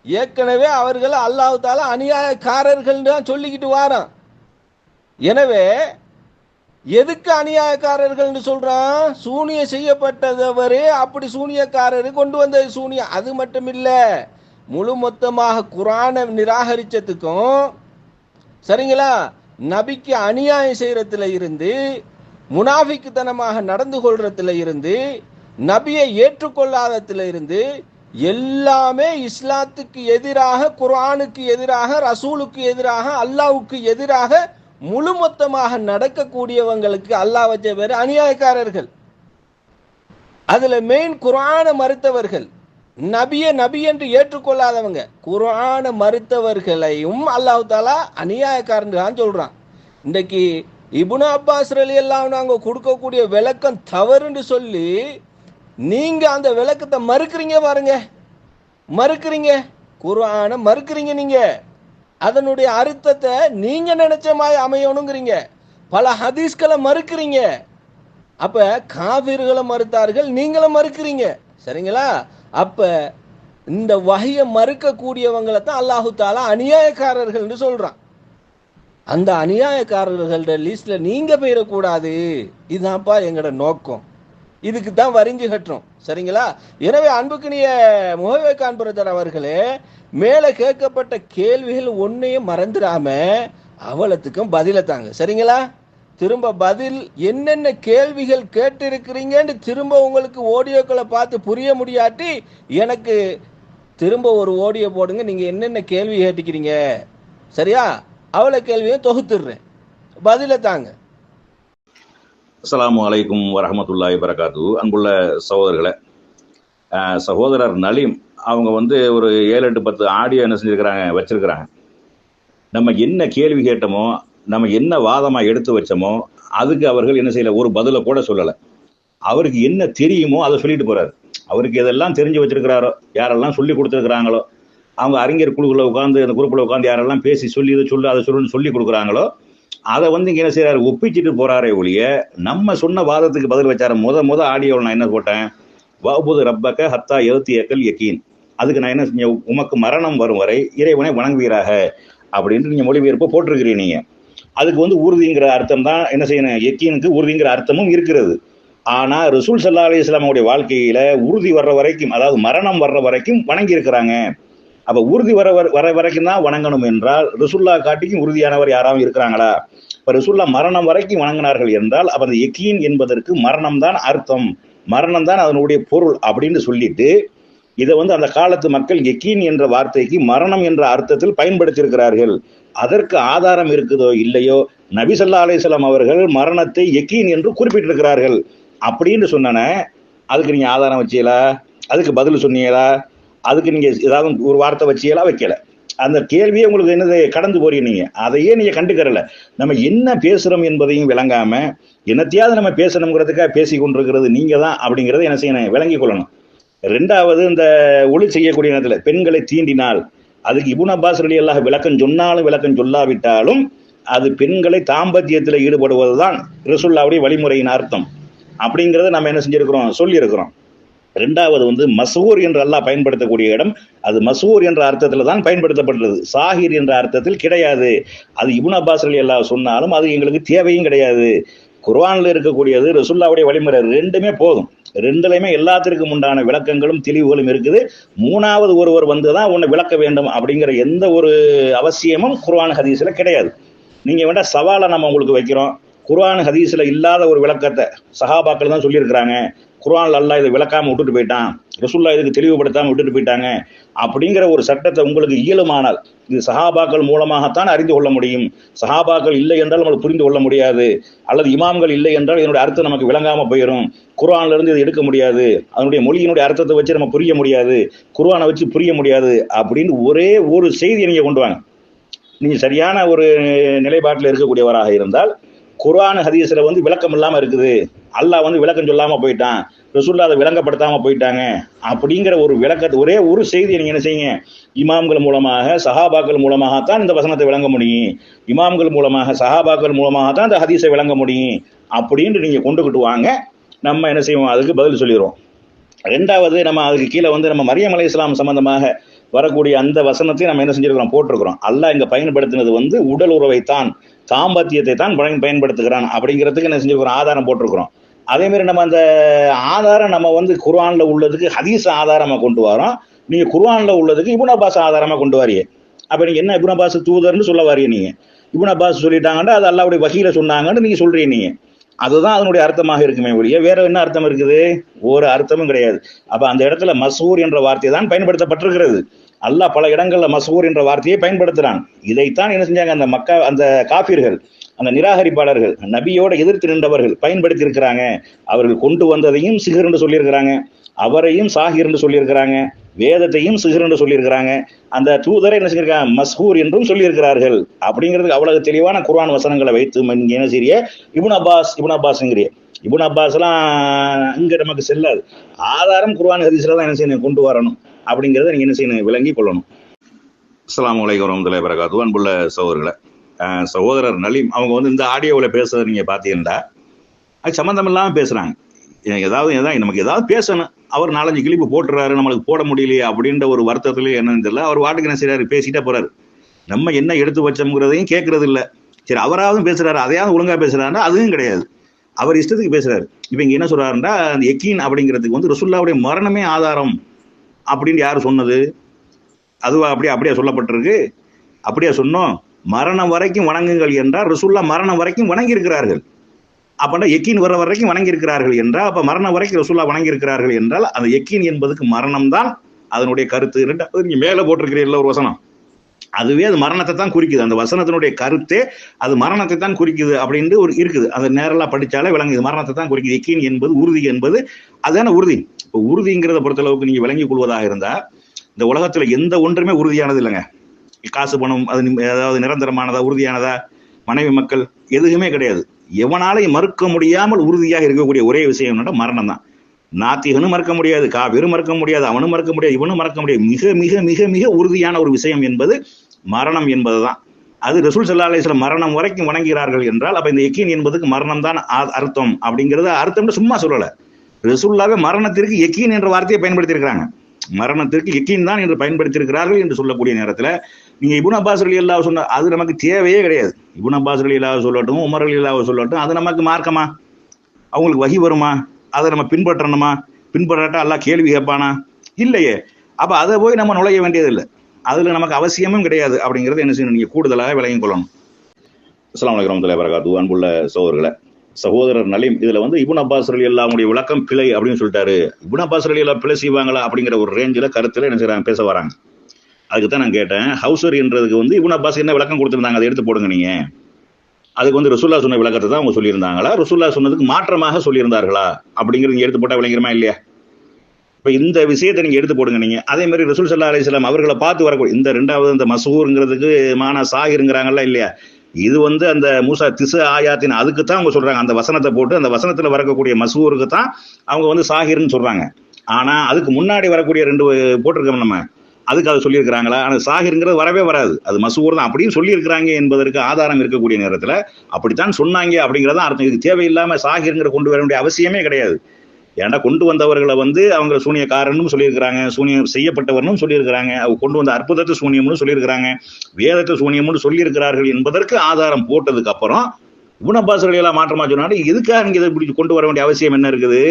ஏற்கனவே அவர்கள் அல்லாஹு தாலா அநியாயக்காரர்கள் தான் சொல்லிக்கிட்டு வாரான். எனவே எதுக்கு அநியாயக்காரர்கள் சொல்றான்? சூனியம் செய்யப்பட்டதவரே அப்படி சூனியக்காரரு கொண்டு வந்த சூனியம், அது மட்டும் இல்ல, முழு மொத்தமாக குர்ஆனை நிராகரிச்சதுக்கும், சரிங்களா, நபிக்கு அநியாயம் செய்யறதுல இருந்து, முனாஃபிக்குத்தனமாக நடந்து கொள்றதுல இருந்து, நபியை ஏற்றுக்கொள்ளாததுல இருந்து, எல்லாமே இஸ்லாத்துக்கு எதிராக, குர்ஆனுக்கு எதிராக, ரசூலுக்கு எதிராக, அல்லாஹ்வுக்கு எதிராக முழு மொத்தமாக நடக்கக்கூடியவங்களுக்கு அல்லாஹ் வச்ச பேர் அநியாயக்காரர்கள். அதுல மெயின் குர்ஆனை மறுத்தவர்கள், நபியை நபி என்று ஏற்றுக்கொள்ளாதவங்க, குர்ஆனை மறுத்தவர்களையும் அல்லாஹ் தஆலா அநியாயக்காரன் சொல்றான். இன்றைக்கு இப்னு அப்பாஸ் ரலியல்லாஹு நாங்க கொடுக்கக்கூடிய விளக்கம் தவறுன்னு சொல்லி நீங்க அந்த விளக்கத்தை மறுக்கிறீங்க பாருங்க, மறுக்கிறீங்க. குர்ஆனை மறுக்கிறீங்க நீங்க. அதனுடைய அர்த்தத்தை நீங்க நினைச்ச மாதிரி அமையணுங்கிறீங்க. பல ஹதீஸ்களை மறுக்கிறீங்க. அப்ப காபிர்களை மறுத்தார்கள், நீங்களும் மறுக்கிறீங்க. சரிங்களா? அப்ப இந்த வஹியை மறுக்கக்கூடியவங்களை தான் அல்லாஹு தாலா அநியாயக்காரர்கள் சொல்றான். அந்த அநியாயக்காரர்களோட லிஸ்ட்ல நீங்க போயிடக்கூடாது. இதுதான்ப்பா எங்களோட நோக்கம். இதுக்கு தான் வரிஞ்சு கட்டுறோம். சரிங்களா? எனவே அன்புக்குரிய முஹைவே கான் பிரதர் அவர்களே, மேலே கேட்கப்பட்ட கேள்விகள் ஒன்னையும் மறந்துடாம அவலத்துக்கும் பதிலை தாங்க. சரிங்களா? திரும்ப பதில் என்னென்ன கேள்விகள் கேட்டிருக்கிறீங்கன்னு திரும்ப உங்களுக்கு ஆடியோக்களை பார்த்து புரிய முடியாட்டி எனக்கு திரும்ப ஒரு ஆடியோ போடுங்க, நீங்க என்னென்ன கேள்வி கேட்டுக்கிறீங்க. சரியா? அவளை கேள்வியும் தொகுத்துடுறேன், பதிலை தாங்க. அஸ்ஸலாமு அலைக்கும் வரஹ்மத்துல்லாஹி வரகாத்து. அன்புள்ள சகோதரர்களே, சகோதரர் நலீம் அவங்க வந்து ஒரு 7, 8, 10 ஆடியோ என்ன செஞ்சுருக்கிறாங்க, வச்சிருக்கிறாங்க. நம்ம என்ன கேள்வி கேட்டோமோ, நம்ம என்ன வாதமாக எடுத்து வச்சோமோ அதுக்கு அவர்கள் என்ன செய்யலை, ஒரு பதிலை கூட சொல்லலை. அவருக்கு என்ன தெரியுமோ அதை சொல்லிட்டு போறாரு. அவருக்கு எதெல்லாம் தெரிஞ்சு வச்சிருக்கிறாரோ, யாரெல்லாம் சொல்லி கொடுத்துருக்குறாங்களோ, அவங்க அறிஞர் குழுக்குள்ள உட்காந்து அந்த குரூப்பில் உட்காந்து யாரெல்லாம் பேசி சொல்லி இதை சொல்லு அதை சொல்லுன்னு சொல்லி கொடுக்குறாங்களோ அதை வந்து இங்கே என்ன செய்யறாரு, ஒப்பிச்சுட்டு போறாரே ஒழிய நம்ம சொன்ன வாதத்துக்கு பதில் வச்சார. முத ஆடியோவில் நான் என்ன போட்டேன், வஅபுது ரப்பக ஹத்தா யஅதியக்கல் யகீன். அதுக்கு நான் என்ன செஞ்சேன், உமக்கு மரணம் வரும் வரை இறைவனை வணங்குவீராக அப்படின்ட்டு நீங்க மொழிபெயர்ப்பு போட்டிருக்கிறீங்க. நீங்க அதுக்கு வந்து உறுதிங்கிற அர்த்தம் தான் என்ன செய்யணும், யக்கீனுக்கு உறுதிங்கிற அர்த்தமும் இருக்கிறது. ஆனா ரசூல் ஸல்லல்லாஹு அலைஹி வஸல்லம் உடைய வாழ்க்கையில உறுதி வர்ற வரைக்கும், அதாவது மரணம் வர்ற வரைக்கும் வணங்கி இருக்கிறாங்க. அப்ப உறுதி வர வரைக்கும் தான் வணங்கணும் என்றால் ரசூல்லா காட்டிக்கும் உறுதியானவர் யாராவது இருக்கிறாங்களா? இப்ப ரசூல்லா மரணம் வரைக்கும் வணங்கினார்கள் என்றால் அப்ப அந்த யக்கீன் என்பதற்கு மரணம் தான் அர்த்தம், மரணம் தான் அதனுடைய பொருள் அப்படின்னு சொல்லிட்டு இதை வந்து அந்த காலத்து மக்கள் யக்கீன் என்ற வார்த்தைக்கு மரணம் என்ற அர்த்தத்தில் பயன்படுத்தியிருக்கிறார்கள். அதற்கு ஆதாரம் இருக்குதோ இல்லையோ, நபி ஸல்லல்லாஹு அலைஹி வஸல்லம் அவர்கள் மரணத்தை யக்கீன் என்று குறிப்பிட்டிருக்கிறார்கள் அப்படின்னு சொன்ன அதுக்கு நீங்க ஆதாரம் வச்சீங்களா? அதுக்கு பதில் சொன்னீங்களா? அதுக்கு நீங்க ஏதாவது ஒரு வார்த்தை வச்சீங்களா? வைக்கல. அந்த கேள்வியே உங்களுக்கு என்னது கடந்து போறீங்க. நீங்க அதையே நீங்க கண்டுக்கறல. நம்ம என்ன பேசுறோம் என்பதையும் விளங்காம என்னத்தையாவது நம்ம பேசணுங்கிறதுக்காக பேசி கொண்டிருக்கிறது நீங்க தான் அப்படிங்கிறத என்ன செய்யணும், விளங்கி கொள்ளணும். 2வது, இந்த ஒளி செய்யக்கூடிய நேரத்துல பெண்களை தீண்டினால் அதுக்கு இப்னு அப்பாஸ் ரலியல்லாஹு விளக்கம் சொன்னாலும் விளக்கம் சொல்லாவிட்டாலும் அது பெண்களை தாம்பத்தியத்தில் ஈடுபடுவதுதான் ரசூலுல்லாஹ்வுடைய வழிமுறையின் அர்த்தம் அப்படிங்கிறத நம்ம என்ன செஞ்சிருக்கிறோம், சொல்லி இருக்கிறோம். 2வது வந்து மஸ்ஹூர் என்று அல்லாஹ் பயன்படுத்தக்கூடிய இடம், அது மஸ்ஹூர் என்ற அர்த்தத்தில் தான் பயன்படுத்தப்பட்டது, சாஹிர் என்ற அர்த்தத்தில் கிடையாது. அது இப்னு அப்பாஸ் ரலியல்லாஹு சொன்னாலும் அது எங்களுக்கு தேவையும் கிடையாது. குர்ஆன்ல இருக்கக்கூடியது ரசூலுல்லாஹ்வுடைய வழிமுறை, ரெண்டுமே போதும். ரெண்டுலையுமே எல்லாத்திற்கும் உண்டான விளக்கங்களும் தெளிவுகளும் இருக்குது. 3வது ஒருவர் வந்துதான் உன்னை விளக்க வேண்டும் அப்படிங்கிற எந்த ஒரு அவசியமும் குர்ஆன் ஹதீஸ்ல கிடையாது. நீங்க வேண்டாம் சவாலை நம்ம உங்களுக்கு வைக்கிறோம், குர்ஆன் ஹதீஸ்ல இல்லாத ஒரு விளக்கத்தை சஹாபாக்கள் தான் சொல்லியிருக்கிறாங்க, குர்ஆன்ல அல்லாஹ் இதை விளக்காம விட்டுட்டு போயிட்டான், ரசூலுல்லாஹ் இதுக்கு தெளிவுபடுத்தாம விட்டுட்டு போயிட்டாங்க அப்படிங்கிற ஒரு சட்டத்தை உங்களுக்கு இயலுமானால் இது சஹாபாக்கள் மூலமாகத்தான் அறிந்து கொள்ள முடியும். சஹாபாக்கள் இல்லை என்றால் நம்மளுக்கு புரிந்து கொள்ள முடியாது, அல்லது இமாம்கள் இல்லை என்றால் இதனுடைய அர்த்தம் நமக்கு விளங்காம போயிடும், குர்ஆன்ல இருந்து இதை எடுக்க முடியாது, அதனுடைய மொழியினுடைய அர்த்தத்தை வச்சு நம்ம புரிய முடியாது, குர்ஆனை வச்சு புரிய முடியாது அப்படின்னு ஒரே ஒரு செய்தியை நீங்க கொண்டு வாங்க. நீங்க சரியான ஒரு நிலைப்பாட்டில் இருக்கக்கூடியவராக இருந்தால் குர்ஆன் ஹதீஸ்ல வந்து விளக்கம் இல்லாம இருக்குது, அல்லாஹ் வந்து விளக்கம் சொல்லாம போயிட்டான், ரசூலுல்லாஹ் அதை விளங்கப்படுத்தாம போயிட்டாங்க அப்படிங்கிற ஒரு விளக்கத்தை ஒரே ஒரு செய்தியை நீங்க என்ன செய்யுங்க, இமாம்கள் மூலமாக சஹாபாக்கள் மூலமாகத்தான் இந்த வசனத்தை விளங்க முடியும், இமாம்கள் மூலமாக சஹாபாக்கள் மூலமாகத்தான் இந்த ஹதீஸை விளங்க முடியும் அப்படின்னு நீங்க கொண்டுகிட்டு வாங்க. நம்ம என்ன செய்வோம், அதுக்கு பதில் சொல்லிடுவோம். 2வது, நம்ம அதுக்கு கீழே வந்து நம்ம மரியம் அலைஹிஸ்ஸலாம் சம்பந்தமாக வரக்கூடிய அந்த வசனத்தை நம்ம என்ன செஞ்சிருக்கிறோம், போட்டிருக்கிறோம். அல்லாஹ் இங்க பயன்படுத்தினது வந்து உடல் உறவைத்தான், தாம்பத்தியத்தை தான் பயன்படுத்துகிறான் அப்படிங்கிறதுக்கு என்ன செஞ்சிருக்கிறோம், ஆதாரம் போட்டிருக்கிறோம். அதே மாதிரி நம்ம அந்த ஆதாரம் நம்ம வந்து குர்ஆன்ல உள்ளதுக்கு ஹதீஸ் ஆதாரமா கொண்டு வரோம், நீங்க குர்ஆன்ல உள்ளதுக்கு இப்னு அப்பாஸ் ஆதாரமா கொண்டு வாரியே. அப்ப நீங்க என்ன இப்னு அப்பாஸ் தூதர்னு சொல்ல வாரியே, நீங்க இப்னு அப்பாஸ் சொல்லிட்டாங்கன்னா அது அல்லாஹ்வுடைய வஹீல சொன்னாங்கன்னு நீங்க சொல்றீங்க. நீங்க அதுதான் அதனுடைய அர்த்தமாக இருக்குமே ஒழிய வேற என்ன அர்த்தம் இருக்குது, ஒரு அர்த்தமும் கிடையாது. அப்ப அந்த இடத்துல மஸ்ஹூர் என்ற வார்த்தை தான் பயன்படுத்தப்பட்டிருக்கிறது. அல்லாஹ் பல இடங்கள்ல மஸ்ஹூர் என்ற வார்த்தையை பயன்படுத்துறான். இதைத்தான் என்ன செஞ்சாங்க அந்த காஃபிர்கள், அந்த நிராகரிப்பாளர்கள், நபியோட எதிர்த்து நின்றவர்கள் பயன்படுத்தி இருக்கிறாங்க. அவர்கள் கொண்டு வந்ததையும் சிஹர் என்று சொல்லியிருக்கிறாங்க, அவரையும் சாஹிர் என்று சொல்லியிருக்கிறாங்க, வேதத்தையும் சிஹர் என்று சொல்லியிருக்கிறாங்க. அந்த தூதரை என்ன செஞ்சிருக்காங்க, மஸ்ஹூர் என்றும் சொல்லியிருக்கிறார்கள். அப்படிங்கிறதுக்கு அவ்வளவு தெளிவான குர்ஆன் வசனங்களை வைத்து என்ன செய்ய இப்னு அப்பாஸ்ங்கிறிய இப்னு அப்பாஸ்லாம் இங்க நமக்கு செல்லாது. ஆதாரம் குர்ஆன் ஹதீஸ்ல தான் என்ன செய்யணும், கொண்டு வரணும். அப்படிங்கிறத நீங்க என்ன செய்யணும், விளங்கி கொள்ளணும். அஸ்ஸலாமு அலைக்கும் வரஹ்மத்துல்லாஹி வபரகாத்துஹு. அன்புள்ள சகோதரர்களே, சகோதரர் நலீம் அவங்க வந்து இந்த ஆடியோவில் பேசுறதை நீங்க பார்த்தீங்கன்னா அது சம்மந்தம் இல்லாமல் பேசுறாங்க. நமக்கு ஏதாவது பேசணும், அவர் 4-5 கிளிப்பு போட்டுறாரு, நம்மளுக்கு போட முடியலையே அப்படின்ற ஒரு வருத்தத்துல என்னன்னு தெரியல. அவர் வாட்டுக்கு என்ன செய்யறாரு, பேசிட்டே போறாரு. நம்ம என்ன எடுத்து வச்சோம்ங்கிறதையும் கேட்கறது இல்லை. சரி, அவராவது பேசுறாரு, அதையாவது ஒழுங்கா பேசுறாருன்னா அதுவும் கிடையாது. அவர் இஷ்டத்துக்கு பேசுறாரு. இப்ப இங்க என்ன சொல்றாருன்னா, அந்த யக்கீன் அப்படிங்கிறதுக்கு வந்து ரசூலுல்லாஹ்வுடைய மரணமே ஆதாரம் அப்படின்னு யாரு சொன்னது? அதுவா அப்படியே சொல்லப்பட்டிருக்கு? அப்படியே சொன்னோம். மரணம் வரைக்கும் வணங்குங்கள் என்றால் ரசூலுல்லாஹ் மரணம் வரைக்கும் வணங்கி இருக்கிறார்கள். அப்படின்னா யக்கீன் வர வரைக்கும் வணங்கி இருக்கிறார்கள் என்றால், அப்ப மரணம் வரைக்கும் ரசூலுல்லாஹ் வணங்கி இருக்கிறார்கள் என்றால் அந்த யக்கீன் என்பதுக்கு மரணம் தான் அதனுடைய கருத்து. ரெண்டாவது நீங்க மேல போட்டிருக்கிறீர்கள் ஒரு வசனம், அதுவே அது மரணத்தை தான் குறிக்குது. அந்த வசனத்தினுடைய கருத்தே அது மரணத்தை தான் குறிக்குது அப்படின்னு ஒரு இருக்குது. அந்த நேரெல்லாம் படிச்சாலே விளங்குது, மரணத்தை தான் குறிக்குது. யக்கீன் என்பது, உறுதி என்பது அதுதான உறுதி. இப்போ உறுதிங்கிறத பொறுத்தளவுக்கு நீங்க விளங்கிக் கொள்வதாக இருந்தா, இந்த உலகத்துல எந்த ஒன்றுமே உறுதியானது இல்லைங்க. காசு பணம் அது அதாவது நிரந்தரமானதா, உறுதியானதா, மனைவி மக்கள் எதுவுமே கிடையாது. எவனாலையும் மறுக்க முடியாமல் உறுதியாக இருக்கக்கூடிய ஒரே விஷயம் மரணம் தான். நாத்திகனும் மறக்க முடியாது, காவிரும் மறக்க முடியாது, அவனும் மறக்க முடியாது, இவனும் மறக்க முடியாது. மிக மிக மிக மிக உறுதியான ஒரு விஷயம் என்பது மரணம் என்பதுதான். அது ரசூல் ஸல்லல்லாஹு அலைஹி வஸல்லம் மரணம் வரைக்கும் வணங்குகிறார்கள் என்றால் அப்ப இந்த யக்கீன் என்பதுக்கு மரணம் தான் அர்த்தம். அப்படிங்கிறது அர்த்தம்னு சும்மா சொல்லல. ரசூலுல்லாஹ்வே மரணத்திற்கு யக்கீன் என்ற வார்த்தையை பயன்படுத்தி இருக்கிறாங்க. மரணத்திற்கு யக்கீன் தான் என்று பயன்படுத்தியிருக்கிறார்கள் என்று சொல்லக்கூடிய நேரத்துல நீங்க இப்னு அப்பாஸ் ரலியல்லாஹு சொன்ன அது நமக்கு தேவையே கிடையாது. இப்னு அப்பாஸ் ரலியல்லாஹு சொல்லட்டும், உமர் ரலியல்லாஹு சொல்லட்டும், அது நமக்கு மார்க்கமா? அவங்களுக்கு வஹி வருமா? அதை நம்ம பின்பற்றணுமா? பின்பற்றாட்டா அல்லாஹ் கேள்வி கேட்பானா? இல்லையே. அப்ப அதை போய் நம்ம நுழைய வேண்டியதில்லை, அதுல நமக்கு அவசியமும் கிடையாது. அப்படிங்கிறது என்ன செய்யணும், நீங்க கூடுதலாக விளங்கிக் கொள்ளணும். அஸ்ஸலாமு அலைக்கும் வரஹ்மத்துல்லாஹி வபரகாத்துஹு. அன்புள்ள சகோதரர்களே, சகோதரர் நலீம் இதுல வந்து இப்னு அப்பாஸ் ரலியல்லாஹுடைய விளக்கம் பிழை அப்படின்னு சொல்லிட்டாரு. இப்னு அப்பாஸ் ரலியல்லாஹு பிழை செய்வாங்களா அப்படிங்கிற ஒரு ரேஞ்சில கருத்துல என்ன செய்யறாங்க, பேச வராங்க. அதுக்கு தான் நான் கேட்டேன், ஹவுசர் என்றதுக்கு வந்து இப்னு அப்பாஸ் என்ன விளக்கம் கொடுத்திருந்தாங்க, அதை எடுத்து போடுங்க நீங்க. அதுக்கு வந்து ரசூலுல்லாஹ் சொன்ன விளக்கத்தை தான் அவங்க சொல்லியிருந்தாங்களா, ரசூலுல்லாஹ் சொன்னதுக்கு மாற்றமாக சொல்லியிருந்தார்களா அப்படிங்கிறது நீங்க எடுத்து போட்டா விளங்குறமா இல்லையா? இப்ப இந்த விஷயத்தை நீங்க எடுத்து போடுங்க நீங்க. அதே மாதிரி ரசூல் ஸல்லல்லாஹு அலைஹி வஸல்லம் அவர்களை பார்த்து வரக்கூடிய இந்த ரெண்டாவது இந்த மஸ்ஹூர்ங்கிறதுக்கு மானா சாஹிருங்கிறாங்கல்ல இல்லையா, இது வந்து அந்த மூசா திசு ஆயாத்தின் அதுக்கு தான் அவங்க சொல்றாங்க. அந்த வசனத்தை போட்டு அந்த வசனத்துல வரக்கூடிய மஸ்ஹூருக்கு தான் அவங்க வந்து சாஹிர்னு சொல்றாங்க. ஆனா அதுக்கு முன்னாடி வரக்கூடிய 2 போட்டிருக்கோம் நம்ம, அதுக்கு அதை சொல்லியிருக்கிறாங்களா? ஆனா சாஹிர்ங்கிறது வரவே வராது, அது மஸ்ஹூர் தான் அப்படின்னு சொல்லியிருக்கிறாங்க என்பதற்கு ஆதாரம் இருக்கக்கூடிய நேரத்துல அப்படித்தான் சொன்னாங்க அப்படிங்கிறதான் அர்த்தம். இதுக்கு தேவையில்லாம சாஹிர்ங்கிற கொண்டு வர வேண்டிய அவசியமே கிடையாது. ஏன்னா கொண்டு வந்தவர்களை வந்து அவங்க சூனியக்காரனும் சொல்லியிருக்கிறாங்க, சூனியம் செய்யப்பட்டவர்னும் சொல்லியிருக்கிறாங்க, அவங்க கொண்டு வந்த அற்புதத்தை சூனியம்னு சொல்லியிருக்கிறாங்க, வேதத்தை சூனியம்னு சொல்லியிருக்கிறார்கள் என்பதற்கு ஆதாரம் போட்டதுக்கு அப்புறம் இப்னு அப்பாஸ் ரலியல்லாஹு மாற்றமா சொன்னாலும் எதுக்காக நீங்க இதை இப்படி கொண்டு வர வேண்டிய அவசியம் என்ன இருக்குது?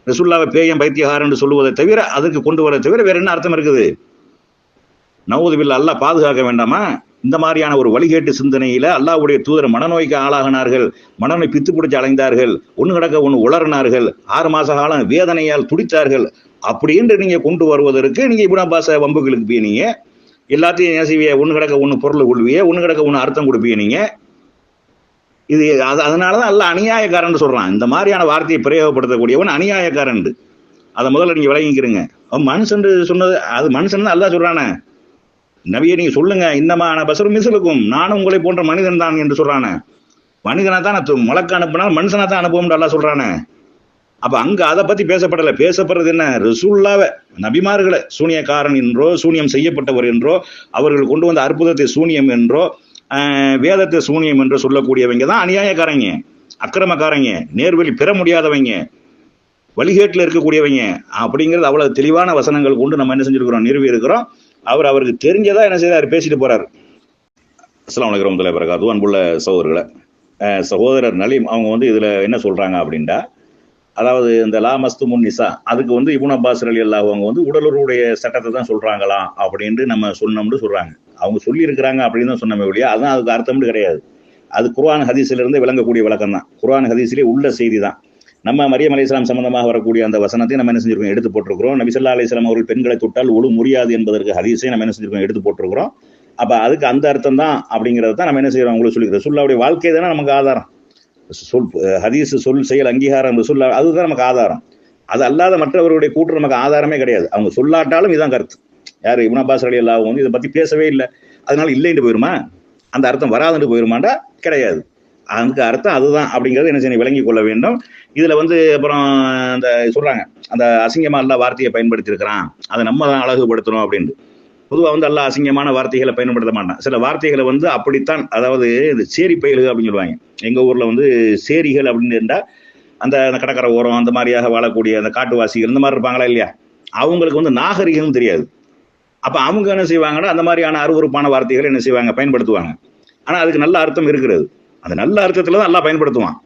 ரசூலுல்லாஹ்வை பேயம் பைத்தியகாரன் சொல்லுவதை தவிர அதுக்கு கொண்டு வர தவிர வேற என்ன அர்த்தம் இருக்குது? நவுது பில்லாஹ், அல்லாஹ் பாதுகாக்க வேண்டாமா? இந்த மாதிரியான ஒரு வழிகேட்டு சிந்தனையில அல்லாஹ்வுடைய தூதர் மனநோய்க்கு ஆளாகினார்கள், மனநோய் பித்து பிடிச்சு அலைந்தார்கள், ஒண்ணு கிடக்க ஒண்ணு உளறினார்கள், 6 மாச காலம் வேதனையால் துடித்தார்கள் அப்படின்னு நீங்க கொண்டு வருவதற்கு நீங்க இப்னு அப்பாஸ் வம்புகளுக்கு போய் எல்லாத்தையும் என்ன செய்விய, ஒண்ணு கிடக்க ஒண்ணு பொருள் கொள்விய, ஒண்ணு கிடக்க ஒண்ணு அர்த்தம் கொடுப்பீங்க நீங்க. இது அதனாலதான் அல்லாஹ் அநியாயக்காரன் சொல்றான். இந்த மாதிரியான வார்த்தையை பிரயோகப்படுத்தக்கூடியவன் அநியாயக்காரன். அதை முதல்ல நீங்க விளங்கிக்கிறீங்க. மனுஷன் சொன்னது அது மனுஷன் தான் அல்லாஹ் சொல்றானே. நபியை நீங்க சொல்லுங்க, இன்னமா நான் பஸரும் மிஸ்லுக்கும், நானும் உங்களை போன்ற மனிதன் தான் என்று சொல்றானே. மனிதனா தான் மலக்கு அனுப்பினால் மனுஷனா தான் அனுப்புவோம் அல்லாஹ் சொல்றானே. அப்ப அங்க அதை பத்தி பேசப்படல. பேசப்படுறது என்ன, ரசூலுல்லாஹ்வை நபிமார்களை சூனியக்காரன் என்றோ, சூனியம் செய்யப்பட்டவர் என்றோ, அவர்கள் கொண்டு வந்த அற்புதத்தை சூனியம் என்றோ, வேதத்தை சூனியம் என்றோ சொல்லக்கூடியவங்க தான் அநியாயக்காரங்க, அக்கிரமக்காரங்க, நேர்வழி பெற முடியாதவங்க, வழிகேட்டில் இருக்கக்கூடியவங்க. அப்படிங்கிறது அவ்வளவு தெளிவான வசனங்கள் கொண்டு நம்ம என்ன செஞ்சிருக்கிறோம், நிறுவி இருக்கிறோம். அவருக்கு தெரிஞ்சதா என்ன செய்யறாரு, பேசிட்டு போறாரு. அஸ்ஸலாமு அலைக்கும் வரஹ்மத்துல்லாஹி வபரகாத்துஹு. அன்புள்ள சகோதரர்களே, சகோதரர் நலீம் அவங்க வந்து இதுல என்ன சொல்றாங்க அப்படின்னா, அதாவது இந்த லா மஸ்துமுன் நிசா அதுக்கு வந்து இப்னு அப்பாஸ் ரலியல்லாஹு அவங்க வந்து உடலுறவுடைய சட்டத்தை தான் சொல்றாங்களாம் அப்படின்னு நம்ம சொன்னோம்னு சொல்றாங்க. அவங்க சொல்லி இருக்கிறாங்க அப்படின்னு தான் சொன்னோமே ஒழிய அதான் அதுக்கு அர்த்தம்னு கிடையாது. அது குர்ஆன் ஹதீஸ்ல இருந்து விளங்கக்கூடிய விளக்கம் தான், குர்ஆன் ஹதீஸ்லேயே உள்ள செய்தி தான். நம்ம மரியம் அலைஹிஸ்ஸலாம் சம்பந்தமாக வரக்கூடிய அந்த வசனத்தை நம்ம என்ன செஞ்சிருக்கோம், எடுத்து போட்டிருக்கிறோம். நபி ஸல்லல்லாஹு அலைஹி வஸல்லம் அவர்கள் பெண்களை தொட்டால் ஒழு முறியாது என்பதற்கு ஹதீஸை நம்ம என்ன செஞ்சிருக்கோம், எடுத்து போட்டிருக்கிறோம். அப்ப அதுக்கு அந்த அர்த்தம் தான் அப்படிங்கிறத தான் நம்ம என்ன செய்யறோம், உங்களுக்கு சொல்லி ரசூலுல்லாஹ்வுடைய வாழ்க்கை தானே நமக்கு ஆதாரம். ஹதீஸ் சொல் செயல் அங்கீகாரம் ரசூலுல்லாஹ் அதுதான் நமக்கு ஆதாரம். அது அல்லாத மற்றவர்களுடைய கூற்று நமக்கு ஆதாரமே கிடையாது. அவங்க சொல்லாட்டாலும் இதுதான் கருத்து. யாரு இப்னு அப்பாஸ் ரலியல்லாஹு அன்ஹு இதை பத்தி பேசவே இல்லை, அதனால இல்லைன்னு போயிருமா? அந்த அர்த்தம் வராதுன்னு போயிருமாண்டா? கிடையாது. அதுக்கு அர்த்தம் அதுதான் அப்படிங்கிறது என்ன செய்ய விளங்கி கொள்ள வேண்டும். இதுல அப்புறம் அந்த சொல்றாங்க, அந்த அசிங்கமா அல்ல வார்த்தையை பயன்படுத்தி இருக்கிறான், அதை நம்ம தான் அழகுபடுத்தணும் அப்படின்னு. பொதுவாக அல்லாஹ் அசிங்கமான வார்த்தைகளை பயன்படுத்த மாட்டான். சில வார்த்தைகளை அப்படித்தான், அதாவது இந்த சேரி பயல்கள் அப்படின்னு சொல்லுவாங்க. எங்க ஊர்ல சேரிகள் அப்படின்னு இருந்தா அந்த கடற்கரை ஓரம் அந்த மாதிரியாக வாழக்கூடிய அந்த காட்டுவாசிகள் இந்த மாதிரி இருப்பாங்களா இல்லையா, அவங்களுக்கு நாகரிகம் தெரியாது. அப்ப அவங்க என்ன செய்வாங்கன்னா அந்த மாதிரியான அருவருப்பான வார்த்தைகளை என்ன செய்வாங்க, பயன்படுத்துவாங்க. ஆனா அதுக்கு நல்ல அர்த்தம் இருக்கிறது. அந்த நல்ல அர்த்தத்துல தான் எல்லாம் பயன்படுத்துவான்.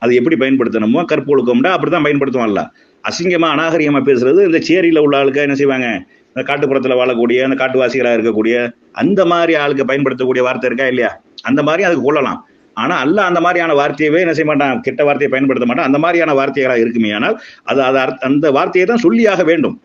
அது எப்படி பயன்படுத்தணுமோ கற்பொழுக்கம்டா அப்படித்தான் பயன்படுத்துவான்ல. அசிங்கமா அநாகரிகமா பேசுறது இந்த சேரியில உள்ள ஆளுக்கு என்ன செய்வாங்க, இந்த காட்டுப்புறத்துல வாழக்கூடிய அந்த காட்டுவாசிகளா இருக்கக்கூடிய அந்த மாதிரி ஆளுக்கு பயன்படுத்தக்கூடிய வார்த்தை இருக்கா இல்லையா, அந்த மாதிரி அதுக்கு கொள்ளலாம். ஆனா அல்லாஹ் அந்த மாதிரியான வார்த்தையவே என்ன செய்ய மாட்டான், கெட்ட வார்த்தையை பயன்படுத்த மாட்டான். அந்த மாதிரியான வார்த்தைகளா இருக்குமே ஆனால் அந்த வார்த்தையை தான் சொல்லியாக வேண்டும்.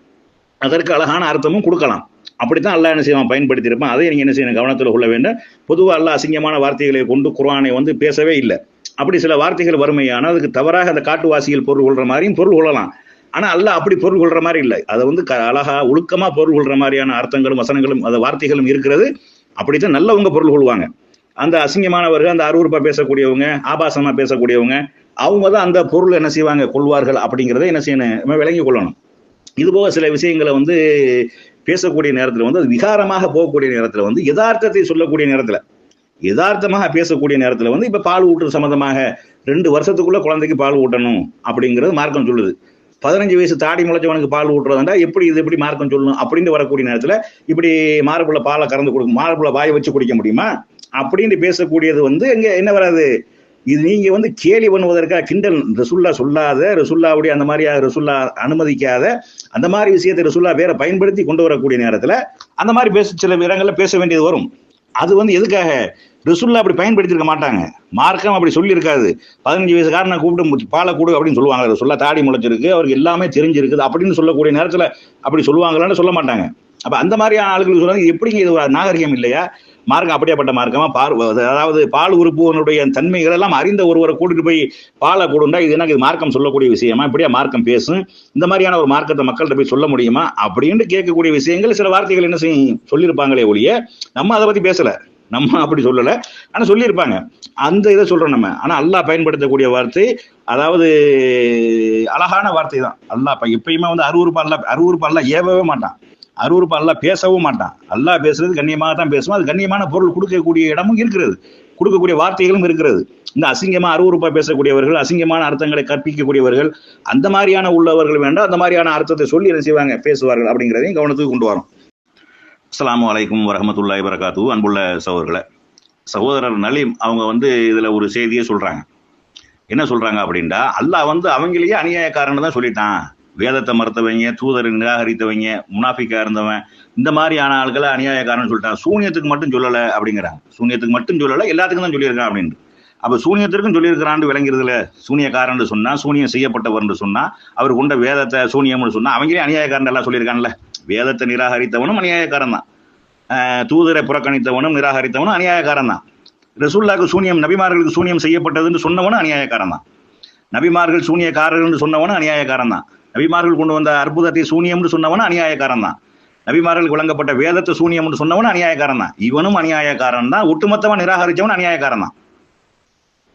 அதற்கு அழகான அர்த்தமும் கொடுக்கலாம். அப்படித்தான் அல்லாஹ் என்ன செய்வான், பயன்படுத்தி இருப்பான். அதை நீங்க என்ன செய்யணும், கவனத்தில் கொள்ள வேண்டும். பொதுவாக அல்லாஹ் அசிங்கமான வார்த்தைகளை கொண்டு குர்ஆனை பேசவே இல்லை. அப்படி சில வார்த்தைகள் வறுமையான அதுக்கு தவறாக அந்த காட்டுவாசிகள் பொருள் கொள்ற மாதிரியும் பொருள் கொள்ளலாம். ஆனா அல்லாஹ் அப்படி பொருள் கொள்ற மாதிரி இல்லை. அதை அழகா ஒழுக்கமா பொருள் கொள்ற மாதிரியான அர்த்தங்களும் வசனங்களும் அந்த வார்த்தைகளும் இருக்கிறது. அப்படித்தான் நல்லவங்க பொருள் கொள்வாங்க. அந்த அசிங்கமானவர்கள், அந்த அருவருப்பா பேசக்கூடியவங்க, ஆபாசமா பேசக்கூடியவங்க, அவங்க தான் அந்த பொருள் என்ன செய்வாங்க, கொள்வார்கள். அப்படிங்கிறத என்ன செய்யணும், விளங்கி கொள்ளணும். இது போக சில விஷயங்களை பேசக்கூடிய நேரத்தில் அது விகாரமாக போகக்கூடிய நேரத்தில் யதார்த்தத்தை சொல்லக்கூடிய நேரத்தில், யதார்த்தமாக பேசக்கூடிய நேரத்தில் இப்ப பால் ஊட்டுறது சம்பந்தமாக 2 வருஷத்துக்குள்ள குழந்தைக்கு பால் ஊட்டணும் அப்படிங்கிறது மார்க்கம் சொல்லுது. 15 வயசு தாடி முளைச்சவனுக்கு பால் ஊட்டுறதுண்டா இது எப்படி மார்க்கம் சொல்லணும் அப்படின்னு வரக்கூடிய நேரத்தில் இப்படி மார்புல பாலை கறந்து கொடுக்கும், மார்புல வாயை வச்சு குடிக்க முடியுமா அப்படின்னு பேசக்கூடியது எங்க என்ன வராது. இது நீங்க கேலி பண்ணுவதற்காக கிண்டல், ரசுல்லா சொல்லாத, ரசுல்லாவுடைய அந்த மாதிரி ரசுல்லா அனுமதிக்காத அந்த மாதிரி விஷயத்தை ரசுல்லா வேற பயன்படுத்தி கொண்டு வரக்கூடிய நேரத்துல அந்த மாதிரி சில இடங்கள்ல பேச வேண்டியது வரும். அது எதுக்காக, ரசுல்லா அப்படி பயன்படுத்தி இருக்க மாட்டாங்க, மார்க்கம் அப்படி சொல்லி இருக்காது. 15 வயசுக்காரனை கூப்பிட்டு பாலை கொடு அப்படின்னு சொல்லுவாங்க. ரசுல்லா தாடி முளைச்சிருக்கு, அவருக்கு எல்லாமே தெரிஞ்சிருக்குது அப்படின்னு சொல்லக்கூடிய நேரத்துல அப்படி சொல்லுவாங்களான்னு சொல்ல மாட்டாங்க. அப்ப அந்த மாதிரியான ஆளுகளுக்கு சொல்றாங்க, எப்படிங்க இது ஒரு நாகரிகம் இல்லையா, மார்க்கம் அப்படியாப்பட்ட மார்க்கமா, அதாவது பால் உறுப்புடைய தன்மைகள் எல்லாம் அறிந்த ஒருவரை கூட்டிட்டு போய் பாலை கொடுண்டா இது என்ன, இது மார்க்கம் சொல்லக்கூடிய விஷயமா, இப்படியா மார்க்கம் பேசும், இந்த மாதிரியான ஒரு மார்க்கத்தை மக்கள்கிட்ட போய் சொல்ல முடியுமா அப்படின்னு கேட்கக்கூடிய விஷயங்கள் சில வார்த்தைகள் என்ன சொல்லியிருப்பாங்களே ஒழிய நம்ம அதை பத்தி பேசல, நம்ம அப்படி சொல்லல, ஆனா சொல்லியிருப்பாங்க. அந்த இதை சொல்றோம் நம்ம. ஆனா அல்லாஹ் பயன்படுத்தக்கூடிய வார்த்தை அதாவது அழகான வார்த்தை தான். அல்லாஹ் எப்பயுமே அருவருப்பா அல்லாஹ் ஏவவே மாட்டான், அருவருப்பா அல்லாஹ் பேசவும் மாட்டான். அல்லாஹ் பேசுறது கண்ணியமாக தான் பேசுவோம். அது கண்ணியமான பொருள் கொடுக்கக்கூடிய இடமும் இருக்கிறது, கொடுக்கக்கூடிய வார்த்தைகளும் இருக்கிறது. இந்த அசிங்கமா அருவருப்பா பேசக்கூடியவர்கள், அசிங்கமான அர்த்தங்களை கற்பிக்கக்கூடியவர்கள், அந்த மாதிரியான உள்ளவர்கள் வேண்டாம், அந்த மாதிரியான அர்த்தத்தை சொல்லி என்ன செய்வாங்க, பேசுவார்கள் அப்படிங்கிறதையும் கவனத்துக்கு கொண்டு வரும். அஸ்ஸலாமு அலைக்கும் வரஹ்மத்துல்லாஹி வபரகாத்துஹு. அன்புள்ள சகோதரர்களே, சகோதரர் நலீம் அவங்க இதுல ஒரு செய்தியை சொல்றாங்க. என்ன சொல்றாங்க அப்படின்னா, அல்லாஹ் அவங்களையே அநியாயக்காரன்னு தான் சொல்லிட்டான். வேதத்தை மறுத்தவங்க, தூதரை நிராகரித்தவங்க, முனாஃபிக்கா இருந்தவன், இந்த மாதிரியான ஆட்களை அநியாயக்காரன்னு சொல்லிட்டான். சூனியத்துக்கு மட்டும் சொல்லலை அப்படிங்கிறாங்க. சூனியத்துக்கு மட்டும் சொல்லலை, எல்லாத்துக்கும் தான் சொல்லியிருக்கான் அப்படின்னு. அப்ப சூனியத்திற்கும் சொல்லியிருக்கிறான்னு விளங்கிறதுல, சூனியக்காரன் சொன்னா, சூனியம் செய்யப்பட்டவர் சொன்னா, அவர் கொண்ட வேதத்தை சூனியம்னு சொன்னா அவங்களே அநியாயக்காரன் எல்லாம் சொல்லியிருக்கான்ல. வேதத்தை நிராகரித்தவனும் அநியாயக்காரன் தான், தூதரை புறக்கணித்தவனும் நிராகரித்தவனும் அநியாயக்காரன் தான். ரசூலுல்லாஹ்க்கு சூனியம், நபிமார்களுக்கு சூனியம் செய்யப்பட்டதுன்னு சொன்னவனும் அநியாயக்காரன் தான். நபிமார்கள் சூனியக்காரர்கள் சொன்னவனும் அநியாயக்காரன் தான். நபிமார்கள் கொண்டு வந்த அற்புதத்தை சூனியம்னு சொன்னவனும் அநியாயக்காரன் தான். நபிமார்களுக்கு வழங்கப்பட்ட வேதத்தை சூனியம்னு சொன்னவனும் அநியாயக்காரன் தான். இவனும் அநியாயக்காரன் தான். ஒட்டுமொத்தமா நிராகரிச்சவன் அநியாயக்காரன் தான்.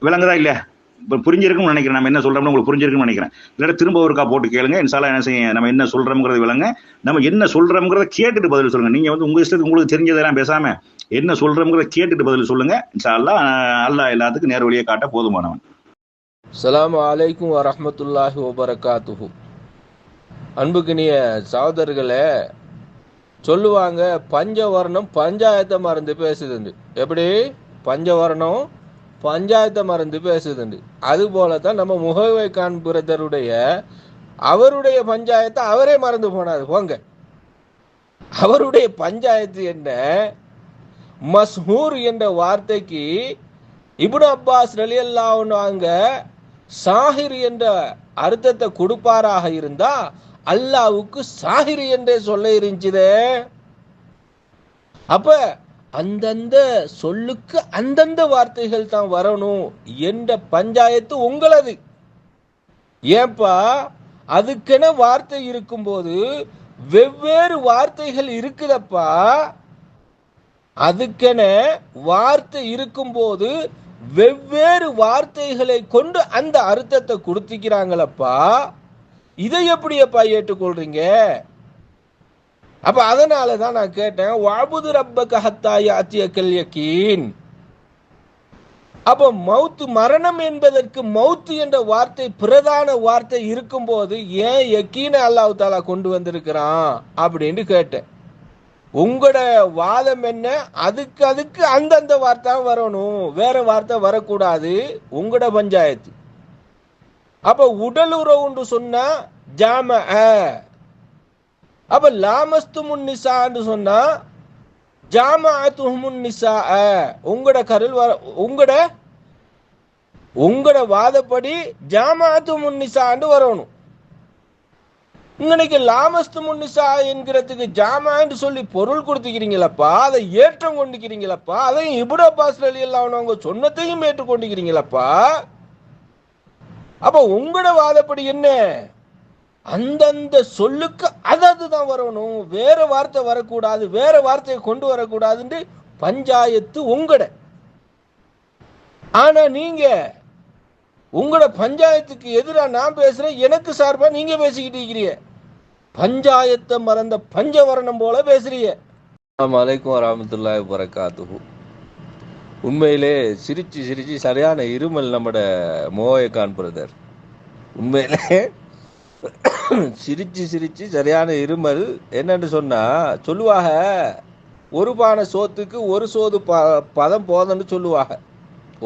விளங்குதா இல்லையா? இப்போ புரிஞ்சிருக்கும்னு நினைக்கிறேன். நம்ம என்ன சொல்றோம்னு உங்களுக்கு புரிஞ்சிருக்கும்னு நினைக்கிறேன். இல்லாட்டி திரும்ப ஒருக்கா போட்டு கேளுங்க. இன்ஷால்லா என்ன செய்ய, நம்ம என்ன சொல்றோம்ங்கிறது விளங்க, நம்ம என்ன சொல்றோம்ங்கிறத கேட்டுட்டு பதில் சொல்லுங்க. நீங்க உங்க இஷ்டத்துக்கு உங்களுக்கு தெரிஞ்சதெல்லாம் பேசாம என்ன சொல்றோம்ங்கிறத கேட்டுட்டு பதில் சொல்லுங்க. இன்ஷால்லா அல்லாஹ் எல்லாத்துக்கும் நேர் வழியை காட்ட போதுமானவன். அஸ்ஸலாமு அலைக்கும் வரஹ்மத்துல்லாஹி வபரகாத்துஹு. அன்புக்கினிய சகோதரர்களே, சொல்லுவாங்க பஞ்சவர்ணம் பஞ்சாயத்தை மறந்து பேசுதுண்டு. எப்படி பஞ்சவர்ணம் பஞ்சாயத்தை மறந்து பேசுதுண்டு, அது போலதான் நம்ம முகவை கான் பிரதருடைய அவருடைய பஞ்சாயத்தை அவரே மறந்து போனாரு. போங்க, அவருடைய பஞ்சாயத்து என்ன, மஸ்ஹூர் என்ற வார்த்தைக்கு இப்னு அப்பாஸ் ரலியல்லாஹு அன்ஹு சாஹிர் என்ற அர்த்தத்தை கொடுப்பாராக இருந்தா அல்லாஹ்வுக்கு சாஹிர் என்றே சொல்ல இருந்துச்சுதே. அப்ப அந்தந்த சொல்லுக்கு அந்தந்த வார்த்தைகள் தான் வரணும் என்ற பஞ்சாயத்து உங்களது. ஏன்பா அதுக்கென வார்த்தை இருக்கும்போது வெவ்வேறு வார்த்தைகள் இருக்குதப்பா. அதுக்கென வார்த்தை இருக்கும்போது வெவ்வேறு வார்த்தைகளை கொண்டு அந்த அர்த்தத்தை கொடுத்துக்கிறாங்களப்பா. இதை எப்படியப்பா ஏற்றுக்கொள்றீங்க? அப்ப அதனாலதான் நான் கேட்டேன், வஅபுது ரப்பக ஹத்தா யாத்தியக்கல் யகீன். அப்ப மௌத்து, மரணம் என்பதற்கு மௌத்து என்ற வார்த்தை பிரதான வார்த்தை இருக்கும்போது ஏன் யக்கீன அல்லாஹ் தஆலா கொண்டு வந்திருக்கிறான் அப்படின்னு கேட்டேன். உங்களோட வாதம் என்ன? அதுக்கு அந்தந்த வார்த்தை வரணும், வேற வார்த்தை வரக்கூடாது. உங்களோட பஞ்சாயத்து. அப்ப உடல் உறவுன்னு சொன்னா ஜாம, அப்ப லாமஸ்துமுன் நிசான்னு சொன்னா ஜாமஅத்துஹுமுன் நிசா. உங்களோட கருள் உங்களோட வாதப்படி ஜாமஅத்துஹுமுன் நிசான்னு வரணும். இன்னைக்கு லாமஸ்து முன்னிசா என்கிறதுக்கு ஜாமான்னு சொல்லி பொருள் கொடுத்துக்கிறீங்களப்பா, அதை ஏற்றம் கொண்டுக்கிறீங்களப்பா, அதையும் இப்னு அப்பாஸ் ரலியல்லாஹு அன்ஹு அவங்க சொன்னதையும் ஏற்றுக்கொண்டுக்கிறீங்களப்பா. அப்ப உங்களோட வாதப்படி என்ன? அந்தந்த சொல்லுக்கு அதுதான் வரணும், வேற வார்த்தை வரக்கூடாது, வேற வார்த்தையை கொண்டு வரக்கூடாதுன்னு பஞ்சாயத்து உங்களோட. ஆனா நீங்க உங்களோட பஞ்சாயத்துக்கு எதிராக நான் பேசுறேன், எனக்கு சார்பா நீங்க பேசிக்கிட்டு இருக்கிறீங்க. பஞ்சாயத்தை மறந்த பஞ்சவரணம் போல பேசுறீங்க. அஸ்ஸலாமு அலைக்கும் வரஹ்மத்துல்லாஹி வபரகாத்துஹு. உண்மையிலே சிரிச்சு சிரிச்சு சரியான இருமல் நம்மட மோயக்கான் பிரதர். உண்மையிலே சிரிச்சு சிரிச்சு சரியான இருமல். என்னன்னு சொன்னா சொல்லுவாங்க, ஒரு பானை சோத்துக்கு ஒரு சோது பதம் போதன்னு சொல்லுவாங்க.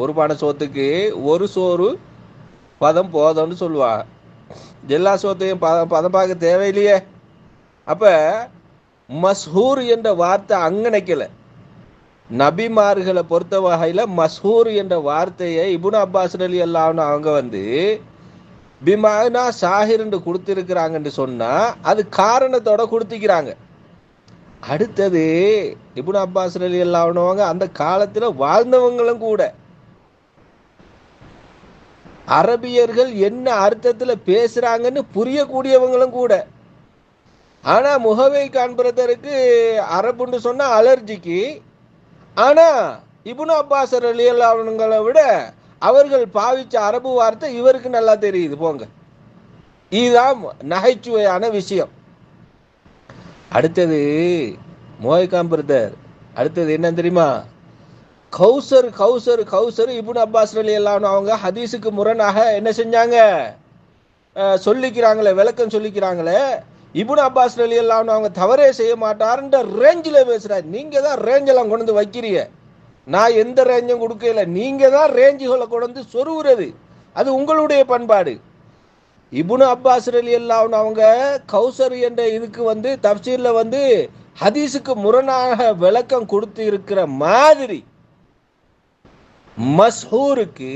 ஒரு பானை சோத்துக்கு ஒரு சோறு பதம் போதம்னு சொல்லுவாங்க. எல்லா சோத்தையும் பதம் பார்க்க தேவையில்லையே. அப்ப மஸ்ஹூர் என்ற வார்த்தை அங்கனைக்கல. நபிமார்களை பொறுத்த வகையில மஸ்ஹூர் என்ற வார்த்தையை இப்னு அப்பாஸ் ரலியல்லாஹு அன்ஹு அவங்க வந்து பிமானா சாஹிர் என்று கொடுத்திருக்கிறாங்கன்னு சொன்னா அது காரணத்தோட கொடுத்துக்கிறாங்க. அடுத்தது இப்னு அப்பாஸ் ரலியல்லாஹு அன்ஹு அவங்க அந்த காலத்துல வாழ்ந்தவங்களும் கூட அரபியர்கள் என்ன அர்த்தத்துல பேசுறாங்கன்னு புரியக்கூடியவங்களும் கூட. ஆனா முகவை காண்பதற்கு அரபுன்னு சொன்னா அலர்ஜிக்கு. ஆனா இப்னு அப்பாஸ் ரலியல்லாஹு அன்ஹுங்களை விட அவர்கள் பாவிச்ச அரபு வார்த்தை இவருக்கு நல்லா தெரியுது. போங்க, இதுதான் நகைச்சுவையான விஷயம். அடுத்தது மோயக்கான் பிரதர், அடுத்தது என்ன தெரியுமா? கௌசர் கௌசர் கௌசர் இப்னு அப்பாஸ் ரலியல்லாஹு அன்ஹு அவங்க ஹதீஸுக்கு முரணாக என்ன செஞ்சாங்க சொல்லிக்கிறாங்களே, விளக்கம் சொல்லிக்கிறாங்களே. இப்னு அப்பாஸ் ரலியல்லாஹு அன்ஹு அவங்க தவறே செய்ய மாட்டாருன்ற ரேஞ்சில் பேசுறாரு. நீங்க தான் ரேஞ்செல்லாம் கொண்டு வந்து வைக்கிறீங்க, நான் எந்த ரேஞ்சும் கொடுக்கல. நீங்க தான் ரேஞ்சுகளை கொண்டு வந்து சொருவுறது, அது உங்களுடைய பண்பாடு. இப்னு அப்பாஸ் ரலியல்லாஹு அன்ஹு அவங்க கௌசர் என்ற இதுக்கு வந்து தஃப்சீர்ல வந்து ஹதீஸுக்கு முரணாக விளக்கம் கொடுத்து இருக்கிற மாதிரி மஸ்ஹூருக்கு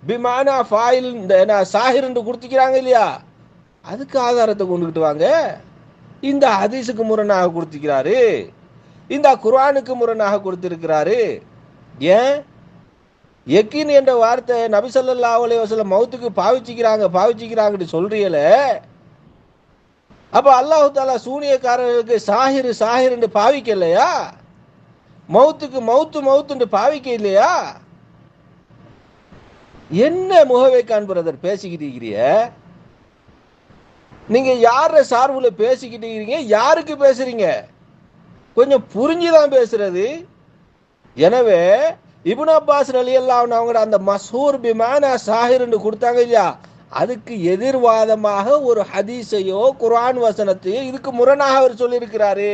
பிமானா ஃபாயில் சாஹிர் என்று கொடுத்துக்கிறாங்க இல்லையா, அதுக்கு ஆதாரத்தை கொண்டுகிட்டு வாங்க. இந்த ஹதீஸுக்கு முரணாக கொடுத்துக்கிறாரு, இந்த குர்ஆனுக்கு முரணாக கொடுத்திருக்கிறாரு. ஏன் யக்கீன் என்ற வார்த்தை நபி ஸல்லல்லாஹு அலைஹி வஸல்லம் மௌத்துக்கு பாவிச்சுக்கிறாங்கன்னு சொல்றீல. அப்ப அல்லாஹ் தஆலா சூனியக்காரர்களுக்கு சாஹிர் சாஹிர் என்று பாவிக்கலையா? மௌத்துக்கு மௌத்துன்னு பாவிக்க இல்லையா? என்ன முகவைக்கான் பிரதர் பேசிக்கிட்டு இருக்கிறீங்க? நீங்க யார சார்புல பேசிக்கிட்டு இருக்கிறீங்க? யாருக்கு பேசுறீங்க? கொஞ்சம் புரிஞ்சுதான் பேசுறது. எனவே இப்னு அப்பாஸ் ரலியல்லாஹு அன்ஹு அவங்க அந்த மஸ்ஹூர் பிமானா சாஹிர்னு கொடுத்தாங்க இல்லையா, அதுக்கு எதிர்வாதமாக ஒரு ஹதீஸையோ குர்ஆன் வசனத்தையோ இதுக்கு முரணாக அவர் சொல்லியிருக்கிறாரு.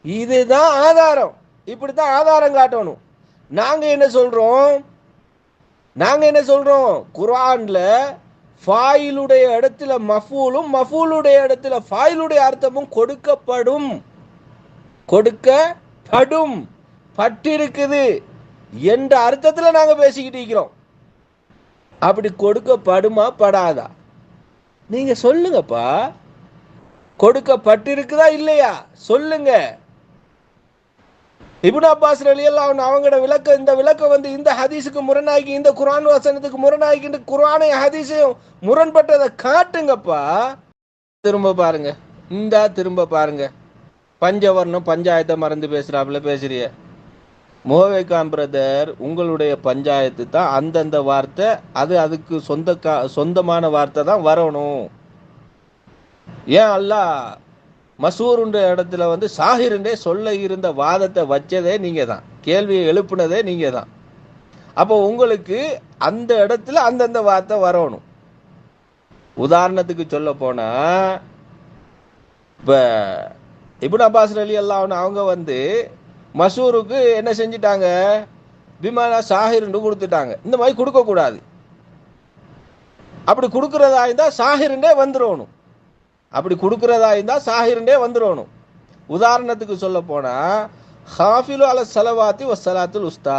இதுதான் ஆதாரம். இப்படித்தான் ஆதாரம் காட்டணும். நாங்க என்ன சொல்றோம்? குர்ஆன்ல ஃபாயிலுடைய இடத்துல மஃபூலும் மஃபூலுடைய இடத்துல ஃபாயிலுடைய அர்த்தமும் கொடுக்கப்படும் பட்டிருக்குது என்ற அர்த்தத்துல நாங்க பேசிக்கிட்டு இருக்கிறோம். அப்படி கொடுக்கப்படுமா படாதா? நீங்க சொல்லுங்கப்பா, கொடுக்கப்பட்டிருக்குதா இல்லையா சொல்லுங்க. இப்னு அப்பாஸ் ரலியல்லாஹு அன்ஹு அவங்களோட விளக்க, இந்த விளக்கம் வந்து இந்த ஹதீஸுக்கு முரணாகி, இந்த குர்ஆன் வசனத்துக்கு முரணாகி, இந்த குர்ஆனை ஹதீஸையும் முரண்பட்டதை காட்டுங்கப்பா. திரும்ப பாருங்க, திரும்ப பாருங்க. பஞ்சவர்ணம் பஞ்சாயத்தை மறந்து பேசுறாப்புல பேசுறிய மோவேகான் பிரதர். உங்களுடைய பஞ்சாயத்து தான் அந்தந்த வார்த்தை, அதுக்கு சொந்தமான வார்த்தை தான் வரணும். ஏன் அல்லாஹ் மசூருன்ற இடத்துல வந்து சாஹிருண்டே சொல்ல இருந்த வாதத்தை வச்சதே நீங்க தான், கேள்வியை எழுப்புனதே நீங்க தான். அப்போ உங்களுக்கு அந்த இடத்துல அந்தந்த வார்த்தை வரணும். உதாரணத்துக்கு சொல்ல போனா, இப்ப இப்னு அப்பாஸ் ரலியல்லாஹு அன்ஹு அவங்க வந்து மசூருக்கு என்ன செஞ்சிட்டாங்க, பிமானா சாஹிருண்டு கொடுத்துட்டாங்க. இந்த மாதிரி கொடுக்க கூடாது. அப்படி கொடுக்கறதா இருந்தா சாஹிருண்டே வந்துடணும். அப்படி கொடுக்கறதா இருந்தா சாஹிருண்டே வந்துடணும். உதாரணத்துக்கு சொல்ல போனா, ஹாஃபிலு அல ஸலவாத்தி வ ஸலாத்துல் உஸ்தா,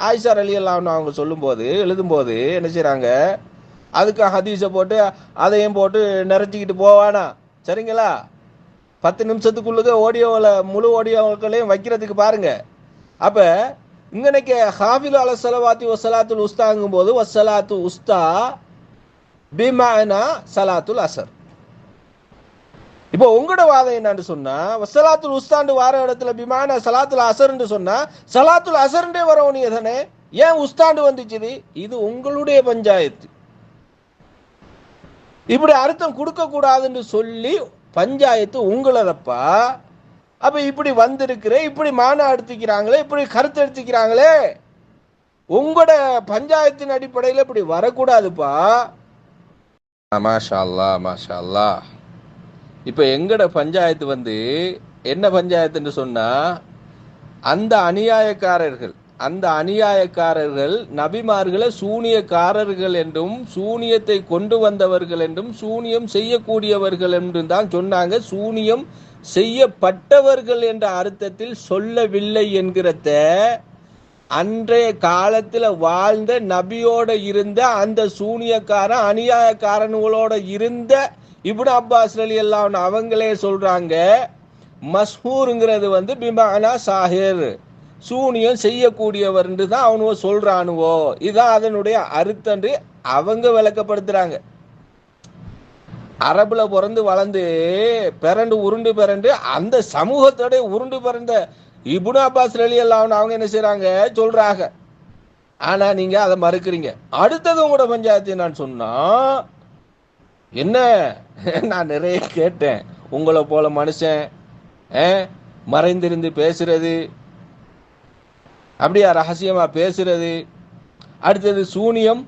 ஆயிஷா ரலியல்லாஹு அன்ஹா அவங்க சொல்லும்போது எழுதும்போது என்ன செய்றாங்க, அதுக்கு ஹதீஸை போட்டு அதையும் போட்டு நிறச்சிக்கிட்டு போவானா, சரிங்களா? 10 நிமிஷத்துக்குள்ளது ஆடியோவில் முழு ஆடியோக்களையும் வைக்கிறதுக்கு பாருங்க. அப்ப இங்கனைக்கு ஹாஃபிலு அல ஸலவாத்தி வ ஸலாத்துல் உஸ்தாங்கும் போது வஸ்ஸலாத்து உஸ்தா பிமானா ஸலாத்துல் அஸர். இப்போ உங்களோட வாதம் என்னன்னு சொன்னா, வஸ்ஸலாத்துல் உஸ்தாண்டு வார இடத்துல பிமானா ஸலாத்துல் அஸர்ன்னு சொன்னா ஸலாத்துல் அஸர்ண்டே வரவனியே தானே, ஏன் உஸ்தாண்டு வந்துச்சு? இது உங்களுடைய பஞ்சாயத்து. இப்படி அர்த்தம் கொடுக்க கூடாதுன்னு சொல்லி பஞ்சாயத்து உங்களதப்பா. அப்ப இப்படி வந்திருக்கிற, இப்படி மானா எடுத்துக்கிறாங்களே, இப்படி கருத்து எடுத்துக்கிறாங்களே, உங்களோட பஞ்சாயத்தின் அடிப்படையில் இப்படி வரக்கூடாதுப்பா. மாஷா அல்லாஹ், மாஷா அல்லாஹ். இப்ப எங்கட பஞ்சாயத்து வந்து என்ன பஞ்சாயத்துன்னு சொன்னா, அந்த அநியாயக்காரர்கள் நபிமார்களை சூனியக்காரர்கள் என்றும் சூனியத்தை கொண்டு வந்தவர்கள் என்றும் சூனியம் செய்யக்கூடியவர்கள் என்றும் தான் சொன்னாங்க. சூனியம் செய்யப்பட்டவர்கள் என்ற அர்த்தத்தில் சொல்லவில்லை என்கிறத அன்றைய காலத்தில் வாழ்ந்த நபியோட இருந்த அந்த சூனியக்காரன் அநியாயக்காரன்களோட இருந்த இப்னு அப்பாஸ் ரலியல்லாஹு அன்ஹு அவங்களே சொல்றாங்க. மஸ்ஹூருங்கிறது வந்து பிமானா சாஹிர், சூனியம் செய்யக்கூடியவர் தான் அவனுவோ சொல்றானுவோ, இதான் அதனுடைய அர்த்தம் அவங்க விளக்கப்படுத்துறாங்க. அரபுல பிறந்து வளர்ந்து உருண்டு பிறண்டு அந்த சமூகத்தோட உருண்டு பிறந்த இப்னு அப்பாஸ் ரலியல்லாஹு அன்ஹு அவங்க என்ன செய்றாங்க, சொல்றாங்க. ஆனா நீங்க அதை மறுக்கிறீங்க. அடுத்தது உங்களோட பஞ்சாயத்து நான் சொன்னா என்ன, நான் நிறைய கேட்டேன். உங்களை போல மனுஷன் மறைந்திருந்து பேசுறது, அப்படியா ரகசியமா பேசுறது, அடுத்தது சூனியம்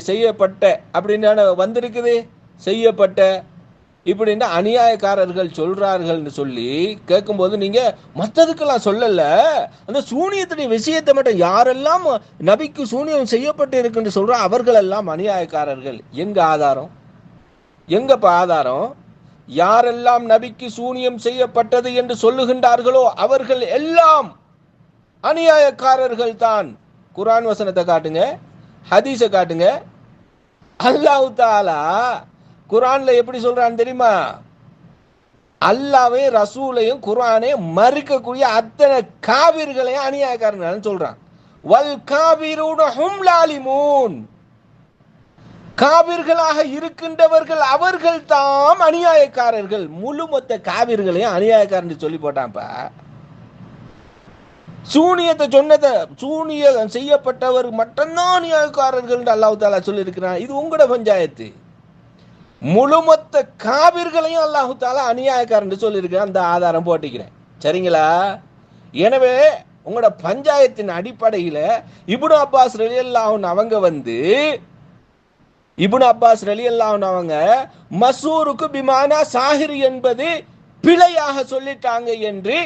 செய்யப்பட்ட அப்படின்னு வந்திருக்குது, செய்யப்பட்ட இப்படின்னா அநியாயக்காரர்கள் சொல்றார்கள்னு சொல்லி கேட்கும்போது நீங்க மற்றதுக்கெல்லாம் சொல்லல, அந்த சூனியத்துடைய விஷயத்தை மட்டும் யாரெல்லாம் நபிக்கு சூனியம் செய்யப்பட்டு இருக்குன்னு சொல்ற அவர்கள் எல்லாம் அநியாயக்காரர்கள். எங்க ஆதாரம், எங்கப்பா ஆதாரம்? யாரெல்லாம் நபிக்கு சூனியம் செய்யப்பட்டது என்று சொல்லுகின்றார்களோ அவர்கள் எல்லாம் அநியாயக்காரர்கள் தான். குர்ஆன் வசனத்தை காட்டுங்க, ஹதீஸை காட்டுங்க. அல்லாஹ் தஆலா குர்ஆன்ல எப்படி சொல்றான்னு தெரியுமா? அல்லாஹ்வை ரசூலையும் குர்ஆனையும் மறுக்கக்கூடிய அத்தனை காபிர்களையும் அநியாயக்காரர்கள் சொல்றான். வல் காபிரூன ஹும் லாலிமூன், காபிர்களாக இருக்கின்றவர்கள் அவர்கள் தாம் அநியாயக்காரர்கள். முழு மொத்த காபிர்களையும் அநியாயக்காரன் சொல்லி போட்டான்ப்பா. சூனியத்தை சொன்னதை சூனியம் செய்யப்பட்டவர் மட்டும்தான் அநியாயக்காரர்கள் அல்லாஹ் தஆலா சொல்லி இருக்கிறான். இது உங்களோட பஞ்சாயத்து. முழுமொத்த காபிர்களையும் அல்லாஹ் தஆலா அநியாயக்காரன் சொல்லி இருக்கிறான். அந்த ஆதாரம் போட்டிக்கிறேன், சரிங்களா? எனவே உங்களோட பஞ்சாயத்தின் அடிப்படையில் இப்னு அப்பாஸ் ரலியல்லாஹு அன்ஹு அவங்க வந்து மசூருக்கு பிமானா சாஹிர் என்பது பிழையாக சொல்லிட்டாங்க என்று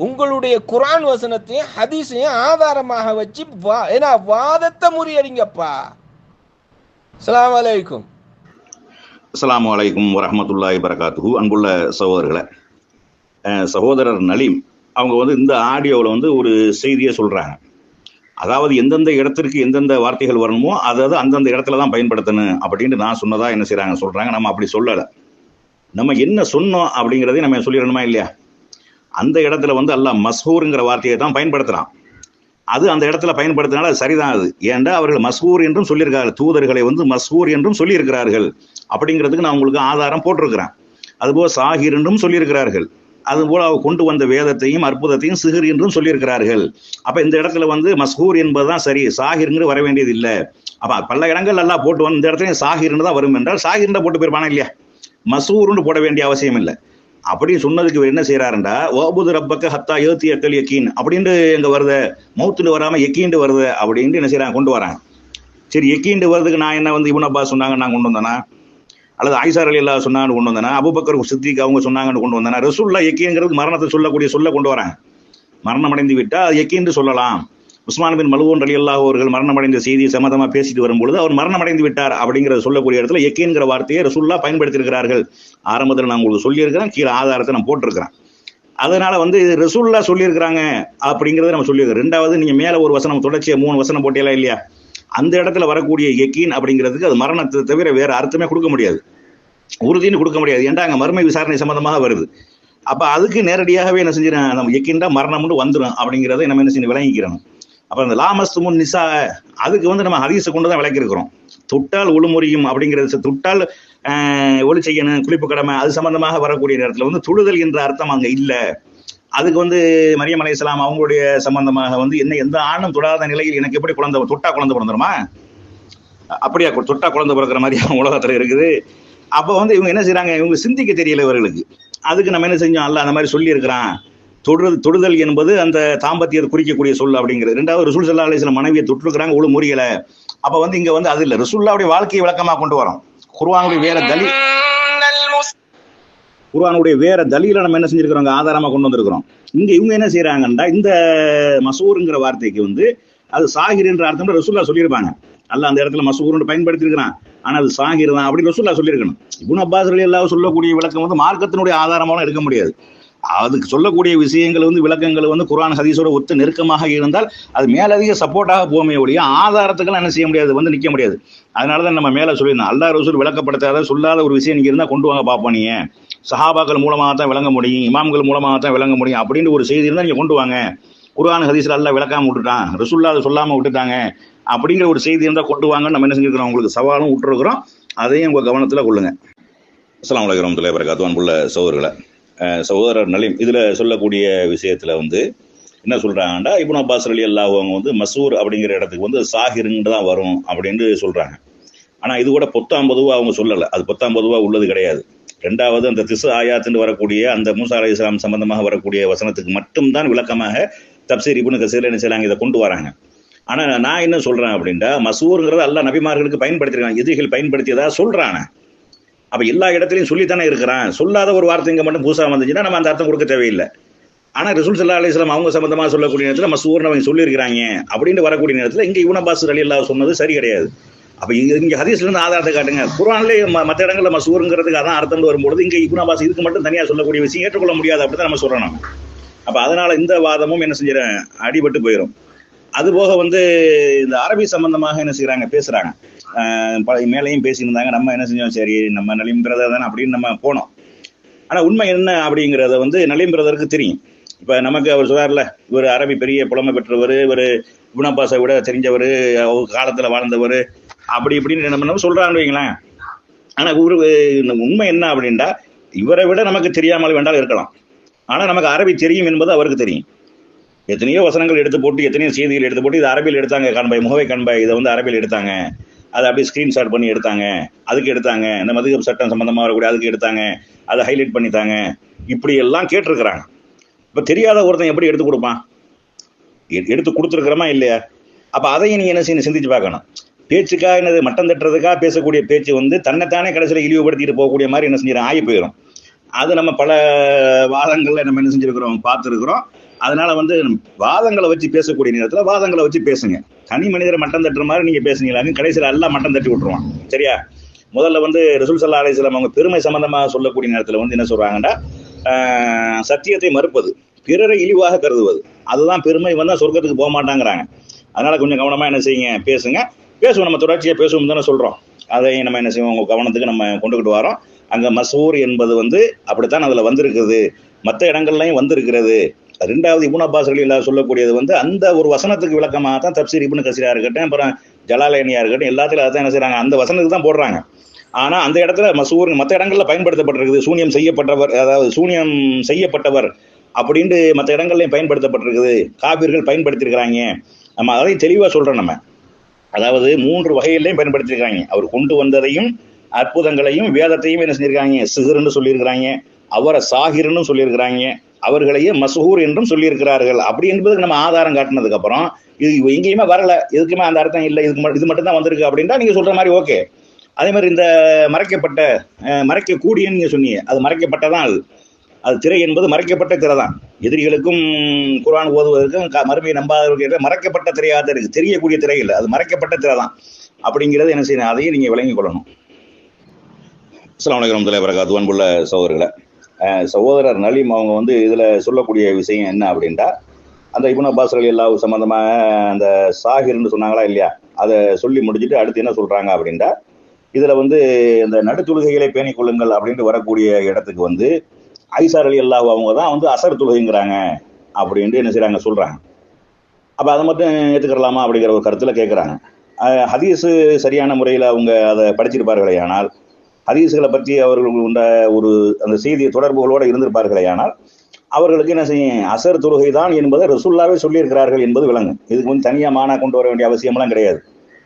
உங்களுடைய குர்ஆன் வசனத்தையும் ஹதீஸையும் ஆதாரமாக வச்சு வாதத்தை முறியடிங்கப்பா. அஸ்ஸலாமு அலைக்கும். அஸ்ஸலாமு அலைக்கும் வரஹ்மத்துல்லாஹி வரகாத்துஹு. அன்புள்ள சகோதரர்களே, சகோதரர் நலீம் அவங்க வந்து இந்த ஆடியோவில் வந்து ஒரு செய்தியை சொல்றாங்க. அதாவது எந்தெந்த இடத்திற்கு எந்தெந்த வார்த்தைகள் வரணுமோ அதாவது அந்தந்த இடத்துல தான் பயன்படுத்தணும் அப்படின்னு நான் சொன்னதா என்ன செய்றாங்க சொல்றாங்க. நம்ம அப்படி சொல்லலை. நம்ம என்ன சொன்னோம் அப்படிங்கிறதையும் நம்ம சொல்லிடணுமா இல்லையா? அந்த இடத்துல வந்து அல்லாஹ் மஸ்ஹூருங்கிற வார்த்தையை தான் பயன்படுத்துறான். அது அந்த இடத்துல பயன்படுத்தினால அது சரிதான். அது ஏன்டா அவர்கள் மஸ்ஹூர் என்றும் சொல்லியிருக்கார்கள், தூதர்களை வந்து மஸ்ஹூர் என்றும் சொல்லியிருக்கிறார்கள். அப்படிங்கிறதுக்கு நான் உங்களுக்கு ஆதாரம் போட்டிருக்கிறேன். அதுபோல் சாஹிர் என்றும் சொல்லியிருக்கிறார்கள். அதுபோல அவர் கொண்டு வந்த வேதத்தையும் அற்புதத்தையும் சிஹர் என்றும் சொல்லியிருக்கிறார்கள். அப்ப இந்த இடத்துல வந்து மஸ்ஹூர் என்பதுதான் சரி, சாஹிர்ங்கிற வர வேண்டியது இல்லை. அப்ப பல இடங்கள் எல்லாம் போட்டு வந்து இந்த இடத்துல சாஹிர்னு தான் வரும் என்றால் சாஹிர்னு போட்டு போயிருப்பானா இல்லையா, மஸ்ஹூர்னு போட வேண்டிய அவசியம் இல்லை. அப்படி சொன்னதுக்கு இவர் என்ன செய்யறாருண்டா, வஅபுது ரப்பக்க ஹத்தா யஅதியக்கல் யகீன் அப்படின்னு எங்க வருது, மௌத்துல வராம யக்கீண்டு வருது அப்படின்னு என்ன செய்யறாங்க, கொண்டு வராங்க. சரி, யக்கீண்டு வருதுக்கு நான் என்ன வந்து இப்னு அப்பாஸ் சொன்னாங்க நான் கொண்டு வந்தேனா, அல்லது ஆயிஷா ரலியல்லாஹு சொன்னாங்கன்னு கொண்டு வந்தேனா, அபூபக்கர் சித்திக் அவங்க சொன்னாங்கன்னு கொண்டு வந்தேனா? ரசூலுல்லாஹ் யக்கீன்ங்கிறது மரணத்தை சொல்லக்கூடிய சொல்ல கொண்டு வராங்க. மரணம் அடைந்து விட்டா யக்கீன்னு சொல்லலாம். உஸ்மான் பின் மல்ஊன் ரலியல்லாஹு அவர்கள் மரணம் அடைந்த செய்தியை சம்மதமா பேசிட்டு வரும்பொழுது அவர் மரணம் அடைந்து விட்டார் அப்படிங்கிறத சொல்லக்கூடிய இடத்துல யக்கீன்கிற வார்த்தையை ரசூலுல்லாஹ் பயன்படுத்தி இருக்கிறார்கள். ஆரம்பத்தில் நான் உங்களுக்கு சொல்லியிருக்கிறேன், கீழே ஆதாரத்தை நான் போட்டிருக்கிறேன். அதனால வந்து ரசூலுல்லாஹ் சொல்லியிருக்கிறாங்க அப்படிங்கிறத நம்ம சொல்லியிருக்கிறோம். ரெண்டாவது, நீங்க மேல ஒரு வசனம் தொடர்ச்சியா 3 வசனம் போட்டியெல்லாம் இல்லையா, அந்த இடத்துல வரக்கூடிய யக்கீன் அப்படிங்கிறதுக்கு அது மரணத்தை தவிர வேற அர்த்தமே கொடுக்க முடியாது, உறுதின்னு கொடுக்க முடியாது. ஏன்டா அங்க மர்ம விசாரணை சம்பந்தமாக வருது. அப்ப அதுக்கு நேரடியாகவே என்ன செஞ்சிடும், நம்ம யக்கீன்டா மரணம் வந்துடும் அப்படிங்கிறத நம்ம என்ன செஞ்சு விளங்கிக்கிறோம். அப்ப அந்த லாமஸ்துமுன் நிசா அதுக்கு வந்து நம்ம ஹதீஸை கொண்டு தான் விளக்கியிருக்கிறோம். தொட்டால் ஒழுமுறியும் அப்படிங்கிறது, தொட்டால் ஒளி செய்யணும், குளிப்பு கடமை, அது சம்பந்தமாக வரக்கூடிய நேரத்துல வந்து தொழுதல் என்ற அர்த்தம் அங்க இல்ல. அதுக்கு வந்து மரியம் அலைஹிஸ்ஸலாம் அவங்களுடைய சம்பந்தமாக வந்து என்ன, எந்த ஆணும் தொடாத நிலையில் எனக்கு எப்படி குழந்தை, தொட்டா குழந்தை பிறந்துருமா, அப்படியா தொட்டா குழந்தை பிறக்கிற மாதிரி அவங்க உலகத்துல இருக்குது. அப்ப வந்து இவங்க என்ன செய்யறாங்க, இவங்க சிந்திக்க தெரியல இவர்களுக்கு. அதுக்கு நம்ம என்ன செஞ்சோம், அல்ல அந்த மாதிரி சொல்லி இருக்கிறான். தொடுதல் என்பது அந்த தாம்பத்தியத்தை குறிக்கக்கூடிய சொல் அப்படிங்கிறது. ரெண்டாவது, ரசூல் ஸல்லல்லாஹு அலைஹி வஸல்லம் மனைவியை தொட்டிருக்கிறாங்க, ஒழு முறியல. அப்ப வந்து இங்க வந்து அது இல்ல, ரசூலுல்லாஹ்வுடைய வாழ்க்கையை விளக்கமா கொண்டு வரோம். குர்ஆனுடைய வேற தலீல நம்ம என்ன செஞ்சிருக்கிறோம், ஆதாரமா கொண்டு வந்திருக்கிறோம். இங்க இவங்க என்ன செய்யறாங்கன்னா, இந்த மசூருங்கிற வார்த்தைக்கு வந்து அது சாஹிர் என்ற அர்த்தம் ரசூலுல்லாஹ் சொல்லியிருப்பாங்க. அல்லாஹ் அந்த இடத்துல மசூருன்னு பயன்படுத்தி இருக்கிறான், ஆனா அது சாஹிர் தான் அப்படின்னு ரசூலுல்லாஹ் சொல்லியிருக்கணும். இப்னு அப்பாஸ் ரலியல்லாஹு சொல்லக்கூடிய விளக்கம் வந்து மார்க்கத்தினுடைய ஆதாரமாக எடுக்க முடியாது. அதுக்கு சொல்லக்கூடிய விஷயங்கள் வந்து விளக்கங்கள் வந்து குர்ஆன் ஹதீஸோட ஒத்து நெருக்கமாக இருந்தால் அது மேலதிக சப்போர்ட்டாக போமே ஒழிய ஆதாரத்துக்கெல்லாம் என்ன செய்ய முடியாது, வந்து நிற்க முடியாது. அதனாலதான் நம்ம மேல சொல்லியிருந்தோம், அல்லாஹ் ரசூல் விளக்கப்படுத்தாத சொல்லாத ஒரு விஷயம் நீங்க இருந்தா கொண்டு வாங்க பார்ப்போம். நீங்க சஹாபாக்கள் மூலமாக தான் விளங்க முடியும், இமாம்கள் மூலமாக தான் விளங்க முடியும் அப்படின்னு ஒரு செய்தி இருந்தா நீங்க கொண்டு வாங்க. குர்ஆன் ஹதீஸ்ல அல்லாஹ் விளக்காம விட்டுட்டான், ரசூலுல்லாஹ் அதை சொல்லாம விட்டுட்டாங்க அப்படிங்கிற ஒரு செய்தி இருந்தா கொண்டு வாங்கன்னு நம்ம என்ன செஞ்சிருக்கிறோம், உங்களுக்கு சவாலும் விட்டுருக்கிறோம். அதையும் உங்க கவனத்துல கொள்ளுங்க. அஸ்ஸலாமு அலைக்கும் வரஹ்மத்துல்லாஹி வபரகாத்துஹு. அன்புள்ள சகோதரர்களே, சகோதரர் நலீம் இதுல சொல்லக்கூடிய விஷயத்துல வந்து என்ன சொல்றாங்கன்னா, இப்னு அப்பாஸ் ரலியல்லாஹு அவங்க வந்து மசூர் அப்படிங்கிற இடத்துக்கு வந்து சாஹிர்ன்னு தான் வரும் அப்படின்னு சொல்றாங்க. ஆனா இது கூட பொத்தாம் பொதுவா அவங்க சொல்லல, அது பொத்தாம் பொதுவா உள்ளது கிடையாது. ரெண்டாவது, அந்த திசு ஆயாத்துன்னு வரக்கூடிய அந்த மூசா அலைஹிஸ்ஸலாம் சம்பந்தமாக வரக்கூடிய வசனத்துக்கு மட்டும்தான் விளக்கமாக தப்சீர் இப்னு கஸீர் என்ன செய்யறாங்க, இதை கொண்டு வராங்க. ஆனா நான் என்ன சொல்றேன் அப்படின்ட்டா, மசூருங்கிறது அல்லாஹ் நபிமார்களுக்கு பயன்படுத்திருக்காங்க, எதிரிகள் பயன்படுத்தியதா சொல்றாங்க. அப்ப எல்லா இடத்துலையும் சொல்லித்தானே இருக்கிறான். சொல்லாத ஒரு வார்த்தை இங்க மட்டும் பூசா வந்துச்சுன்னா நம்ம அந்த அர்த்தம் கொடுக்க தேவையில்லை. ஆனா ரசூல் ஸல்லல்லாஹு அலைஹி வஸல்லம் அவங்க சம்பந்தமா சொல்லக்கூடிய நேரத்துல மசூர்னு அவங்க சொல்லியிருக்கிறாங்க அப்படின்னு வரக்கூடிய நேரத்துல இங்க இப்னு அப்பாஸ் ரலியல்லாஹு சொன்னது சரி கிடையாது. அப்ப இங்க ஹதீஸ்ல இருந்து ஆதாரத்தை காட்டுங்க. குர்ஆன்லயே மற்ற இடங்கள்ல மசூருங்கிறதுக்கு அதான் அர்த்தம்னு வரும்போது இங்க இப்னு அப்பாஸ் இதுக்கு மட்டும் தனியா சொல்லக்கூடிய விஷயம் ஏற்றுக்கொள்ள முடியாது அப்படிதான் நம்ம சொல்றோம். அப்ப அதனால இந்த வாதமும் என்ன செஞ்சிடறேன், அடிபட்டு போயிடும். அது போக வந்து இந்த அரபி சம்பந்தமாக என்ன செய்யறாங்க, பேசுறாங்க. மேலையும் பேசியிருந்தாங்க. நம்ம என்ன செஞ்சோம், சரி நம்ம நலீம் பிரதர் தானே அப்படின்னு நம்ம போனோம். ஆனா உண்மை என்ன அப்படிங்கிறத வந்து நலீம் பிரதருக்கு தெரியும். இப்ப நமக்கு அவர் சொல்றாருல, இவர் அரபி பெரிய புலமை பெற்றவர், இவர் இப்னு அப்பாஸை விட தெரிஞ்சவர், காலத்துல வாழ்ந்தவர், அப்படி இப்படின்னு நம்ம சொல்றான்னு வைங்களேன். ஆனா உண்மை என்ன அப்படின்டா, இவரை விட நமக்கு தெரியாமல் வேண்டாலும் இருக்கலாம். ஆனா நமக்கு அரபி தெரியும் என்பது அவருக்கு தெரியும். எத்தனையோ வசனங்கள் எடுத்து போட்டு, எத்தனையோ செய்திகள் எடுத்து போட்டு, இது அரபியில் எடுத்தாங்க காண்பாய், முகவை காண்பாய், இதை வந்து அரபியில் எடுத்தாங்க, அதை அப்படியே ஸ்கிரீன்ஷாட் பண்ணி எடுத்தாங்க, அதுக்கு எடுத்தாங்க, இந்த மதுகப் சட்டம் சம்பந்தமா வரக்கூடிய அதுக்கு எடுத்தாங்க, அதை ஹைலைட் பண்ணித்தாங்க, இப்படி எல்லாம் கேட்டிருக்கிறாங்க. இப்ப தெரியாத ஒருத்தன் எப்படி எடுத்து கொடுப்பான், எடுத்து கொடுத்துருக்கிறோமா இல்லையா? அப்ப அதையும் நீங்க என்ன செய்யணும், சிந்திச்சு பார்க்கணும். பேச்சுக்கா என்னது, மட்டம் தட்டுறதுக்காக பேசக்கூடிய பேச்சு வந்து தன்னைத்தானே கடைசியில் இழிவுபடுத்திட்டு போகக்கூடிய மாதிரி என்ன செஞ்சிடும், ஆகி போயிடும். அது நம்ம பல வாதங்கள்ல நம்ம என்ன செஞ்சிருக்கிறோம், பார்த்துருக்கிறோம். அதனால வந்து வாதங்களை வச்சு பேசக்கூடிய நேரத்துல வாதங்களை வச்சு பேசுங்க. தனி மனிதரை மட்டம் தட்டுற மாதிரி நீங்க பேசுனீங்களாங்க, கடைசியில் எல்லாம் மட்டம் தட்டி விட்டுருவான். சரியா? முதல்ல வந்து ரசூல் ஸல்லல்லாஹு அலைஹி வஸல்லம் அவங்க பெருமை சம்பந்தமாக சொல்லக்கூடிய நேரத்துல வந்து என்ன சொல்றாங்கன்னா, சத்தியத்தை மறுப்பது, பிறரை இழிவாக கருதுவது, அதுதான் பெருமை, வந்தா சொர்க்கத்துக்கு போக மாட்டாங்கிறாங்க. அதனால கொஞ்சம் கவனமா என்ன செய்யுங்க, பேசுங்க. பேசுவோம், நம்ம தொடர்ச்சியா பேசுவோம் தானே சொல்றோம். அதை நம்ம என்ன செய்வோம், உங்க கவனத்துக்கு நம்ம கொண்டுகிட்டு வரோம். அங்க மசூர் என்பது வந்து அப்படித்தான் அதுல வந்திருக்குது மற்ற இடங்கள்லையும் வந்திருக்கிறது. ரெண்டாவது இப்னு அப்பாஸ் ரலியல்லாஹு சொல்லக்கூடியது வந்து அந்த ஒரு வசனத்துக்கு விளக்கமாக தான் தப்சீர் இப்னு கசீரா இருக்கட்டும், அப்புறம் ஜலாலைனியா இருக்கட்டும், எல்லாத்திலும் அதான் என்ன செய்றாங்க, அந்த வசனத்துக்கு தான் போடுறாங்க. ஆனா அந்த இடத்துல மசூர் மற்ற இடங்கள்ல பயன்படுத்தப்பட்டிருக்குது. சூனியம் செய்யப்பட்டவர், அதாவது சூனியம் செய்யப்பட்டவர் அப்படின்ட்டு மற்ற இடங்கள்லையும் பயன்படுத்தப்பட்டிருக்குது, காபிர்கள் பயன்படுத்தியிருக்கிறாங்க. நம்ம அதையும் தெளிவா சொல்றோம். நம்ம அதாவது 3 வகையிலையும் பயன்படுத்தியிருக்காங்க. அவர் கொண்டு வந்ததையும் அற்புதங்களையும் வேதத்தையும் என்ன செஞ்சிருக்காங்க, சிஹர்ன்னு சொல்லியிருக்கிறாங்க, அவரை சாகிர்ன்னு சொல்லியிருக்கிறாங்க, அவர்களையே மஸ்ஹூர் என்றும் சொல்லியிருக்கிறார்கள். அப்படி என்பதுக்கு நம்ம ஆதாரம் காட்டினதுக்கு அப்புறம் இது எங்கேயுமே வரல, எதுக்குமே அந்த அர்த்தம் இல்லை, இது மட்டும் தான் வந்திருக்கு அப்படின்னா நீங்க சொல்ற மாதிரி ஓகே. அதே மாதிரி இந்த மறைக்கப்பட்ட மறைக்கக்கூடியன்னு நீங்க சொன்னீங்க, அது மறைக்கப்பட்டதான். அது திரை என்பது மறைக்கப்பட்ட திரை தான். எதிரிகளுக்கும் குர்ஆன் ஓதுவதற்கும் மறுமையை நம்பாதவர்களுக்கு மறைக்கப்பட்ட திரையாக தான் இருக்கு, தெரியக்கூடிய திரை இல்லை, அது மறைக்கப்பட்ட திரை தான் அப்படிங்கிறது என்ன செய்யணும், அதையும் நீங்க விளங்கிக் கொள்ளணும். அஸ்ஸலாமு அலைக்கும் வரஹ்மத்துல்லாஹி வபரகாத்துஹு. அன்புள்ள சகோதரர்களே, சகோதரர் நலீம் அவங்க வந்து இதுல சொல்லக்கூடிய விஷயம் என்ன அப்படின்ட்டா, அந்த இப்னு அப்பாஸ் ரலியல்லாஹு சம்பந்தமாக அந்த சாஹிர்னு சொன்னாங்களா இல்லையா, அதை சொல்லி முடிச்சுட்டு அடுத்து என்ன சொல்றாங்க அப்படின்ட்டா, இதுல வந்து இந்த நடுத்தொழுகைகளை பேணிக் கொள்ளுங்கள் அப்படின்ட்டு வரக்கூடிய இடத்துக்கு வந்து ஆயிஷா ரலியல்லாஹு அவங்க தான் வந்து அசர் தொழுகைங்கிறாங்க அப்படின்ட்டு என்ன செய்றாங்க, சொல்றாங்க. அப்ப அதை மட்டும் ஏத்துக்கலாமா அப்படிங்கிற ஒரு கருத்துல கேட்கிறாங்க. ஹதீஸு சரியான முறையில் அவங்க அதை படிச்சிருப்பார்களே ஆனால், ஹதீஸ்களை பற்றி அவர்கள் உண்ட ஒரு அந்த செய்தி தொடர்புகளோடு இருந்திருப்பார்களே ஆனால், அவர்களுக்கு என்ன செய்யும், அசர் தொழுகை தான் என்பதை ரசூலுல்லாஹ்வே சொல்லியிருக்கிறார்கள் என்பது விளங்கும். இதுக்கு வந்து தனியாக மானா கொண்டு வர வேண்டிய அவசியமெல்லாம் கிடையாது.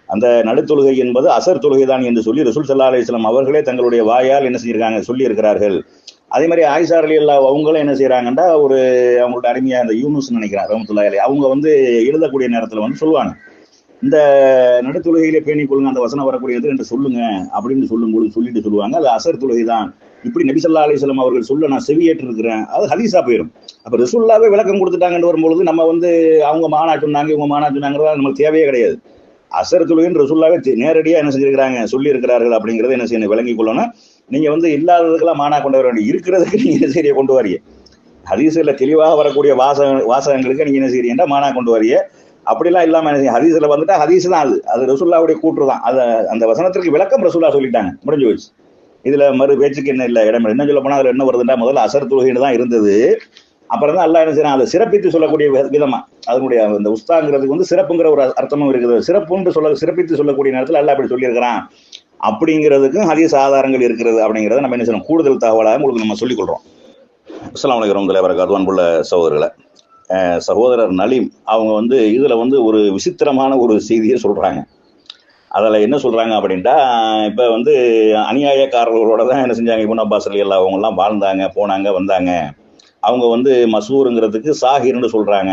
அந்த நடுத்தொழுகை என்பது அசர் தொழுகை தான் என்று சொல்லி ரசூல் ஸல்லல்லாஹு அலைஹி வஸல்லம் அவர்களே தங்களுடைய வாயால் என்ன செஞ்சிருக்காங்க, சொல்லி இருக்கிறார்கள். அதே மாதிரி ஆயிஷா ரலியல்லாஹு அவங்களும் என்ன செய்யறாங்கன்னா, ஒரு அவங்களோட அடிமையா அந்த யூனுஸ் நினைக்கிறாங்க ரஹ்மத்துல்லாஹி அலைஹி, அவங்க வந்து எழுதக்கூடிய நேரத்தில் வந்து சொல்லுவாங்க, இந்த நடுத்தொழுகையிலே பேணிக் கொள்ளுங்க, அந்த வசனம் வரக்கூடியது என்று சொல்லுங்க அப்படின்னு சொல்லிட்டு சொல்லுவாங்க, அது அசர் தொழுகை தான். இப்படி நபி ஸல்லல்லாஹு அலைஹி வஸல்லம் அவர்கள் சொல்ல நான் செவியேற்று இருக்கிறேன், அது ஹதீஸா போயிடும். அப்ப ரசூலுல்லாஹ்வே விளக்கம் கொடுத்துட்டாங்கன்னு வரும்பொழுது நம்ம வந்து அவங்க மானா சொன்னாங்க இவங்க மானா சொன்னாங்கிறதா நமக்கு தேவையே கிடையாது. அசர் தொழுகைன்னு ரசூலுல்லாஹ்வே நேரடியா என்ன செஞ்சிருக்கிறாங்க, சொல்லி இருக்கிறார்கள் அப்படிங்கறத என்ன செய்யணும், விளங்கி கொள்ளணும். நீங்க வந்து இல்லாததுக்கெல்லாம் மானா கொண்டு வர வேண்டிய, இருக்கிறதுக்கு நீங்க என்ன செய்ய கொண்டு வரீங்க, ஹதீஸ்ல தெளிவாக வரக்கூடிய வாசகங்களுக்கு நீங்க என்ன செய்யறீங்கன்னா மானா கொண்டு வரீங்க. அப்படிலாம் இல்லாம என்ன செய்ய, ஹதீஸ்ல வந்துட்டா ஹதீஸ் தான், அது ரசூலுல்லாஹ்வுடைய கூற்று தான், அது அந்த வசனத்திற்கு விளக்கம் ரசூலுல்லாஹ் சொல்லிட்டாங்க, முடிஞ்சு போச்சு. இதுல மறு பேச்சுக்கு என்ன இல்லை, இடம் என்ன சொல்ல போனா அதுல என்ன வருதுன்னா, முதல்ல அசர் தொழுகைன்னு தான் இருந்தது, அப்புறம் தான் அல்லாஹ் என்ன செய்யறான், அதை சிறப்பித்து சொல்லக்கூடிய விதமா, அதனுடைய அந்த உஸ்தாங்கிறதுக்கு வந்து சிறப்புங்கிற ஒரு அர்த்தமும் இருக்குது, சிறப்பித்து சொல்லக்கூடிய நேரத்தில் அல்லாஹ் அப்படி சொல்லியிருக்கிறான் அப்படிங்கிறதுக்கும் ஹதீஸ் ஆதாரங்கள் இருக்கிறது அப்படிங்கிறத நம்ம என்ன செய்யணும், கூடுதல் தகவலாக உங்களுக்கு நம்ம சொல்லிக் கொள்றோம். அஸ்ஸலாமு அலைக்கும் வரஹ்மத்துல்லாஹி வபரகாத்துஹு. அன்புள்ள சகோதரர்களே, சகோதரர் நலீம் அவங்க வந்து இதுல வந்து ஒரு விசித்திரமான ஒரு செய்தியை சொல்றாங்க. அதுல என்ன சொல்றாங்க அப்படின்ட்டா, இப்ப வந்து அநியாயக்காரர்களோட தான் என்ன செஞ்சாங்க, இப்னு அப்பாஸ் ரலியல்லாஹு அவங்க எல்லாம் வாழ்ந்தாங்க, போனாங்க, வந்தாங்க. அவங்க வந்து மசூருங்கிறதுக்கு சாஹிர்னு சொல்றாங்க,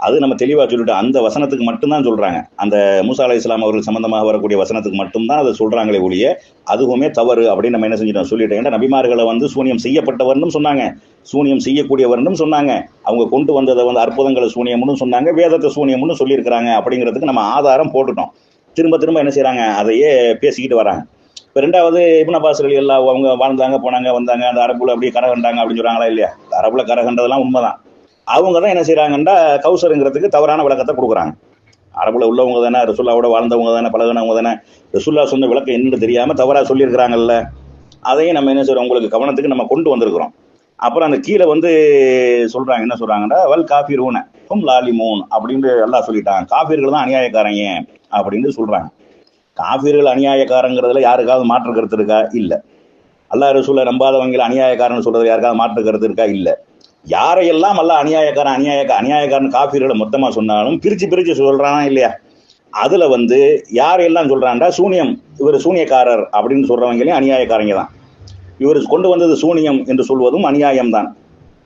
அது நம்ம தெளிவா சொல்லிட்டோம். அந்த வசனத்துக்கு மட்டும்தான் சொல்றாங்க, அந்த மூசா அலைஹிஸ்ஸலாம் அவர்கள் சம்பந்தமாக வரக்கூடிய வசனத்துக்கு மட்டும்தான் அதை சொல்றாங்களே ஒழிய அதுவுமே தவறு அப்படின்னு நம்ம என்ன செஞ்சிட்டோம், சொல்லிட்டோம். ஏன்னா நபிமார்களை வந்து சூனியம் செய்யப்பட்டவர்னும் சொன்னாங்க, சூனியம் செய்யக்கூடியவர்னும் சொன்னாங்க, அவங்க கொண்டு வந்ததை வந்து அற்புதங்களை சூனியம்னு சொன்னாங்க, வேதத்தை சூனியம்னு சொல்லியிருக்கிறாங்க அப்படிங்கிறதுக்கு நம்ம ஆதாரம் போட்டுட்டோம். திரும்ப திரும்ப என்ன செய்யறாங்க, அதையே பேசிக்கிட்டு வராங்க. இப்போ ரெண்டாவது இப்னு அப்பாஸ் ரலியல்லாஹு அவங்க வாழ்ந்தாங்க, போனாங்க, வந்தாங்க, அந்த அரபுல அப்படியே கரை கண்டாங்க அப்படின்னு சொல்றாங்களா இல்லையா, அரபுல கரை கண்டதெல்லாம் உண்மைதான். அவங்க தான் என்ன செய்யறாங்கன்னா கௌசருங்கிறதுக்கு தவறான விளக்கத்தை கொடுக்குறாங்க. அரபுல உள்ளவங்க தானே, ரசூல்லாவோட வாழ்ந்தவங்க தானே, பழகினவங்க தானே, ரசூல்லா சொன்ன விளக்கம் என்னன்னு தெரியாம தவறா சொல்லியிருக்கிறாங்கல்ல, அதையும் நம்ம என்ன செய்யறோம், உங்களுக்கு கவனத்துக்கு நம்ம கொண்டு வந்திருக்கிறோம். அப்புறம் அந்த கீழே வந்து சொல்றாங்க, என்ன சொல்றாங்கன்னா, வல் காஃபிரூன ஹும் லாலிமூன் அப்படின்னு அல்லாஹ் சொல்லிட்டாங்க, காஃபிர்கள் தான் அநியாயக்காரங்க அப்படின்னு சொல்றாங்க. காஃபிர்கள் அநியாயக்காரங்கிறதுல யாருக்காவது மாற்று கருத்து இருக்கா? இல்ல. அல்லாஹ் ரசூலை நம்பாதவங்களை அநியாயக்காரன் சொல்றது யாருக்காவது மாற்று கருத்து இருக்கா? இல்ல. யாரையெல்லாம் அல்லாஹ் அநியாயக்காரன் காஃபிர்களை மொத்தமா சொன்னாலும் பிரிச்சு சொல்றானா இல்லையா, அதுல வந்து யாரையெல்லாம் சொல்றான்டா, சூனியம், இவர் சூனியக்காரர் அப்படின்னு சொல்றவங்களையும் அநியாயக்காரங்க தான், இவர் கொண்டு வந்தது சூனியம் என்று சொல்வதும் அநியாயம் தான்,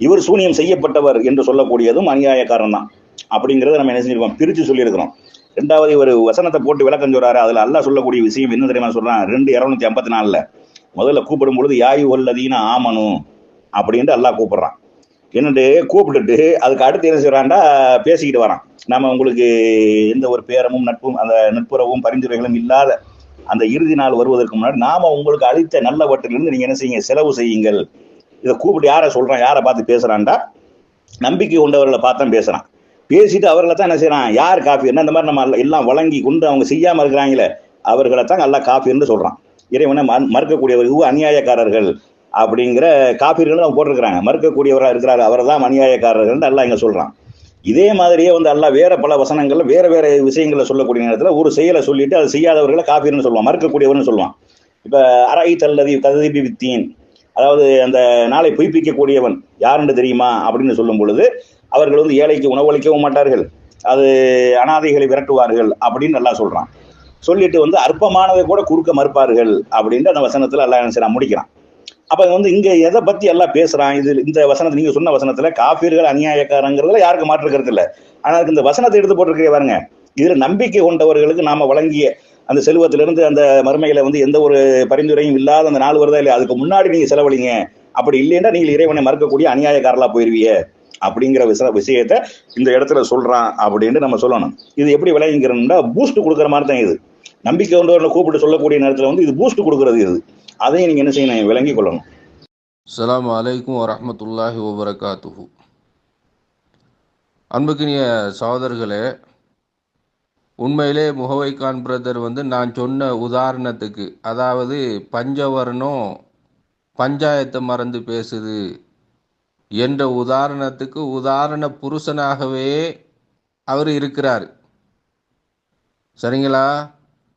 இவர் சூனியம் செய்யப்பட்டவர் என்று சொல்லக்கூடியதும் அநியாயக்காரன் தான் அப்படிங்கிறத நம்ம என்ன செஞ்சிருக்கோம், பிரிச்சு சொல்லியிருக்கிறோம். ரெண்டாவது இவர் வசனத்தை போட்டு விளக்கம் சொல்றாரு, அதுல அல்லாஹ் சொல்லக்கூடிய விஷயம் என்ன தெரியுமா சொல்றான், 2:254 முதல்ல கூப்பிடும் பொழுது யாயுஹல்லதீன ஆமனு அப்படின்ட்டு அல்லாஹ் கூப்பிடுறான். என்னட்டு கூப்பிட்டுட்டு அதுக்கு அடுத்து என்ன செய்யறான்டா, பேசிக்கிட்டு வரான், நம்ம உங்களுக்கு எந்த ஒரு பேரமும் நட்பும் அந்த நட்புறவும் பரிந்துரைகளும் இல்லாத அந்த இறுதி நாள் வருவதற்கு முன்னாடி நாம உங்களுக்கு அளித்த நல்லவற்றிலிருந்து நீங்க என்ன செய்யுங்க, செலவு செய்யுங்கள். இதை கூப்பிட்டு யாரை சொல்றான், யாரை பார்த்து பேசுறான்டா, நம்பிக்கை கொண்டவர்களை பார்த்தா பேசுறான். பேசிட்டு அவர்களை தான் என்ன செய்யறான், யார் காஃபிர்னா இந்த மாதிரி நம்ம எல்லாம் வழங்கி கொண்டு அவங்க செய்யாம இருக்கிறாங்களே அவர்களை தான் அல்லாஹ் காஃபிர்னு சொல்றான். இறைவனை மறுக்கக்கூடியவர்கள் அநியாயக்காரர்கள் அப்படிங்கிற காப்பீர்கள் அவங்க போட்டிருக்கிறாங்க. மறுக்கக்கூடியவராக இருக்கிறாரு, அவர் தான் அநியாயக்காரர்கள் அல்லாஹ் இங்க சொல்றான். இதே மாதிரியே வந்து அல்லாஹ் வேற பல வசனங்கள்ல வேற வேற விஷயங்களை சொல்லக்கூடிய நேரத்தில் ஒரு செயலை சொல்லிட்டு அதை செய்யாதவர்களை காப்பீர்னு சொல்லுவான், மறுக்கக்கூடியவர்னு சொல்லுவான். இப்ப அரை தல்லதி கதிபி வித்தீன், அதாவது அந்த நாளை பொய்ப்பிக்கக்கூடியவன் யாருன்னு தெரியுமா அப்படின்னு சொல்லும் பொழுது அவர்கள் வந்து ஏழைக்கு உணவளிக்கவும் மாட்டார்கள், அது அனாதைகளை விரட்டுவார்கள் அப்படின்னு நல்லா சொல்றான். சொல்லிட்டு வந்து அற்பமானதை கூட குறுக்க மறுப்பார்கள் அப்படின்ட்டு அந்த வசனத்துல எல்லாம் முடிக்கிறான். அப்ப வந்து இங்க எதை பத்தி எல்லாம் பேசுறான்? இது இந்த வசனத்தை நீங்க சொன்ன வசனத்துல காப்பீர்கள் அநியாயக்காரங்கிறதுல யாருக்கு மாற்றுக்கிறது இல்லை. ஆனா இந்த வசனத்தை எடுத்து போட்டிருக்கே பாருங்க, இதுல நம்பிக்கை கொண்டவர்களுக்கு நாம வழங்கிய அந்த செல்வத்திலிருந்து அந்த மறுமையில வந்து எந்த ஒரு பரிந்துரையும் இல்லாத அந்த நாள் வருதா இல்லையா, அதுக்கு முன்னாடி நீங்க செலவழிங்க, அப்படி இல்லைன்னா நீங்கள் இறைவனை மறுக்கக்கூடிய அநியாயக்காரலா போயிருவீங்க அப்படிங்கிற விஷயத்த இந்த இடத்துல சொல்றான் அப்படின்னு நம்ம சொல்லணும். இது எப்படி விளங்கிக்கிறோம்னா பூஸ்ட் கொடுக்குற மாதிரி தான். இது நம்பிக்கை கொண்டவர்களை கூப்பிட்டு சொல்லக்கூடிய நேரத்தில் வந்து இது பூஸ்ட் கொடுக்கறது. இது அதையும் நீங்க என்ன செய்யணும், விளங்கி கொள்ளணும். அஸ்ஸலாமு அலைக்கும் வரஹ்மத்துல்லாஹி வபரகாத்துஹு. அன்புக்கினிய சகோதரர்களே, உண்மையிலே முகவைக்கான் பிரதர் வந்து நான் சொன்ன உதாரணத்துக்கு, அதாவது பஞ்சவர்ணம் பஞ்சாயத்தை மறந்து பேசுது என்ற உதாரணத்துக்கு உதாரண புருஷனாகவே அவர் இருக்கிறார். சரிங்களா?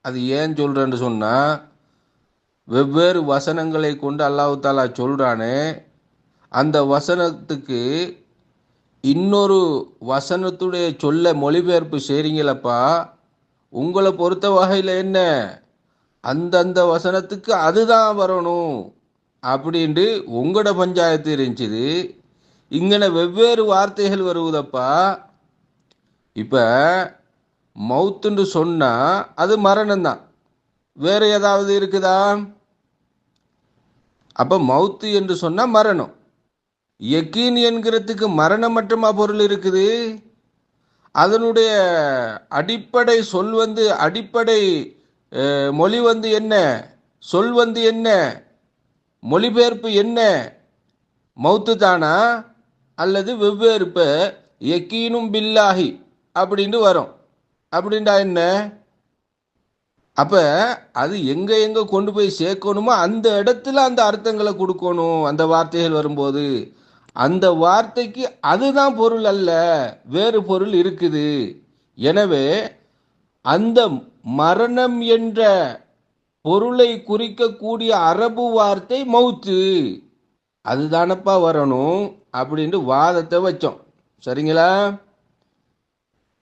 அது ஏன் சொல்றேன்னு சொன்னா, வெவ்வேறு வசனங்களை கொண்டு அல்லாஹ் தாலா சொல்றானே, அந்த வசனத்துக்கு இன்னொரு வசனத்துடைய சொல்ல மொழிபெயர்ப்பு செய்றீங்களப்பா, உங்களை பொறுத்த வகையில் என்ன, அந்தந்த வசனத்துக்கு அதுதான் வரணும் அப்படின்ட்டு உங்களோட பஞ்சாயத்து இருந்துச்சு. இங்கன வெவ்வேறு வார்த்தைகள் வருவதப்பா. இப்போ மவுத்துன்னு சொன்னால் அது மரணம்தான், வேறு ஏதாவது இருக்குதா? அப்போ மவுத்து என்று சொன்னால் மரணம். யக்கீன் என்கிறதுக்கு மரணம் மட்டுமா பொருள் இருக்குது? அதனுடைய அடிப்படை சொல் வந்து அடிப்படை மொழி வந்து என்ன, சொல் வந்து என்ன, மொழிபெயர்ப்பு என்ன? மவுத்து தானா அல்லது வெவ்வேறு? இப்போ யக்கீனும் பில்லாஹி அப்படின்னு வரும். அப்படின்டா என்ன? அப்போ அது எங்கே கொண்டு போய் சேர்க்கணுமோ அந்த இடத்துல அந்த அர்த்தங்களை கொடுக்கணும். அந்த வார்த்தைகள் வரும்போது அந்த வார்த்தைக்கு அதுதான் பொருள் அல்ல, வேறு பொருள் இருக்குது. எனவே அந்த மரணம் என்ற பொருளை குறிக்கக்கூடிய அரபு வார்த்தை மவுத்து, அதுதானப்பா வரணும் அப்படின்ட்டு வாதத்தை வச்சோம். சரிங்களா?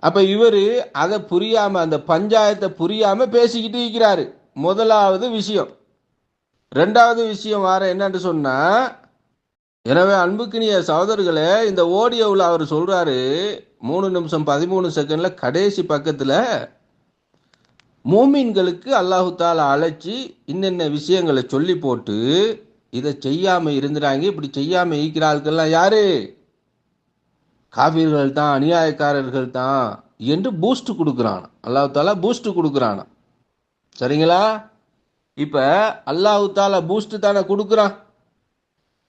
அப்ப இவர் அதை புரியாம, அந்த பஞ்சாயத்தை புரியாம பேசிக்கிட்டு இருக்கிறாரு. முதலாவது விஷயம். ரெண்டாவது விஷயம் வார என்னன்னு சொன்னா, எனவே அன்புக்கினிய சகோதரர்களே, இந்த ஓடியோவில் அவர் சொல்றாரு 3 நிமிஷம் 13 செகண்ட்ல கடைசி பக்கத்துல, மூமின்களுக்கு அல்லாஹு தாலா அழைச்சி இன்னென்ன விஷயங்களை சொல்லி போட்டு இதை செய்யாம இருந்துறாங்க, இப்படி செய்யாம இருக்கிறார்கள்லாம் யாரு? காபீர்கள் தான், அநியாயக்காரர்கள் தான் என்று பூஸ்ட் கொடுக்குறான் அல்லாஹு தாலா, பூஸ்ட் கொடுக்குறான். சரிங்களா? இப்ப அல்லாஹு தாலா பூஸ்ட் தானே கொடுக்குறான்.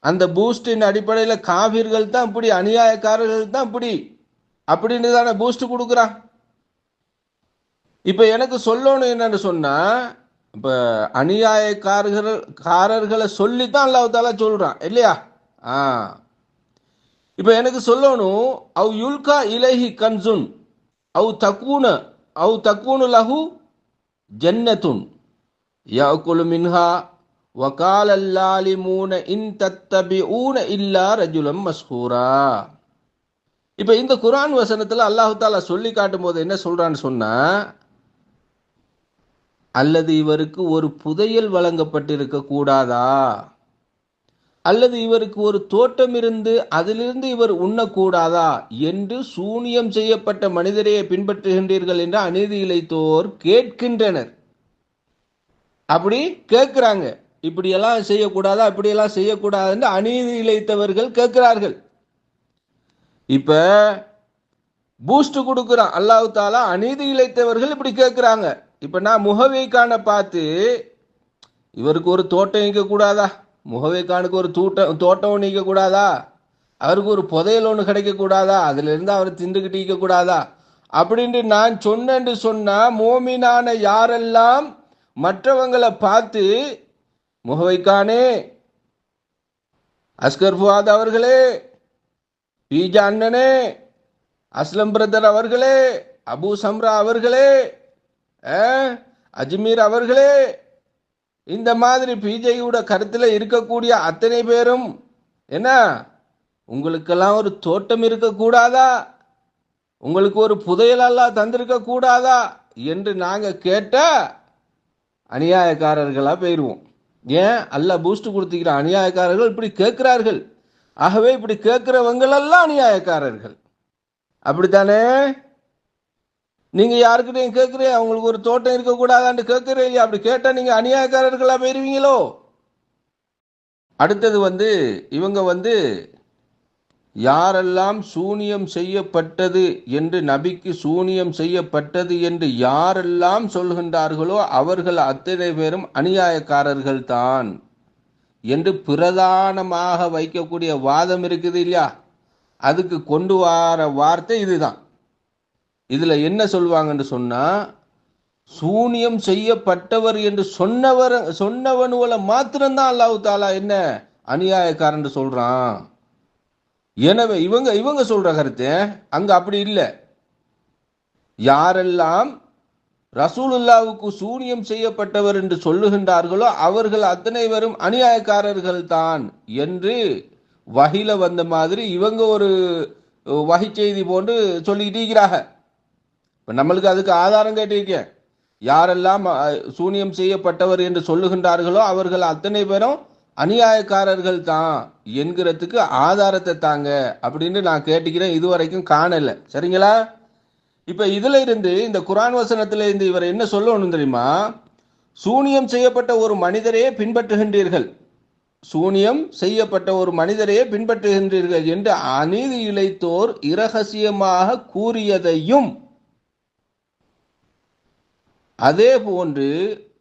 அந்த பூஸ்டின் அடிப்படையில் காபீர்கள் தான் இப்படி, அநியாயக்காரர்கள் தான் இப்படி அப்படின்னு தானே பூஸ்ட் கொடுக்குறான். இப்ப எனக்கு சொல்லணும் என்னன்னு சொன்னா, இப்ப அநியாயக்காரர்களை சொல்லித்தான் அல்லாஹ் தாலா சொல்றான் இல்லையா? இப்ப எனக்கு சொல்லணும், அவ் யுல்கா இலைஹி கன்சுன் அவ் தக்கூனு லஹு ஜன்னத்துன் யாக்குலு மின்ஹா வகால ல்லாலிமூன இன் தத்தபிஊன இல்லா ரஜுலம் மஸ்ஹூரா. இப்ப இந்த குர்ஆன் வசனத்துல அல்லாஹ் தாலா சொல்லி காட்டும் போது என்ன சொல்றான்னு சொன்னா, அல்லது இவருக்கு ஒரு புதையல் வழங்கப்பட்டிருக்க கூடாதா, அல்லது இவருக்கு ஒரு தோட்டம் இருந்து அதிலிருந்து இவர் உண்ணக்கூடாதா என்று சூனியம் செய்யப்பட்ட மனிதரையே பின்பற்றுகின்றீர்கள் என்று அநீதி இழைத்தோர் கேட்கின்றனர். அப்படி கேட்கிறாங்க, இப்படியெல்லாம் செய்யக்கூடாதா, இப்படியெல்லாம் செய்யக்கூடாதுன்னு அநீதி இழைத்தவர்கள் கேட்கிறார்கள். இப்ப பூஸ்ட் கொடுக்குறான் அல்லாஹ் தாலா, அநீதி இழைத்தவர்கள் இப்படி கேட்கிறாங்க. இப்ப நான் முகவைக்கான பார்த்து, இவருக்கு ஒரு தோட்டம் நீக்க கூடாதா, முகவைக்கானுக்கு ஒரு தோட்டம் நீக்க கூடாதா, அவருக்கு ஒரு புதையல் ஒன்று கிடைக்க கூடாதா, அதுல இருந்து அவர் திண்டுகிட்டு நீக்க கூடாதா அப்படின்ட்டு நான் சொன்னேன்னு சொன்னா, மோமினான யாரெல்லாம் மற்றவங்களை பார்த்து முகவைக்கானே அஸ்கர் ஃபுவாத் அவர்களே, பீஜா அண்ணனே, அஸ்லம் பிரதர் அவர்களே, அபு சம்ரா அவர்களே, அஜ்மீர் அவர்களே, இந்த மாதிரி பிஜேயோட கருத்தில் இருக்கக்கூடிய அத்தனை பேரும் என்ன, உங்களுக்கெல்லாம் ஒரு தோட்டம் இருக்கக்கூடாதா, உங்களுக்கு ஒரு புதையலெல்லாம் தந்திருக்க கூடாதா என்று நாங்க கேட்ட அநியாயக்காரர்களா போயிடுவோம். ஏன் அல்லாஹ் பூஸ்ட் கொடுத்துக்கிற அநியாயக்காரர்கள் இப்படி கேட்கிறார்கள். ஆகவே இப்படி கேட்கிறவங்களெல்லாம் அநியாயக்காரர்கள். அப்படித்தானே? நீங்க யாருக்கிட்டையும் கேட்கிறீங்க, அவங்களுக்கு ஒரு தோட்டம் இருக்கக்கூடாதான்னு கேட்கிறீங்க. அப்படி கேட்டா நீங்க அநியாயக்காரர்களா போயிருவீங்களோ? அடுத்தது இவங்க யாரெல்லாம் சூனியம் செய்யப்பட்டது என்று, நபிக்கு சூனியம் செய்யப்பட்டது என்று யாரெல்லாம் சொல்கின்றார்களோ அவர்கள் அத்தனை பேரும் அநியாயக்காரர்கள் தான் என்று பிரதானமாக வைக்கக்கூடிய வாதம் இருக்குது இல்லையா? அதுக்கு கொண்டு வர வார்த்தை இதுதான். இதுல என்ன சொல்லுவாங்கன்னு சொன்னா, சூனியம் செய்யப்பட்டவர் என்று சொன்னவனுல மாத்திரம்தான் அல்லாஹ் தாலா என்ன அநியாயக்காரன் சொல்றான். எனவே இவங்க சொல்ற கருத்து அங்க அப்படி இல்லை. யாரெல்லாம் ரசூலுல்லாவுக்கு சூனியம் செய்யப்பட்டவர் என்று சொல்லுகின்றார்களோ அவர்கள் அத்தனை பேரும் அநியாயக்காரர்கள் தான் என்று வஹில வந்த மாதிரி இவங்க ஒரு வகை செய்தி போன்று சொல்லிக்கிட்டு இருக்கிறாங்க. இப்ப நம்மளுக்கு அதுக்கு ஆதாரம் கேட்டிருக்கேன். யாரெல்லாம் சூனியம் செய்யப்பட்டவர் என்று சொல்லுகின்றார்களோ அவர்கள் அத்தனை பேரும் அநியாயக்காரர்கள் தான் என்கிறதுக்கு ஆதாரத்தை தாங்க அப்படின்னு நான் கேட்டுக்கிறேன். இதுவரைக்கும் காணல. சரிங்களா? இப்ப இதுல இருந்து இந்த குர்ஆன் வசனத்துல இருந்து இவர் என்ன சொல்லணும் தெரியுமா? சூனியம் செய்யப்பட்ட ஒரு மனிதரையே பின்பற்றுகின்றீர்கள், சூனியம் செய்யப்பட்ட ஒரு மனிதரையே பின்பற்றுகின்றீர்கள் என்று அநீதி இழைத்தோர் இரகசியமாக கூறியதையும், அதே போன்று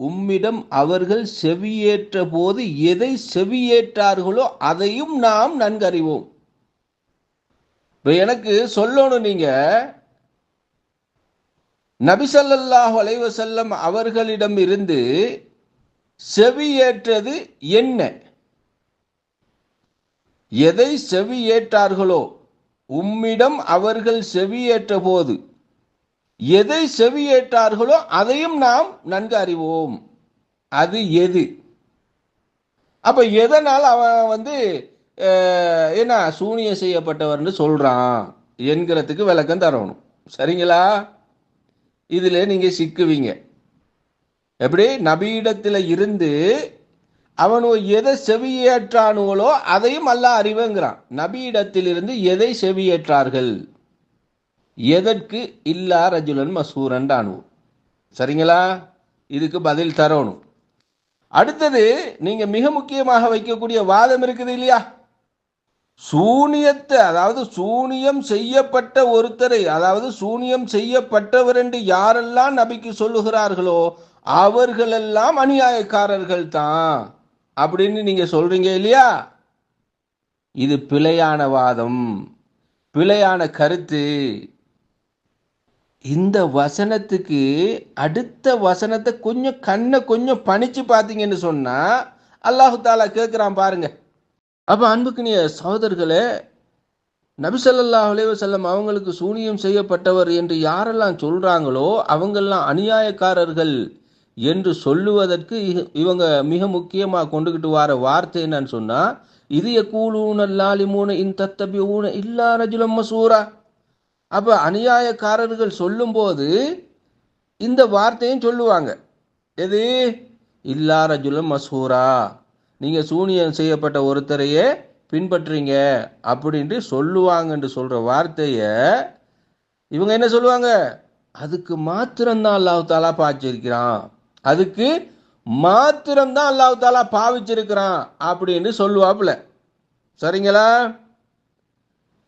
உம்மிடம் அவர்கள் செவியேற்ற போது எதை செவியேற்றார்களோ அதையும் நாம் நன்கறிவோம். இப்ப எனக்கு சொல்லணும், நீங்க நபி ஸல்லல்லாஹு அலைஹி வஸல்லம் அவர்களிடம் இருந்து செவியேற்றது என்ன, எதை செவியேற்றார்களோ, உம்மிடம் அவர்கள் செவியேற்ற போது எதை செவியேற்றார்களோ அதையும் நாம் நன்கு அறிவோம். அது எது? அப்ப எதனால் அவன் என்ன சூனியம் செய்யப்பட்டவர்னு சொல்றான் என்கிறதுக்கு விளக்கம் தரணும். சரிங்களா? இதுல நீங்க சிக்குவீங்க. எப்படி? நபியிடத்துல இருந்து அவனு எதை செவியேற்றானுங்களோ அதையும் அல்லாஹ் அறிவுங்கிறான். நபியிடத்திலிருந்து எதை செவியேற்றார்கள், எதற்கு? இல்லா ரஜுலன் மசூரன் அனுவும். சரிங்களா? இதுக்கு பதில் தரணும். அடுத்தது நீங்க மிக முக்கியமாக வைக்கக்கூடிய வாதம் இருக்குது இல்லையா? சூனியத்தை, அதாவது சூனியம் செய்யப்பட்ட ஒருத்தரை, அதாவது சூனியம் செய்யப்பட்டவர் என்று யாரெல்லாம் நபிக்கு சொல்லுகிறார்களோ அவர்களெல்லாம் அநியாயக்காரர்கள் தான் அப்படின்னு நீங்க சொல்றீங்க இல்லையா? இது பிழையான வாதம், பிழையான கருத்து. இந்த வசனத்துக்கு அடுத்த வசனத்தை கொஞ்சம் பணிச்சு பார்த்தீங்கன்னு சொன்னா அல்லாஹு தாலா கேட்கிறான் பாருங்க. அப்ப அன்புக்குரிய சகோதரர்களே, நபி ஸல்லல்லாஹு அலைஹி வஸல்லம் அவங்களுக்கு சூனியம் செய்யப்பட்டவர் என்று யாரெல்லாம் சொல்றாங்களோ அவங்கெல்லாம் அநியாயக்காரர்கள் என்று சொல்லுவதற்கு இவங்க மிக முக்கியமா கொண்டுகிட்டு வர வார்த்தை என்னன்னு சொன்னா, இது யகூலூன லாலிமூன இன் தத்தபிஊன இல்லா ரஜுலம் மசூரா. அப்ப அநியாயக்காரர்கள் சொல்லும் போது இந்த வார்த்தையும் சொல்லுவாங்க. எது? இல்லா ரஜுலம் மசூரா, நீங்க சூனியம் செய்யப்பட்ட ஒருத்தரையே பின்பற்றுறீங்க அப்படின்ட்டு சொல்லுவாங்கன்னு சொல்ற வார்த்தைய இவங்க என்ன சொல்லுவாங்க? அதுக்கு மாத்திரம்தான் அல்லாஹ் தாலா பாய்ச்சிருக்கிறான், அதுக்கு மாத்திரம்தான் அல்லாஹ் தாலா பாவிச்சிருக்கிறான் அப்படின்னு சொல்லுவாப்புல. சரிங்களா?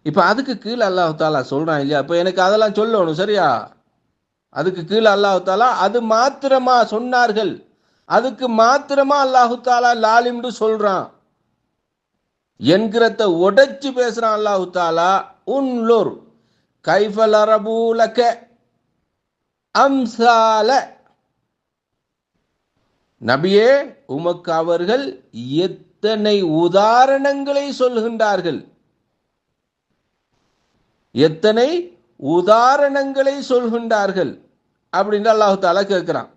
இப்ப அதுக்கு கீழே அல்லாஹ் தாலா சொல்றான் இல்லையா? இப்ப எனக்கு அதெல்லாம் சொல்லணும். சரியா? அதுக்கு கீழே அல்லாஹ் தாலா அது மாத்திரமா சொன்னார்கள், அதுக்கு மாத்திரமா அல்லாஹு தாலா லாலிம்னு சொல்றான் என்கிறத உடைச்சு பேசுறான் அல்லாஹு தாலா. உன்லுர் கைஃபல் அரபூலக அம்சால, நபியே உமக்கு அவர்கள் எத்தனை உதாரணங்களை சொல்கின்றார்கள், எத்தனை உதாரணங்களை சொல்கின்றார்கள் அப்படின்னு அல்லாஹ் தஆலா கேட்கிறான்.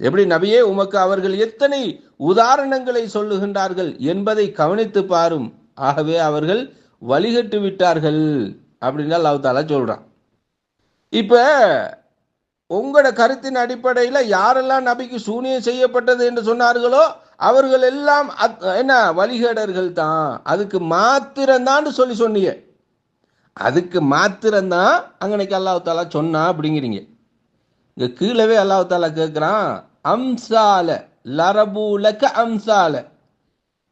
எப்படி நபியே உமக்கு அவர்கள் எத்தனை உதாரணங்களை சொல்லுகின்றார்கள் என்பதை கவனித்து பாரும், ஆகவே அவர்கள் வழிகட்டு விட்டார்கள் அப்படின்னு அல்லாஹ் தஆலா சொல்றான். இப்ப உங்களோட கருத்தின் அடிப்படையில் யாரெல்லாம் நபிக்கு சூனியம் செய்யப்பட்டது என்று சொன்னார்களோ அவர்கள் எல்லாம் என்ன வழிகேடர்கள் தான், அதுக்கு மாத்திரம்தான் சொல்லி சொன்னீங்க, அதுக்கு மாத்திரம்தான் அங்கனைக்கு அல்லாஹ் தஆலா சொன்னா அப்படிங்கிறீங்க. இங்க கீழவே அல்லாஹ் தஆலா கேட்கிறான், அம்சால லரபூலக அம்சால,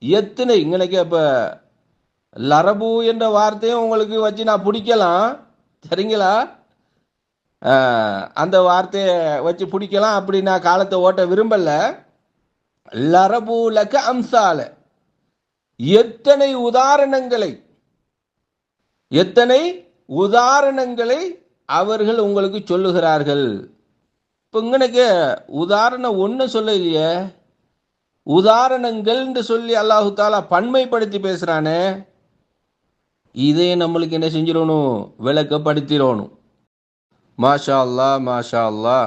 எத்தனை இங்கனைக்கு இப்ப லரபு என்ற வார்த்தையும் உங்களுக்கு வச்சு நான் பிடிக்கலாம், சரிங்களா? அந்த வார்த்தையை வச்சு பிடிக்கலாம், அப்படி நான் காலத்தை ஓட்ட விரும்பல. லரபூலக அம்சால, எத்தனை உதாரணங்களை, எத்தனை உதாரணங்களை அவர்கள் உங்களுக்கு சொல்லுகிறார்கள். இப்போ இங்கனக்கு உதாரணம் ஒன்று சொல்ல இல்லையே, உதாரணங்கள் என்று சொல்லி அல்லாஹு தாலா பன்மைப்படுத்தி பேசுறானே, இதே நம்மளுக்கு என்ன செஞ்சிடணும், விளக்கப்படுத்திடணும். மாஷா அல்லா மாஷா அல்லா.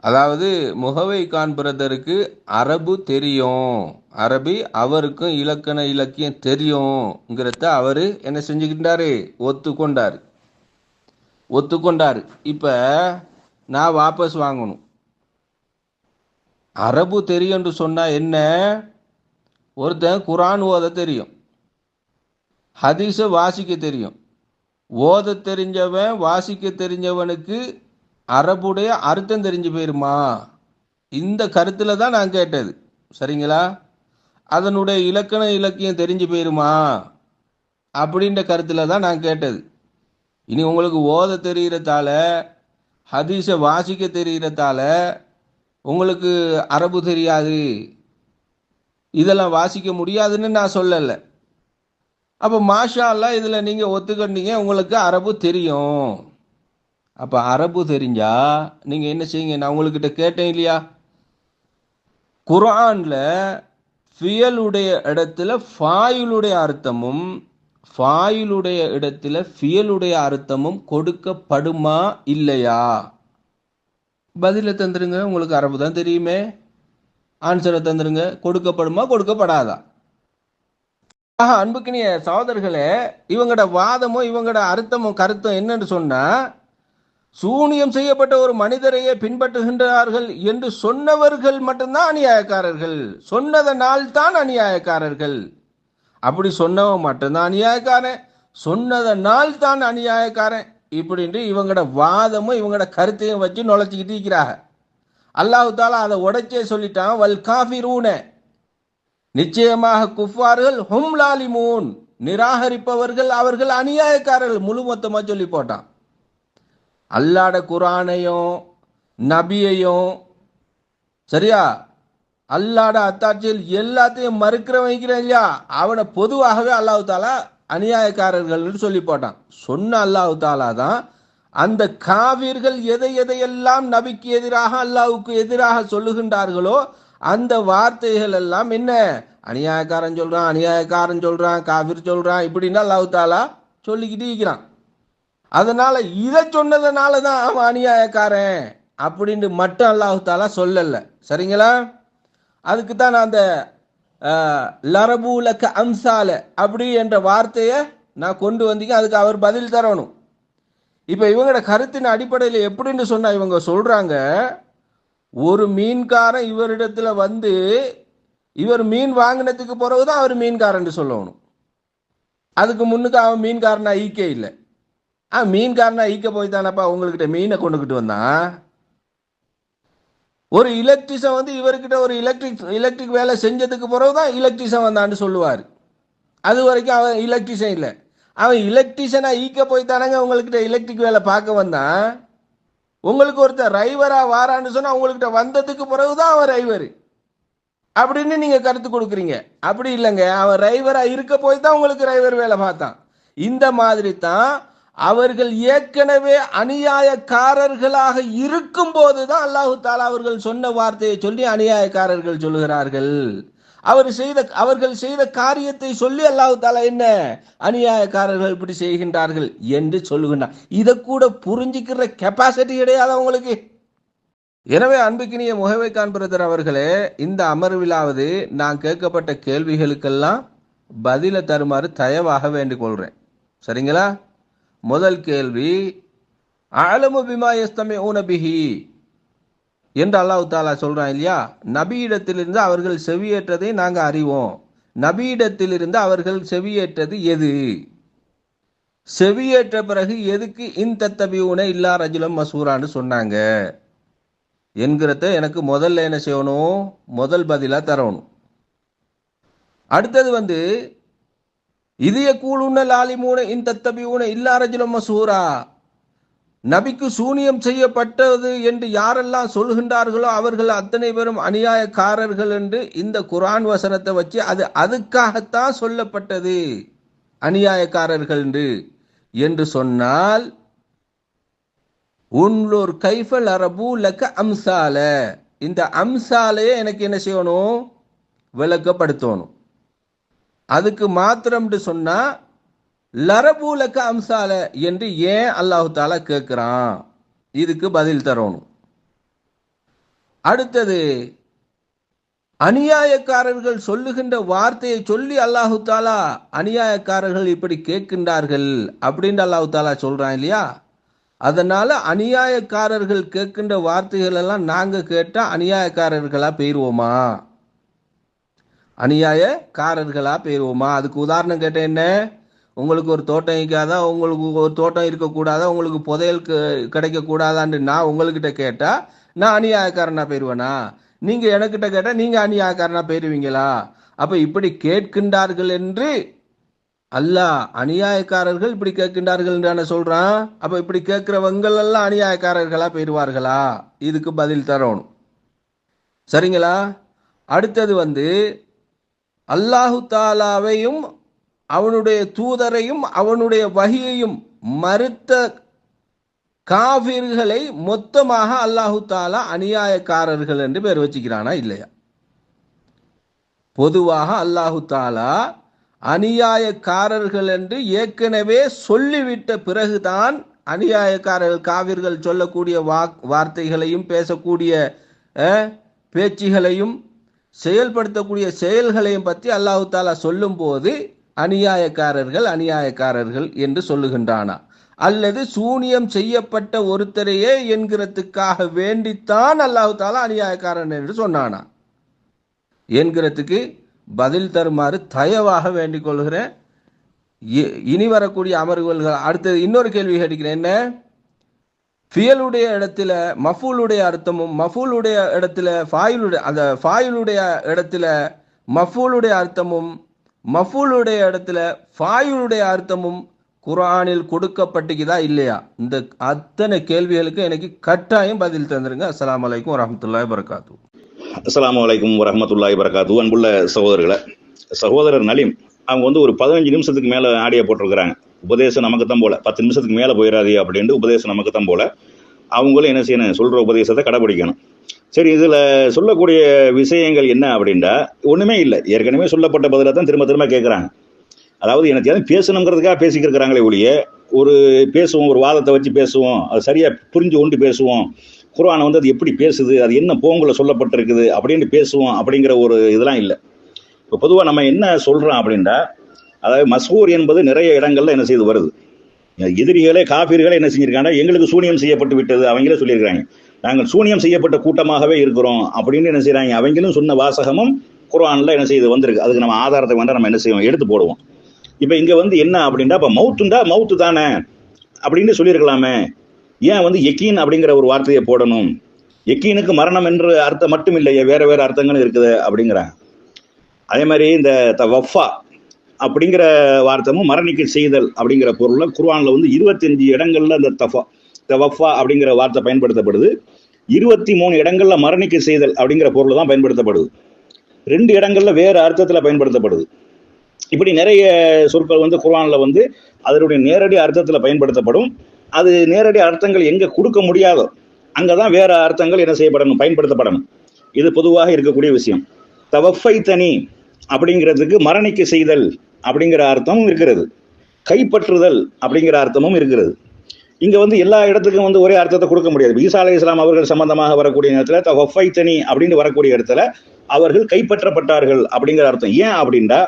அதாவது முகவை கான் பிரதருக்கு அரபு தெரியும், அரபி அவருக்கும் இலக்கண இலக்கியம் தெரியும்ங்கிறத அவர் என்ன செஞ்சுக்கிட்டாரு, ஒத்துக்கொண்டாரு. இப்ப நான் வாபஸ் வாங்கணும். அரபு தெரியும் என்று சொன்னா என்ன, ஒருத்தன் குரான் ஓத தெரியும், ஹதீஸ வாசிக்க தெரியும். ஓத தெரிஞ்சவன் வாசிக்க தெரிஞ்சவனுக்கு அரபுடைய அர்த்தம் தெரிஞ்சு போயிருமா? இந்த கருத்துல தான் நான் கேட்டது, சரிங்களா? அதனுடைய இலக்கண இலக்கியம் தெரிஞ்சு போயிருமா அப்படின்ற கருத்துல தான் நான் கேட்டது. இனி உங்களுக்கு ஓத தெரிகிறதால ஹதீஸை வாசிக்க தெரிகிறதால உங்களுக்கு அரபு தெரியாது, இதெல்லாம் வாசிக்க முடியாதுன்னு நான் சொல்லலை. அப்போ மாஷா அல்லாஹ் இதில் நீங்கள் ஒத்துக்கிட்டீங்க, உங்களுக்கு அரபு தெரியும். அப்போ அரபு தெரிஞ்சா நீங்கள் என்ன செய்யுங்க, நான் உங்கள்கிட்ட கேட்டேன் இல்லையா, குர்ஆன்ல ஃபியலுடைய இடத்துல ஃபாயிலுடைய அர்த்தமும் ஃபாயிலுடைய இடத்துல ஃபியலுடைய அர்த்தமும் கொடுக்கப்படுமா இல்லையா? பதில தந்துருங்க, உங்களுக்கு அரபு தான் தெரியுமே, ஆன்சரை தந்துருங்க. கொடுக்கப்படுமா கொடுக்கப்படாதா? அன்புக்கினிய சகோதரர்களே, இவங்களோட வாதமும் இவங்களோட அர்த்தமும் கருத்தும் என்னன்னு சொன்னா, சூனியம் செய்யப்பட்ட ஒரு மனிதரையே பின்பற்றுகின்றார்கள் என்று சொன்னவர்கள் மட்டும்தான் அநியாயக்காரர்கள், சொன்னதனால் தான் அநியாயக்காரர்கள். அப்படி சொன்னவன் மட்டும்தான் அநியாயக்காரன், சொன்னதனால் தான் அநியாயக்காரன் இப்படின்ட்டு இவங்களோட வாதமும் இவங்களோட கருத்தையும் வச்சு நுழைச்சிக்கிட்டு இருக்கிறாங்க. அல்லாஹ் தாலா அதை உடைச்சே சொல்லிட்டான், வல் காஃபிரூன, நிச்சயமாக குஃபார்கள், ஹும் லாலிமூன், நிராகரிப்பவர்கள், அவர்கள் அநியாயக்காரர்கள், முழு மொத்தமா சொல்லி போட்டான். அல்லாஹ்ட குர்ஆனையும் நபியையும், சரியா, அல்லாஹ்ட அத்தாட்சியில் எல்லாத்தையும் மறுக்கிற வைக்கிறேன் இல்லையா, அவனை பொதுவாகவே அல்லாஹ் தாலா அநியாயக்காரர்கள் சொல்லி போட்டான். சொன்ன அல்லாஹ் தாலா தான் அந்த காவிர்கள் எதையெல்லாம் நபிக்கு எதிராக அல்லாஹ்வுக்கு எதிராக சொல்லுகின்றார்களோ அந்த வார்த்தைகள் எல்லாம் என்ன, அநியாயக்காரன் சொல்றான், காவிர் சொல்றான், இப்படின்னா அல்லாஹ் தாலா சொல்லிக்கிட்டு இருக்கிறான். அதனால இதை சொன்னதுனால தான் அவன் அநியாயக்காரன் அப்படின்னு மட்டும் அல்லாஹ் தாலா சொல்லல, சரிங்களா? அதுக்கு தான் நான் அந்த லரபூலக அம்சால அப்படி என்ற வார்த்தையை நான் கொண்டு வந்தீங்க, அதுக்கு அவர் பதில் தரணும். இப்ப இவங்களோட கருத்தின் அடிப்படையில் எப்படின்னு சொன்னா, இவங்க சொல்றாங்க, ஒரு மீன்காரன் இவரிடத்துல வந்து இவர் மீன் வாங்கினதுக்கு பிறகுதான் அவர் மீன்காரன் சொல்லணும். அதுக்கு முன்னுக்கு அவன் மீன்காரனா ஈக்கே இல்லை. மீன்காரனா ஈக்க போய் தானப்பா உங்ககிட்ட மீனை கொண்டுகிட்டு வந்தான். ஒரு எலக்ட்ரிஷியன் வந்து இவர்கிட்ட ஒரு எலக்ட்ரிக் வேலை செஞ்சதுக்கு பிறகுதான் எலக்ட்ரிஷியன் வந்தான்னு சொல்லுவார். அது வரைக்கும் அவன் எலக்ட்ரிஷியன் இல்லை. அவன் எலக்ட்ரிஷியனா ஈக்க போய் தானங்க உங்ககிட்ட எலக்ட்ரிக் வேலை பார்க்க வந்தான். உங்களுக்கு ஒருத்தர் டிரைவரா வாரான்னு சொன்னா உங்கள்கிட்ட வந்ததுக்கு பிறகுதான் அவன் டிரைவர் அப்படின்னு நீங்க கருத்து கொடுக்குறீங்க. அப்படி இல்லைங்க, அவன் டிரைவரா இருக்க போய் தான் உங்களுக்கு டிரைவர் வேலை பார்த்தான். இந்த மாதிரி தான் அவர்கள் ஏற்கனவே அநியாயக்காரர்களாக இருக்கும் போதுதான் அல்லாஹு தாலா அவர்கள் சொன்ன வார்த்தையை சொல்லி அநியாயக்காரர்கள் சொல்லுகிறார்கள். அவர்கள் செய்த காரியத்தை சொல்லி அல்லாஹ் தாலா என்ன அநியாயக்காரர்கள் இப்படி செய்கின்றார்கள் என்று சொல்லுகின்றார். இதை கூட புரிஞ்சுக்கிற கெப்பாசிட்டி கிடையாது அவங்களுக்கு. எனவே அன்புக்கினிய முஹைவைக்கான் பிரதர் அவர்களே, இந்த அமர்விலாவது நான் கேட்கப்பட்ட கேள்விகளுக்கெல்லாம் பதில தருமாறு தயவாக வேண்டிக் கொள்றேன். சரிங்களா? முதல் கேள்வி, அலமு பிமா யஸ்தமிஊன பிஹி என்று அல்லாஹ் தாலா சொல்றான் இல்லையா? நபியிடத்திலிருந்து அவர்கள் செவியேற்றதை நாங்க அறிவோம். நபியிடத்திலிருந்து அவர்கள் செவியேற்றது எது? செவியேற்ற பிறகு எதுக்கு தத்தபியூன இல்லா ரஜுலம் மசூரான்னு சொன்னாங்க என்கிறத எனக்கு முதல்ல என்ன செய்யணும்? முதல் பதிலா தரணும். அடுத்தது இதய கூலுன லாலிமூன தத்தபியூன இல்லா ரஜுலம் மசூரா, நபிக்கு சூனியம் செய்யப்பட்டது என்று யாரெல்லாம் சொல்கின்றார்களோ அவர்கள் அத்தனை பேரும் அநியாயக்காரர்கள் என்று இந்த குர்ஆன் வசனத்தை வச்சு அதுக்காகத்தான் சொல்லப்பட்டது அநியாயக்காரர்கள் என்று சொன்னால், உன்லோர் கைஃபல் அரபு லக்க அம்சால, இந்த அம்சாலையே எனக்கு என்ன செய்யணும்? விளக்கப்படுத்தணும். அதுக்கு மாத்திரம் சொன்னா லரபூலக்க அம்சால என்று ஏன் அல்லாஹு தாலா கேட்கிறான்? இதுக்கு பதில் தரணும். அடுத்தது, அநியாயக்காரர்கள் சொல்லுகின்ற வார்த்தையை சொல்லி அல்லாஹு தாலா அநியாயக்காரர்கள் இப்படி கேட்கின்றார்கள் அப்படின்னு அல்லாஹு தாலா சொல்றான் இல்லையா? அதனால அநியாயக்காரர்கள் கேட்கின்ற வார்த்தைகள் எல்லாம் நாங்க கேட்டா அநியாயக்காரர்களா போயிருவோமா? அநியாயக்காரர்களா போயிருவோமா? அதுக்கு உதாரணம் கேட்ட என்ன? உங்களுக்கு ஒரு தோட்டம் இருக்காதா? உங்களுக்கு ஒரு தோட்டம் இருக்கக்கூடாதா? உங்களுக்கு புதையல் கிடைக்க கூடாதான்னு நான் உங்ககிட்ட கேட்டா நான் அநியாயக்காரனா போயிருவேனா? நீங்க எனக்கிட்ட கேட்டா நீங்க அநியாயக்காரனா போயிருவீங்களா? அப்ப இப்படி கேட்கின்றார்கள் என்று அல்லாஹ் அநியாயக்காரர்கள் இப்படி கேட்கின்றார்கள் என்று சொல்றான். அப்ப இப்படி கேட்கிறவங்க எல்லாம் அநியாயக்காரர்களா போயிருவார்களா? இதுக்கு பதில் தரணும். சரிங்களா? அடுத்தது அல்லாஹு தாலாவையும் அவனுடைய தூதரையும் அவனுடைய வஹியையும் மறுத்த காஃபிர்களை மொத்தமாக அல்லாஹு தாலா அநியாயக்காரர்கள் என்று பேர் வச்சுக்கிறானா இல்லையா? பொதுவாக அல்லாஹு தாலா அநியாயக்காரர்கள் என்று ஏற்கனவே சொல்லிவிட்ட பிறகுதான் அநியாயக்காரர்கள் காவிர்கள் சொல்லக்கூடிய வார்த்தைகளையும் பேசக்கூடிய பேச்சுகளையும் செயல்படுத்தக்கூடிய செயல்களையும் பற்றி அல்லாஹு தாலா சொல்லும் போது அநியாயக்காரர்கள் என்று சொல்லுகின்றானா? அல்லது சூனியம் செய்யப்பட்ட ஒருத்தரையே என்கிறதுக்காக வேண்டித்தான் அல்லாஹு தாலா அநியாயக்காரன் என்று சொன்னானா என்கிறதுக்கு பதில் தருமாறு தயவாக வேண்டிக் கொள்கிறேன். இனி வரக்கூடிய அமர்வுகள். அடுத்தது இன்னொரு கேள்வி கேட்கிறேன். என்ன? ஃபியலுடைய இடத்துல மஃபூலுடைய அர்த்தமும் மஃபூலுடைய இடத்துல ஃபாயிலுடைய அந்த ஃபாயிலுடைய இடத்துல மஃபூலுடைய அர்த்தமும் மஃபூலுடைய இடத்துல ஃபாயிலுடைய அர்த்தமும் குர்ஆனில் கொடுக்கப்பட்டிருக்குதா இல்லையா? இந்த அத்தனை கேள்விகளுக்கு எனக்கு கட்டாயம் பதில் தந்துருங்க. அஸ்ஸலாமு அலைக்கும் வரஹ்மத்துல்லாஹி வபரகாத்துஹு. அஸ்ஸலாமு அலைக்கும் வரஹ்மத்துல்லாஹி வபரகாத்துஹு. அன்புள்ள சகோதரர்களே, சகோதரர் நலீம் அவங்க ஒரு 15 நிமிஷத்துக்கு மேல ஆடியோ போட்டிருக்கிறாங்க. உபதேசம் நமக்கு தான் போல, 10 நிமிஷத்துக்கு மேல போயிடாதே அப்படின்ட்டு உபதேசம் நமக்கு தான் போல. அவங்களும் என்ன செய்யணும்? சொல்ற உபதேசத்தை கடைபிடிக்கணும். சரி, இதுல சொல்லக்கூடிய விஷயங்கள் என்ன அப்படின்டா ஒண்ணுமே இல்லை. ஏற்கனவே சொல்லப்பட்ட பதில தான் திரும்ப திரும்ப கேட்கிறாங்க. அதாவது எனக்கு பேசணுங்கிறதுக்காக பேசிக்கிட்டு இருக்கிறாங்களே ஒழிய ஒரு பேசுவோம், ஒரு வாதத்தை வச்சு பேசுவோம், அது சரியா புரிஞ்சு கொண்டு பேசுவோம், குர்ஆன் அது எப்படி பேசுது, அது என்ன போங்குல சொல்லப்பட்டிருக்குது அப்படின்னு பேசுவோம் அப்படிங்கிற ஒரு இதெல்லாம் இல்லை. இப்போ பொதுவாக நம்ம என்ன சொல்றோம் அப்படின்டா, அதாவது மஸ்ஹூர் என்பது நிறைய இடங்கள்ல என்ன செய்து வருது. எதிரிகளே காஃபிர்களே என்ன செஞ்சிருக்காங்க? எங்களுக்கு சூனியம் செய்யப்பட்டு விட்டது அவங்களே சொல்லியிருக்காங்க. நாங்கள் சூனியம் செய்யப்பட்ட கூட்டமாகவே இருக்கிறோம் அப்படின்னு என்ன செய்யறாங்க? அவங்களும் சொன்ன வாசகமும் குர்ஆன்ல என்ன செய்து வந்திருக்கு. அதுக்கு நம்ம ஆதாரத்தை வேண்டாம் நம்ம என்ன செய்வோம்? எடுத்து போடுவோம். இப்ப இங்க என்ன அப்படின்டா, இப்ப மவுத்துண்டா மவுத்து தானே அப்படின்னு சொல்லியிருக்கலாமே. ஏன் யக்கீன் அப்படிங்கிற ஒரு வார்த்தையை போடணும்? யக்கீனுக்கு மரணம் என்ற அர்த்தம் மட்டும் இல்லையே, வேற வேற அர்த்தங்கள் இருக்குது அப்படிங்கிறாங்க. அதே மாதிரி இந்த தவஃபா அப்படிங்கிற வார்த்தமும் மரணிக்க செய்தல் அப்படிங்கிற பொருள்ல குர்ஆன்ல 25 இடங்கள்ல அந்த தவஃபா அப்படிங்கிற வார்த்தை பயன்படுத்தப்படுது. 23 இடங்கள்ல மரணிக்க செய்தல் அப்படிங்கிற பொருள் தான் பயன்படுத்தப்படுது. 2 இடங்கள்ல வேற அர்த்தத்துல பயன்படுத்தப்படுது. இப்படி நிறைய சொற்கள் குர்ஆன்ல அதனுடைய நேரடி அர்த்தத்துல பயன்படுத்தப்படும். அது நேரடி அர்த்தங்கள் எங்க கொடுக்க முடியாதோ அங்கதான் வேற அர்த்தங்கள் என்ன செய்யப்படணும்? பயன்படுத்தப்படணும். இது பொதுவாக இருக்கக்கூடிய விஷயம். தவஃபைத்தனி அப்படிங்கிறதுக்கு மரணிக்க செய்தல் அப்படிங்கிற அர்த்தமும் இருக்கிறது, கைப்பற்றுதல் அப்படிங்கிற அர்த்தமும் இருக்கிறது. இங்க வந்து எல்லா இடத்துக்கும் வந்து ஒரே அர்த்தத்தை கொடுக்க முடியாது. ஈசா அலைஹிஸ்ஸலாம் அவர்கள் சம்பந்தமாக வரக்கூடிய நேரத்துல தவஃபைத்தனி அப்படின்னு வரக்கூடிய இடத்துல அவர்கள் கைப்பற்றப்பட்டார்கள் அப்படிங்கிற அர்த்தம். ஏன் அப்படின்னா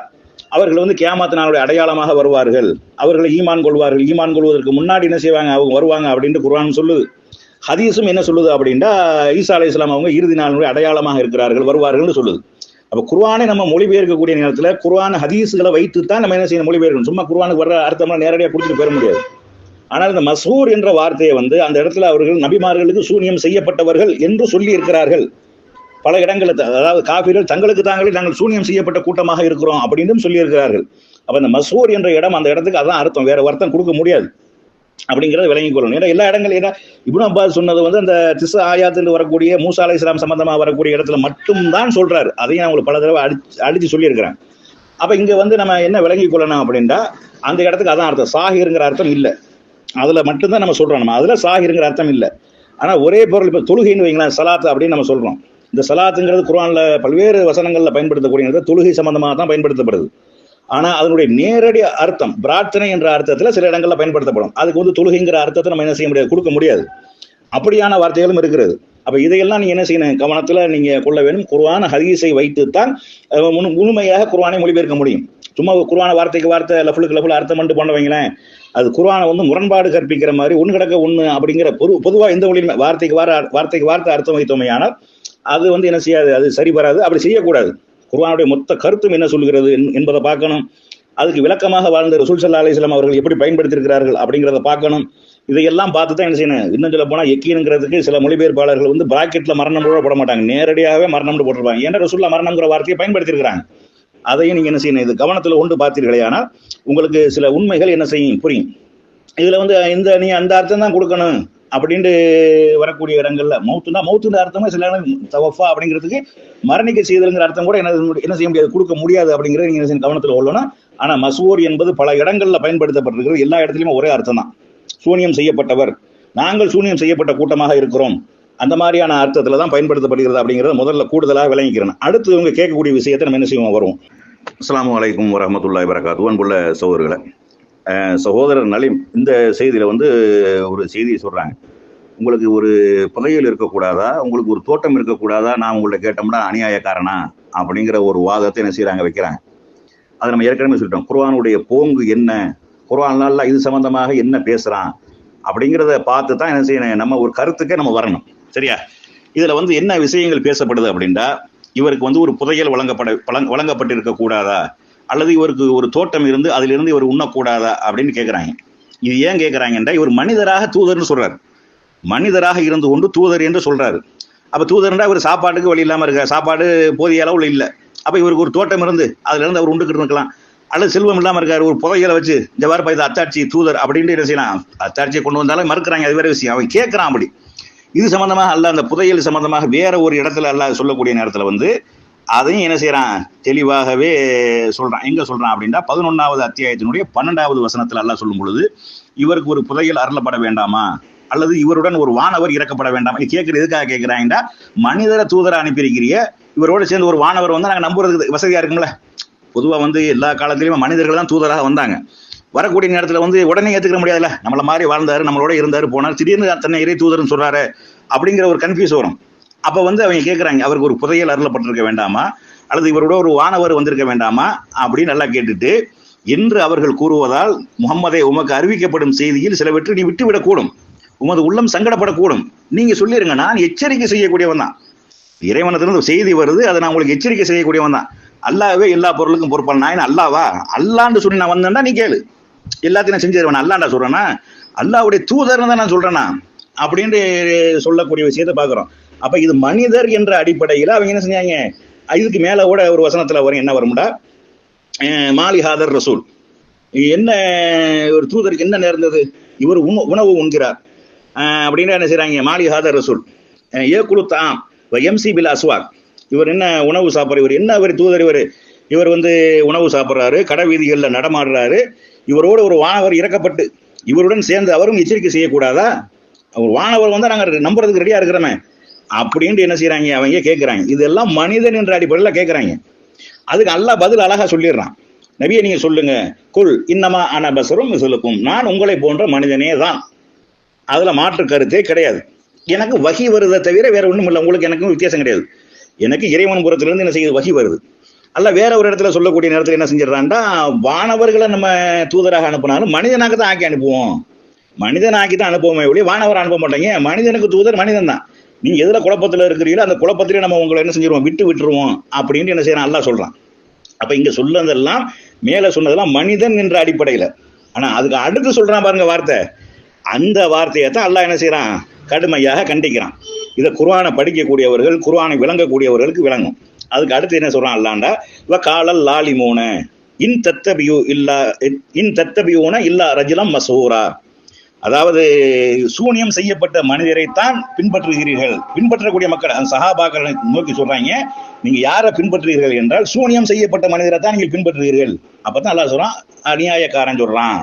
அவர்கள் வந்து கியாமத் நாளுடைய அடையாளமாக வருவார்கள், அவர்களை ஈமான் கொள்வார்கள், ஈமான் கொள்வதற்கு முன்னாடி என்ன செய்வாங்க, அவங்க வருவாங்க அப்படின்ட்டு குர்ஆன் சொல்லுது. ஹதீஸும் என்ன சொல்லுது அப்படின்னா ஈசா அலைஹிஸ்ஸலாம் அவங்க இறுதி நாளுடைய அடையாளமாக இருக்கிறார்கள், வருவார்கள்னு சொல்லுது. அப்ப குர்ஆனை நம்ம மொழிபெயர்க்கக்கூடிய நேரத்துல குர்ஆன் ஹதீஸ்களை வைத்து தான் நம்ம என்ன செய்யணும், மொழிபெயர்க்கணும். சும்மா குர்ஆனுக்கு வர்ற அர்த்தம்லாம் நேரடியாக கொடுத்துட்டு பெற முடியாது. ஆனால் இந்த மஸ்ஹூர் என்ற வார்த்தையை வந்து அந்த இடத்துல அவர்கள் நபிமார்களுக்கு சூனியம் செய்யப்பட்டவர்கள் என்று சொல்லி இருக்கிறார்கள் பல இடங்களில். அதாவது காஃபிர்கள் தங்களுக்கு தாங்களே நாங்கள் சூனியம் செய்யப்பட்ட கூட்டமாக இருக்கிறோம் அப்படின்னு சொல்லி இருக்கிறார்கள். அப்ப இந்த மஸ்ஹூர் என்ற இடம் அந்த இடத்துக்கு அதான் அர்த்தம், வேற அர்த்தம் கொடுக்க முடியாது அப்படிங்கிறத விளங்கிக் கொள்ளணும். ஏன்னா எல்லா இடங்களும் இப்னு அப்பாஸ் சொன்னது வந்து அந்த திஸ் ஆயாத்தில் வரக்கூடிய மூசா அலைஹிஸ்ஸலாம் சம்பந்தமாக வரக்கூடிய இடத்துல மட்டும்தான் சொல்றாரு. அதையும் நான் உங்களுக்கு பல தடவை அடிச்சு சொல்லியிருக்கிறேன். அப்ப இங்க வந்து நம்ம என்ன விளங்கிக் கொள்ளணும் அப்படின்னா அந்த இடத்துக்கு அதான் அர்த்தம், சாஹிருங்கிற அர்த்தம் இல்லை. அதுல மட்டும்தான் நம்ம சொல்றோம், நம்ம அதுல சாஹிருங்கிற அர்த்தம் இல்லை. ஆனா ஒரே பொருள், இப்ப தொழுகைன்னு வைங்களேன், சலாத் அப்படின்னு நம்ம சொல்றோம். இந்த சலாத்துங்கிறது குர்ஆன்ல பல்வேறு வசனங்கள்ல பயன்படுத்தக்கூடிய தொழுகை சம்பந்தமாக தான் பயன்படுத்தப்படுது. ஆனா அதனுடைய நேரடி அர்த்தம் பிரார்த்தனை என்ற அர்த்தத்துல சில இடங்கள்ல பயன்படுத்தப்படும். அதுக்கு வந்து தொழுகைங்கிற அர்த்தத்தை நம்ம என்ன செய்ய முடியாது, கொடுக்க முடியாது. அப்படியான வார்த்தைகளும் இருக்கிறது. அப்ப இதையெல்லாம் நீங்க என்ன செய்யணும், கவனத்துல நீங்க கொள்ள வேண்டும். குர்ஆன் ஹதீஸை வைத்துத்தான் முழுமையாக குர்ஆனை மொழிபெயர்க்க முடியும். சும்மா குர்ஆன வார்த்தைக்கு வார்த்தை லஃபுலுக்கு லஃபுல் அர்த்தம் பண்ணிட்டு பண்ண வைங்களேன், அது குர்ஆனை வந்து முரண்பாடு கற்பிக்கிற மாதிரி ஒன்று கிடக்க ஒன்று அப்படிங்கிற பொதுவா எந்த மொழியுமே வார்த்தைக்கு வார்த்தை அர்த்தம் வைத்தோமே ஆனால் அது வந்து என்ன செய்யாது, அது சரி வராது. அப்படி செய்யக்கூடாது. குர்ஆனுடைய மொத்த கருத்தும் என்ன சொல்கிறது என்பதை பார்க்கணும். அதுக்கு விளக்கமாக வாழ்ந்த ரசூல் ஸல்லல்லாஹு அலைஹி வஸல்லம் அவர்கள் எப்படி பயன்படுத்தியிருக்கிறார்கள் அப்படிங்கிறத பார்க்கணும். இதையெல்லாம் பார்த்து தான் என்ன செய்யணும். இன்னும் சொல்ல போனா யக்கீனுங்கிறதுக்கு சில மொழிபெயர்ப்பாளர்கள் வந்து பிராக்கெட்ல மரணம் கூட போட மாட்டாங்க, நேரடியாகவே மரணம்னு போட்டிருப்பாங்க. ஏன்னா ரசூலுல்லாஹ் மரணம்ங்கிற வார்த்தையை பயன்படுத்தியிருக்கிறாங்க. அதையும் நீங்க என்ன செய்யணும், இது கவனத்துல கொண்டு பார்த்தீர்களே ஆனால் உங்களுக்கு சில உண்மைகள் என்ன செய்யும், புரியும். இதுல வந்து நீ அந்த அர்த்தம் தான் கொடுக்கணும் அப்படின்ட்டு வரக்கூடிய இடங்கள்ல மௌத்துன்ற அர்த்தமா சில தவஃபா அப்படிங்கிறதுக்கு மரணிக்க செய்தல்ங்கிற அர்த்தம் கூட என்ன செய்ய முடியாது, கொடுக்க முடியாது அப்படிங்கிறத நீங்க கவனத்துல கொள்ளணும். ஆனா மஸ்ஹூர் என்பது பல இடங்கள்ல பயன்படுத்தப்பட்டிருக்கிறது. எல்லா இடத்துலயுமே ஒரே அர்த்தம் தான், சூனியம் செய்யப்பட்டவர், நாங்கள் சூனியம் செய்யப்பட்ட கூட்டமாக இருக்கிறோம், அந்த மாதிரியான அர்த்தத்துல தான் பயன்படுத்தப்படுகிறது அப்படிங்கிறத முதல்ல கூடுதலாக விளங்கிக்கிறேன். அடுத்து இவங்க கேட்கக்கூடிய விஷயத்தை நம்ம என்ன செய்வோம் வருவோம். அஸ்ஸலாமு அலைக்கும் வரஹ்மத்துல்லாஹி வபரகாத்துஹு. அன்புள்ள சகோதரர்களே, சகோதரர் நலீம் இந்த செய்தியில வந்து ஒரு செய்தியை சொல்றாங்க. உங்களுக்கு ஒரு புதையல் இருக்கக்கூடாதா, உங்களுக்கு ஒரு தோட்டம் இருக்கக்கூடாதா, நான் உங்கள்ட்ட கேட்டோம்னா அநியாயக்காரனா அப்படிங்கிற ஒரு வாதத்தை என்ன செய்யறாங்க, வைக்கிறாங்க. அதை நம்ம ஏற்கனவே சொல்லிட்டோம். குர்ஆனுடைய போங்கு என்ன, குர்ஆன்ல இது சம்பந்தமாக என்ன பேசுறான் அப்படிங்கிறத பார்த்து தான் என்ன செய்யணும், நம்ம ஒரு கருத்துக்கே நம்ம வரணும். சரியா? இதுல வந்து என்ன விஷயங்கள் பேசப்படுது அப்படின்னா, இவருக்கு வந்து ஒரு புதையல் வழங்கப்பட்டிருக்க கூடாதா, அல்லது இவருக்கு ஒரு தோட்டம் இருந்து அதிலிருந்து இவர் உண்ணக்கூடாதா அப்படின்னு கேட்கிறாங்க. இது ஏன் கேட்கிறாங்கன்னா, இவர் மனிதராக தூதர்னு சொல்றாரு, மனிதராக இருந்து கொண்டு தூதர் என்று சொல்றாரு. அப்ப தூதர்ன்றா இவர் சாப்பாட்டுக்கு வழி இல்லாம இருக்க, சாப்பாடு போதிய அளவுல இல்லை. அப்ப இவருக்கு ஒரு தோட்டம் இருந்து அதுல இருந்து அவர் உண்டுகிட்டு இருக்கலாம். அல்லது செல்வம் இல்லாம இருக்காரு, ஒரு புதையலை வச்சு இந்த வாரம் இது அத்தாட்சி தூதர் அப்படின்னு என்ன செய்யலாம், அத்தாட்சியை கொண்டு வந்தாலும் மறுக்கிறாங்க, அது வேற விஷயம். அவன் கேட்கிறான். அப்படி இது சம்பந்தமாக அல்ல, அந்த புதையல் சம்பந்தமாக வேற ஒரு இடத்துல அல்ல சொல்லக்கூடிய நேரத்துல வந்து அதையும் என்ன செய்யறான், தெளிவாகவே சொல்றான். எங்க சொல்றான் அப்படின்னா 11வது அத்தியாயத்தினுடைய 12வது வசனத்துல அல்லாஹ் சொல்லும் பொழுது, இவருக்கு ஒரு புதையல் அருளப்பட வேண்டாமா, அல்லது இவருடன் ஒரு வானவர் இறக்கப்பட வேண்டாமா. கேட்கறது எதுக்காக கேட்கிறாங்கன்னா, மனிதரை தூதரை அனுப்பியிருக்கிறிய, இவரோடு சேர்ந்து ஒரு வானவர் வந்து நாங்க நம்புறதுக்கு வசதியா இருக்கும்ல. பொதுவா வந்து எல்லா காலத்திலயும் மனிதர்கள் தான் தூதராக வந்தாங்க. வரக்கூடிய நேரத்துல வந்து உடனே ஏத்துக்க முடியாதுல்ல, நம்மள மாதிரி வாழ்ந்தாரு, நம்மளோட இருந்தாரு, போனார், திடீர்னு தன்னை இறை தூதர்னு சொல்றாரு அப்படிங்கிற ஒரு கன்ஃபியூஸ் வரும். அப்ப வந்து அவங்க கேட்கிறாங்க, அவருக்கு ஒரு புதையல் அருளப்பட்டிருக்க வேண்டாமா, அல்லது இவரோட ஒரு வானவர் வந்திருக்க வேண்டாமா அப்படின்னு நல்லா கேட்டுட்டு, என்று அவர்கள் கூறுவதால் முகம்மதே உமக்கு அறிவிக்கப்படும் செய்தியில் சிலவற்றை நீ விட்டுவிடக்கூடும், உமது உள்ளம் சங்கடப்படக்கூடும், நீங்க சொல்லிருங்க, நான் எச்சரிக்கை செய்யக்கூடியவன் தான். இறைவனத்திலிருந்து செய்தி வருது, அதை நான் உங்களுக்கு எச்சரிக்கை செய்யக்கூடியவன் தான். அல்லாவே எல்லா பொருளுக்கும் பொறுப்பான நான் அல்லாவா, அல்லான்னு சொல்லி நான் வந்தேன்னா நீ கேளு, எல்லாத்தையும் நான் செஞ்சிருவேன். அல்லாண்டா சொல்றேன்னா, அல்லாவுடைய தூதர்னு தான் நான் சொல்றேன்னா அப்படின்னு சொல்லக்கூடிய விஷயத்தை பாக்குறோம். அப்ப இது மனிதர் என்ற அடிப்படையில் அவங்க என்ன செஞ்சாங்க, இதுக்கு மேல கூட ஒரு வசனத்துல வரும், என்ன வரும்டா, மாலிஹாதர் ரசூல், என்ன ஒரு தூதருக்கு என்ன நேர்ந்தது, இவர் உணவு உண்கிறார் அப்படின்னு என்ன செய்யறாங்க, மாலிஹாதர் ரசூல் ஏகுலு தாம் எம்சி பில் அஸ்வாக், இவர் என்ன உணவு சாப்பிட்ற, இவர் என்ன அவர் தூதர், இவர் வந்து உணவு சாப்பிட்றாரு, கடை வீதிகள்ல நடமாடுறாரு, இவரோடு ஒரு வானவர் இறக்கப்பட்டு இவருடன் சேர்ந்து அவரும் எச்சரிக்கை செய்யக்கூடாதா, அவர் வானவர் வந்து நாங்க நம்புறதுக்கு ரெடியா இருக்கிறோமே அப்படின்ட்டு என்ன செய்யறாங்க, அவங்க கேட்கிறாங்க. இதெல்லாம் மனிதன் என்ற அடிப்படையில் கேட்கிறாங்க. அதுக்கு அல்லாஹ் பதில் அழகா சொல்லிடுறான். நபியை நீங்க சொல்லுங்க, குல் இன்னமா அன பஸரும் மிஸ்லுக்கும், நான் உங்களை போன்ற மனிதனே தான், அதுல மாற்று கருத்தே கிடையாது. எனக்கு வகி வருதை தவிர வேற ஒண்ணும் இல்லை, உங்களுக்கு எனக்கும் வித்தியாசம் கிடையாது. எனக்கு இறைவன் புறத்திலிருந்து என்ன செய்யுது, வகி வருது. அல்ல வேற ஒரு இடத்துல சொல்லக்கூடிய நேரத்தில் என்ன செஞ்சிடறான்டா, வானவர்களை நம்ம தூதராக அனுப்பினாலும் மனிதனாக தான் ஆக்கி அனுப்புவோம், மனிதனாக்கி தான் அனுப்புவோமே ஒழிய வானவர் அனுப்ப மாட்டாங்க. மனிதனுக்கு தூதர் மனிதன் தான். நீங்க எதுல குழப்பத்துல இருக்கிறீங்களோ அந்த குழப்பத்திலே நம்ம உங்களை என்ன செஞ்சிருவோம், விட்டுருவோம் அப்படின்னு என்ன செய்யறான், அல்லாஹ் சொல்றான். அப்ப இங்க சொல்லதெல்லாம் மேல சொன்னதெல்லாம் மனிதன் என்ற அடிப்படையில. ஆனா அதுக்கு அடுத்து சொல்றான் பாருங்க வார்த்தை, அந்த வார்த்தையை தான் அல்லாஹ் என்ன செய்யறான், கடுமையாக கண்டிக்கிறான். இதை குர்ஆனை படிக்கக்கூடியவர்கள், குர்ஆனை விளங்கக்கூடியவர்களுக்கு விளங்கும். அதுக்கு அடுத்து என்ன சொல்றான் அல்லாண்டா, காலல் லாலிமூன இன் தத்தபியூன இல்லா ரஜுலம் மஸ்ஹூரா, அதாவது சூனியம் செய்யப்பட்ட மனிதரைத்தான் பின்பற்றுகிறீர்கள். பின்பற்றக்கூடிய மக்கள் அந்த சஹாபாக்களை நோக்கி சொல்றாங்க, நீங்க யாரை பின்பற்றுகிறீர்கள் என்றால் சூனியம் செய்யப்பட்ட மனிதரை தான் நீங்கள் பின்பற்றுகிறீர்கள். அப்பதான் அல்லாஹ் சொல்றான், அநியாயக்காரன் சொல்றான்,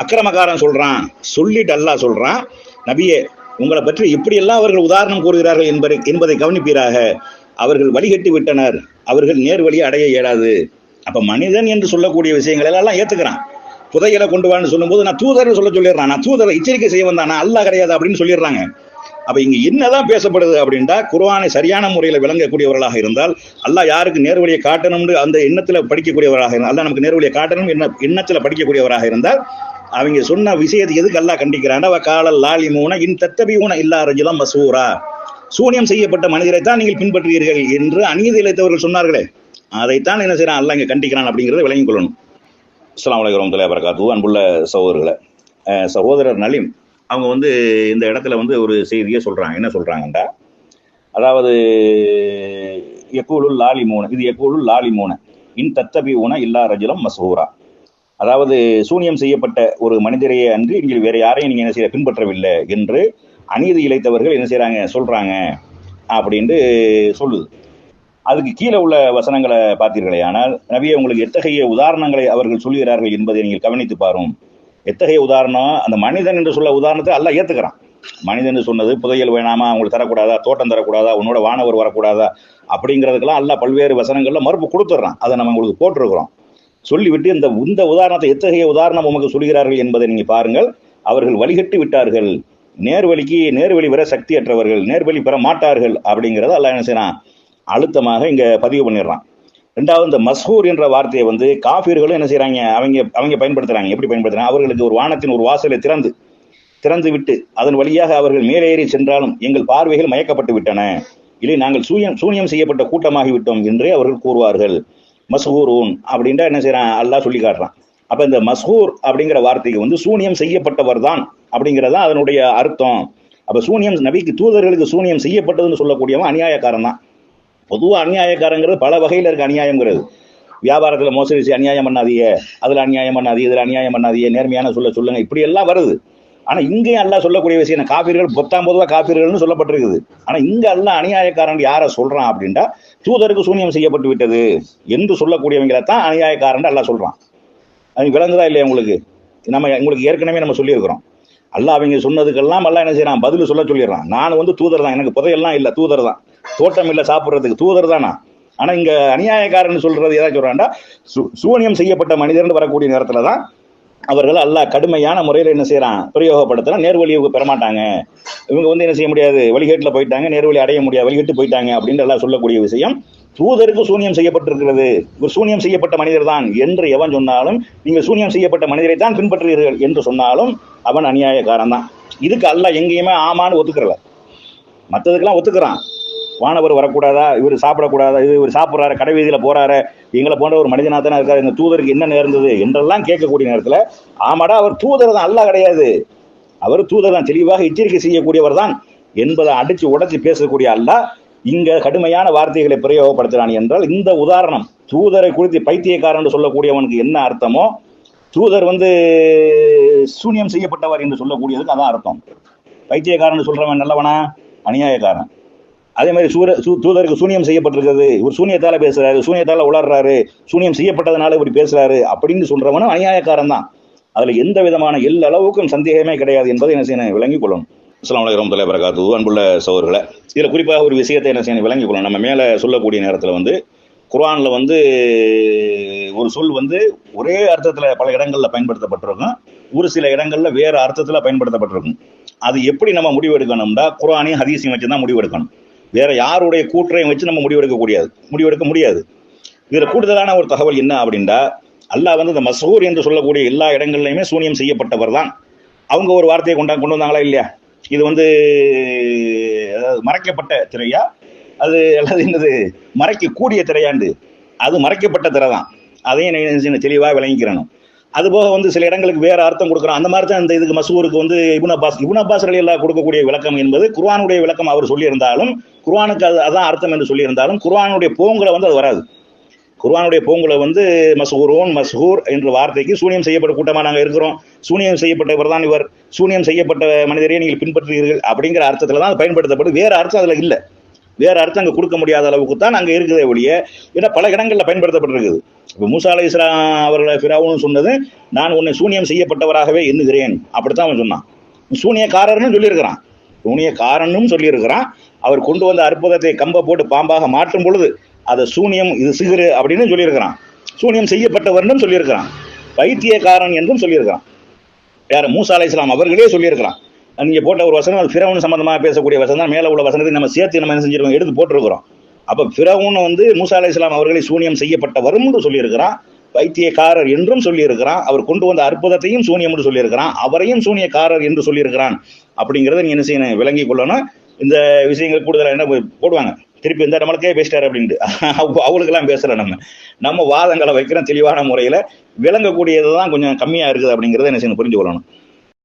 அக்கிரமக்காரன் சொல்றான். சொல்லிட்டு அல்லாஹ் சொல்றான், நபியே உங்களை பற்றி எப்படியெல்லாம் அவர்கள் உதாரணம் கூறுகிறார்கள் என்பதை கவனிப்பீராக. அவர்கள் வழிகட்டி விட்டனர், அவர்கள் நேர்வழியை அடைய இயலாது. அப்ப மனிதன் என்று சொல்லக்கூடிய விஷயங்கள் எல்லாம் ஏத்துக்கிறான். புதையலை கொண்டு வான்னு சொல்லும்போது நான் தூதர் சொல்லிடுறான், நான் தூதரை எச்சரிக்கை செய்ய வந்தானா, அல்லாஹ் கிடையாது அப்படின்னு சொல்லிடுறாங்க. அப்ப இங்க என்னதான் பேசப்படுது அப்படின்டா, குர்ஆனை சரியான முறையில் விளங்கக்கூடியவர்களாக இருந்தால், அல்லாஹ் யாருக்கு நேர்வழியை காட்டணும்னு அந்த எண்ணத்துல படிக்கக்கூடியவராக இருந்தால், அல்லாஹ் நமக்கு நேர்வழியை காட்டணும் எண்ணத்துல படிக்கக்கூடியவராக இருந்தால், அவங்க சொன்ன விஷயத்தை எதுக்கு அல்லாஹ் கண்டிக்கிறான்டா, காலல் லாலிமூன இன் தத்தபியூன இல்லா ரஜுலம் மஸ்ஹூரா, சூனியம் செய்யப்பட்ட மனிதரை தான் நீங்கள் பின்பற்றுவீர்கள் என்று அநீதி இழைத்தவர்கள் சொன்னார்களே, அதைத்தான் என்ன செய்யறான் அல்லாஹ் இங்க கண்டிக்கிறான் அப்படிங்கிறத விளங்கிக் கொள்ளணும். அஸ்ஸலாமு அலைக்கும் வரஹ்மத்துல்லாஹி வபரகாத்துஹு. அன்புள்ள சகோதரர்களே, சகோதரர் நலீம் அவங்க இந்த இடத்துல ஒரு செய்தியை சொல்றாங்க. என்ன சொல்றாங்கண்டா, அதாவது யகூலுல் லாலிமூன, இது யகூலுல் லாலிமூன இன் தத்தபியூன இல்லா ரஜுலம் மஸ்ஹூரா, அதாவது சூனியம் செய்யப்பட்ட ஒரு மனிதரையே அன்றி நீங்கள் வேற யாரையும் நீங்க என்ன செய்ய பின்பற்றவில்லை என்று அநீதி இழைத்தவர்கள் என்ன செய்யறாங்க சொல்றாங்க அப்படின்ட்டு சொல்லுது. அதுக்கு கீழே உள்ள வசனங்களை பார்த்தீர்களே ஆனால், நபியே உங்களுக்கு எத்தகைய உதாரணங்களை அவர்கள் சொல்லுகிறார்கள் என்பதை நீங்கள் கவனித்து பாரும். எத்தகைய உதாரணம், அந்த மனிதன் என்று சொல்ல உதாரணத்தை அல்லாஹ் ஏத்துக்கிறான். மனிதன் சொன்னது புதையல் வேணாமா, அவங்களுக்கு தரக்கூடாதா, தோட்டம் தரக்கூடாதா, உன்னோட வானவர் வரக்கூடாதா அப்படிங்கிறதுக்கெல்லாம் அல்லாஹ் பல்வேறு வசனங்கள்ல மறுப்பு கொடுத்துட்றான். அதை நம்ம உங்களுக்கு போட்டிருக்கிறோம். சொல்லிவிட்டு இந்த உதாரணத்தை எத்தகைய உதாரணம் உமக்கு சொல்கிறார்கள் என்பதை நீங்க பாருங்கள். அவர்கள் வழிகட்டி விட்டார்கள், நேர்வழி வர சக்தியற்றவர்கள், நேர்வழி பெற மாட்டார்கள் அப்படிங்கிறத அல்லாஹ் என்ன செய்யறான், அழுத்தமாக இங்க பதிவு பண்ணிடுறான். ரெண்டாவது, இந்த மஸ்ஹூர் என்ற வார்த்தையை காஃபிர்களும் என்ன செய்யறாங்க, அவங்க பயன்படுத்துறாங்க. எப்படி பயன்படுத்துறாங்க, அவர்களுக்கு ஒரு வானத்தின் ஒரு வாசலை திறந்து விட்டு அதன் வழியாக அவர்கள் மேலேறி சென்றாலும் எங்கள் பார்வைகள் மயக்கப்பட்டு விட்டன, இல்லை நாங்கள் சூனியம் செய்யப்பட்ட கூட்டமாகி விட்டோம் என்றே அவர்கள் கூறுவார்கள். மஸ்ஹூரூன் அப்படின்ற என்ன செய்யறான் அல்லாஹ் சொல்லி காட்டுறான். அப்ப இந்த மஸ்ஹூர் அப்படிங்கிற வார்த்தைக்கு சூனியம் செய்யப்பட்டவர் தான் அப்படிங்கிறதா அதனுடைய அர்த்தம். அப்ப சூனியம், நபிக்கு தூதர்களுக்கு சூனியம் செய்யப்பட்டதுன்னு சொல்லக்கூடியவன் அநியாயக்காரன் தான். பொதுவாக அநியாயக்காரங்கிறது பல வகையில் இருக்க அநியாயங்கிறது. வியாபாரத்தில் மோசடி செய்ய அநியாயம் பண்ணாதீங்க, அதில் அநியாயம் பண்ணாதீங்க, இதில் அநியாயம் பண்ணாதீங்க, நேர்மையான சொல்லுங்க, இப்படி எல்லாம் வருது. ஆனால் இங்கேயும் அல்லாஹ் சொல்லக்கூடிய விஷயம், காப்பீர்கள் பொதுவாக காப்பீர்கள்னு சொல்லப்பட்டிருக்குது. ஆனால் இங்கே அல்லாஹ் அநியாயக்காரன் யாரை சொல்றான் அப்படின்டா, தூதருக்கு சூனியம் செய்யப்பட்டு விட்டது என்று சொல்லக்கூடியவங்களை தான் அநியாயக்காரன் அல்லாஹ் சொல்றான். அது விளங்குதா இல்லையா உங்களுக்கு? உங்களுக்கு ஏற்கனவே நம்ம சொல்லியிருக்கிறோம். அல்லாஹ் அவங்க சொன்னதுக்கெல்லாம் அல்லாஹ் என்ன செய்யறான், பதில் சொல்லிடுறான். நான் தூதர் தான், எனக்கு புதையெல்லாம் இல்லை, தூதர் தான், தோட்டம் இல்லை சாப்பிட்றதுக்கு, தூதர் தானா. ஆனா இங்க அநியாயக்காரன் சொல்றது ஏதாச்சும் சொல்றான்டா, சூனியம் செய்யப்பட்ட மனிதர்னு வரக்கூடிய நேரத்துல தான் அவர்கள் அல்லாஹ் கடுமையான முறையில் என்ன செய்யறான், பிரயோகப்படுத்தினா நேர்வழியை பெறமாட்டாங்க. இவங்க என்ன செய்ய முடியாது, வழிகேட்டில் போயிட்டாங்க, நேர்வழி அடைய முடியாது, வழிகேட்டு போயிட்டாங்க அப்படின்னு எல்லாம் சொல்லக்கூடிய விஷயம். தூதருக்கு சூனியம் செய்யப்பட்டிருக்கிறது, ஒரு சூனியம் செய்யப்பட்ட மனிதர் தான் என்று எவன் சொன்னாலும், நீங்கள் சூனியம் செய்யப்பட்ட மனிதரை தான் பின்பற்றுகிறீர்கள் என்று சொன்னாலும் அவன் அநியாயக்காரன் தான். இதுக்கு அல்லாஹ் எங்கேயுமே ஆமான்னு ஒத்துக்கிறல, மற்றதுக்கெல்லாம் ஒத்துக்கிறான். வானவர் வரக்கூடாதா, இவர் சாப்பிடக்கூடாதா, இவர் சாப்பிட்றாரு, கடை வீதியில் போறாரு, எங்களை போன்ற ஒரு மனிதனாக தானே இருக்காரு, இந்த தூதருக்கு என்ன நேர்ந்தது என்றெல்லாம் கேட்கக்கூடிய நேரத்தில், ஆமாடா அவர் தூதர் தான், அல்லாஹ் கிடையாது, அவர் தூதர் தான், தெளிவாக எச்சரிக்கை செய்யக்கூடியவர் தான் என்பதை அடிச்சு உடச்சி பேசக்கூடிய அல்லாஹ் இங்க கடுமையான வார்த்தைகளை பிரயோகப்படுத்துறான் என்றால், இந்த உதாரணம் தூதரை குறித்து பைத்தியக்காரன் சொல்லக்கூடியவனுக்கு என்ன அர்த்தமோ, தூதர் சூனியம் செய்யப்பட்டவர் என்று சொல்லக்கூடியதுக்கு அதான் அர்த்தம். பைத்தியக்காரன் சொல்றவன் நல்லவனா, அநியாயக்காரன். அதே மாதிரி தூதருக்கு சூனியம் செய்யப்பட்டிருக்கிறது, இவர் சூனியத்தால பேசுறாரு, சூனியத்தால உளர்றாரு, சூனியம் செய்யப்பட்டதுனால இப்படி பேசுறாரு அப்படின்னு சொல்றவனும் அநியாயக்காரன் தான். அதுல எந்த விதமான அளவுக்கும் சந்தேகமே கிடையாது என்பதை என்ன செய்யணும், விளங்கிக் கொள்ளணும். அஸ்ஸலாமு அலைக்கும் வரஹ்மத்துல்லாஹி வபரகாத்துஹு. அன்புள்ள சகோதரர்களே, இதில் குறிப்பாக ஒரு விஷயத்தை என்ன செய்யணும் விளங்கிக் கொள்ளணும். நம்ம மேலே சொல்லக்கூடிய நேரத்தில் வந்து குர்ஆனில் வந்து ஒரு சொல் வந்து ஒரே அர்த்தத்தில் பல இடங்களில் பயன்படுத்தப்பட்டிருக்கும், ஒரு சில இடங்களில் வேறு அர்த்தத்தில் பயன்படுத்தப்பட்டிருக்கும். அது எப்படி நம்ம முடிவெடுக்கணும்னா குர்ஆனையும் ஹதீஸையும் வச்சு தான் முடிவெடுக்கணும். வேற யாருடைய கூற்றையும் வச்சு நம்ம முடிவெடுக்க முடியாது. இதில் கூடுதலான ஒரு தகவல் என்ன அப்படின்னா, அல்லாஹ் வந்து இந்த மஸ்ஹூர் என்று சொல்லக்கூடிய எல்லா இடங்கள்லையுமே சூனியம் செய்யப்பட்டவர் தான். அவங்க ஒரு வார்த்தையை கொண்டு வந்தாங்களா இல்லையா? இது வந்து அதாவது மறைக்கப்பட்ட திரையா அது அல்லது என்னது மறைக்கக்கூடிய திரையாண்டு? அது மறைக்கப்பட்ட திரை தான். அதையும் தெளிவாக விளங்கிக்கிறணும். அதுபோக வந்து சில இடங்களுக்கு வேற அர்த்தம் கொடுக்குறோம். அந்த மாதிரி தான் இந்த இதுக்கு மசூருக்கு வந்து இப்னு அப்பாஸ் ரலியல்லாஹு கொடுக்கக்கூடிய விளக்கம் என்பது குர்ஆனுடைய விளக்கம் அவர் சொல்லியிருந்தாலும், குர்ஆனுக்கு அதான் அர்த்தம் என்று சொல்லியிருந்தாலும், குர்ஆனுடைய போங்குல வந்து அது வராது. குர்ஆனுடைய போங்குல வந்து மஸ்ஹூர் என்ற வார்த்தைக்கு சூனியம் செய்யப்பட்ட கூட்டமாக நாங்கள் இருக்கிறோம், சூனியம் செய்யப்பட்டவர் தான் இவர், சூனியம் செய்யப்பட்ட மனிதரையே நீங்கள் பின்பற்றுகிறீர்கள் அப்படிங்கிற அர்த்தத்தில் தான் அது பயன்படுத்தப்படும். வேற அர்த்தம் அதில் இல்லை. வேற அர்த்தம் அங்கே கொடுக்க முடியாத அளவுக்கு தான் அங்கே இருக்குதே ஒழிய, ஏன்னா பல இடங்களில் பயன்படுத்தப்பட்டிருக்குது. இப்போ மூசா அலைஹிஸ்ஸலாம் அவர்களை ஃபிரௌன் சொன்னது, நான் உன்னை சூனியம் செய்யப்பட்டவராகவே எண்ணுகிறேன், அப்படித்தான் அவன் சொன்னான். சூனியக்காரர்னு சொல்லியிருக்கிறான். அவர் கொண்டு வந்த அற்புதத்தை கம்பை போட்டு பாம்பாக மாற்றும் பொழுது அதை சூனியம், இது சிகுறு அப்படின்னு சொல்லியிருக்கிறான். சூனியம் செய்யப்பட்டவர்னும் சொல்லியிருக்கிறான். பைத்தியக்காரன் என்றும் சொல்லியிருக்கிறான். யார்? மூசா அலைஹிஸ்ஸலாம் அவர்களே சொல்லியிருக்கிறான். நீங்க போட்ட ஒரு வசனம் அது ஃபிரௌன் சம்பந்தமாக பேசக்கூடிய வசனம் தான். மேலே உள்ள வசனத்தை நம்ம சேர்த்து நம்ம என்ன செஞ்சிருக்கோம், எடுத்து போட்டிருக்கிறோம். அப்போ ஃபிரௌன் வந்து மூசா அலைஹிஸ்ஸலாம் அவர்களை சூனியம் செய்யப்பட்டவரும் என்று சொல்லியிருக்கிறான், பைத்தியக்காரர் என்றும் சொல்லியிருக்கிறான். அவர் கொண்டு வந்த அற்புதத்தையும் சூனியம் என்று சொல்லியிருக்கிறான், அவரையும் சூனியக்காரர் என்று சொல்லியிருக்கிறான். அப்படிங்கிறத நீங்க என்ன செய்யணும், விளங்கிக் கொள்ளணும். இந்த விஷயங்கள் கூடுதலாக என்ன போடுவாங்க, திருப்பி இந்த நம்மளுக்கே பேசிட்டார் அப்படின்ட்டு அவங்களுக்கெல்லாம் பேசல. நம்ம வாதங்களை வைக்கிறோம் தெளிவான முறையில், விளங்கக்கூடியது தான் கொஞ்சம் கம்மியாக இருக்குது அப்படிங்கிறத என்ன செய்யணும், புரிஞ்சு கொள்ளணும்.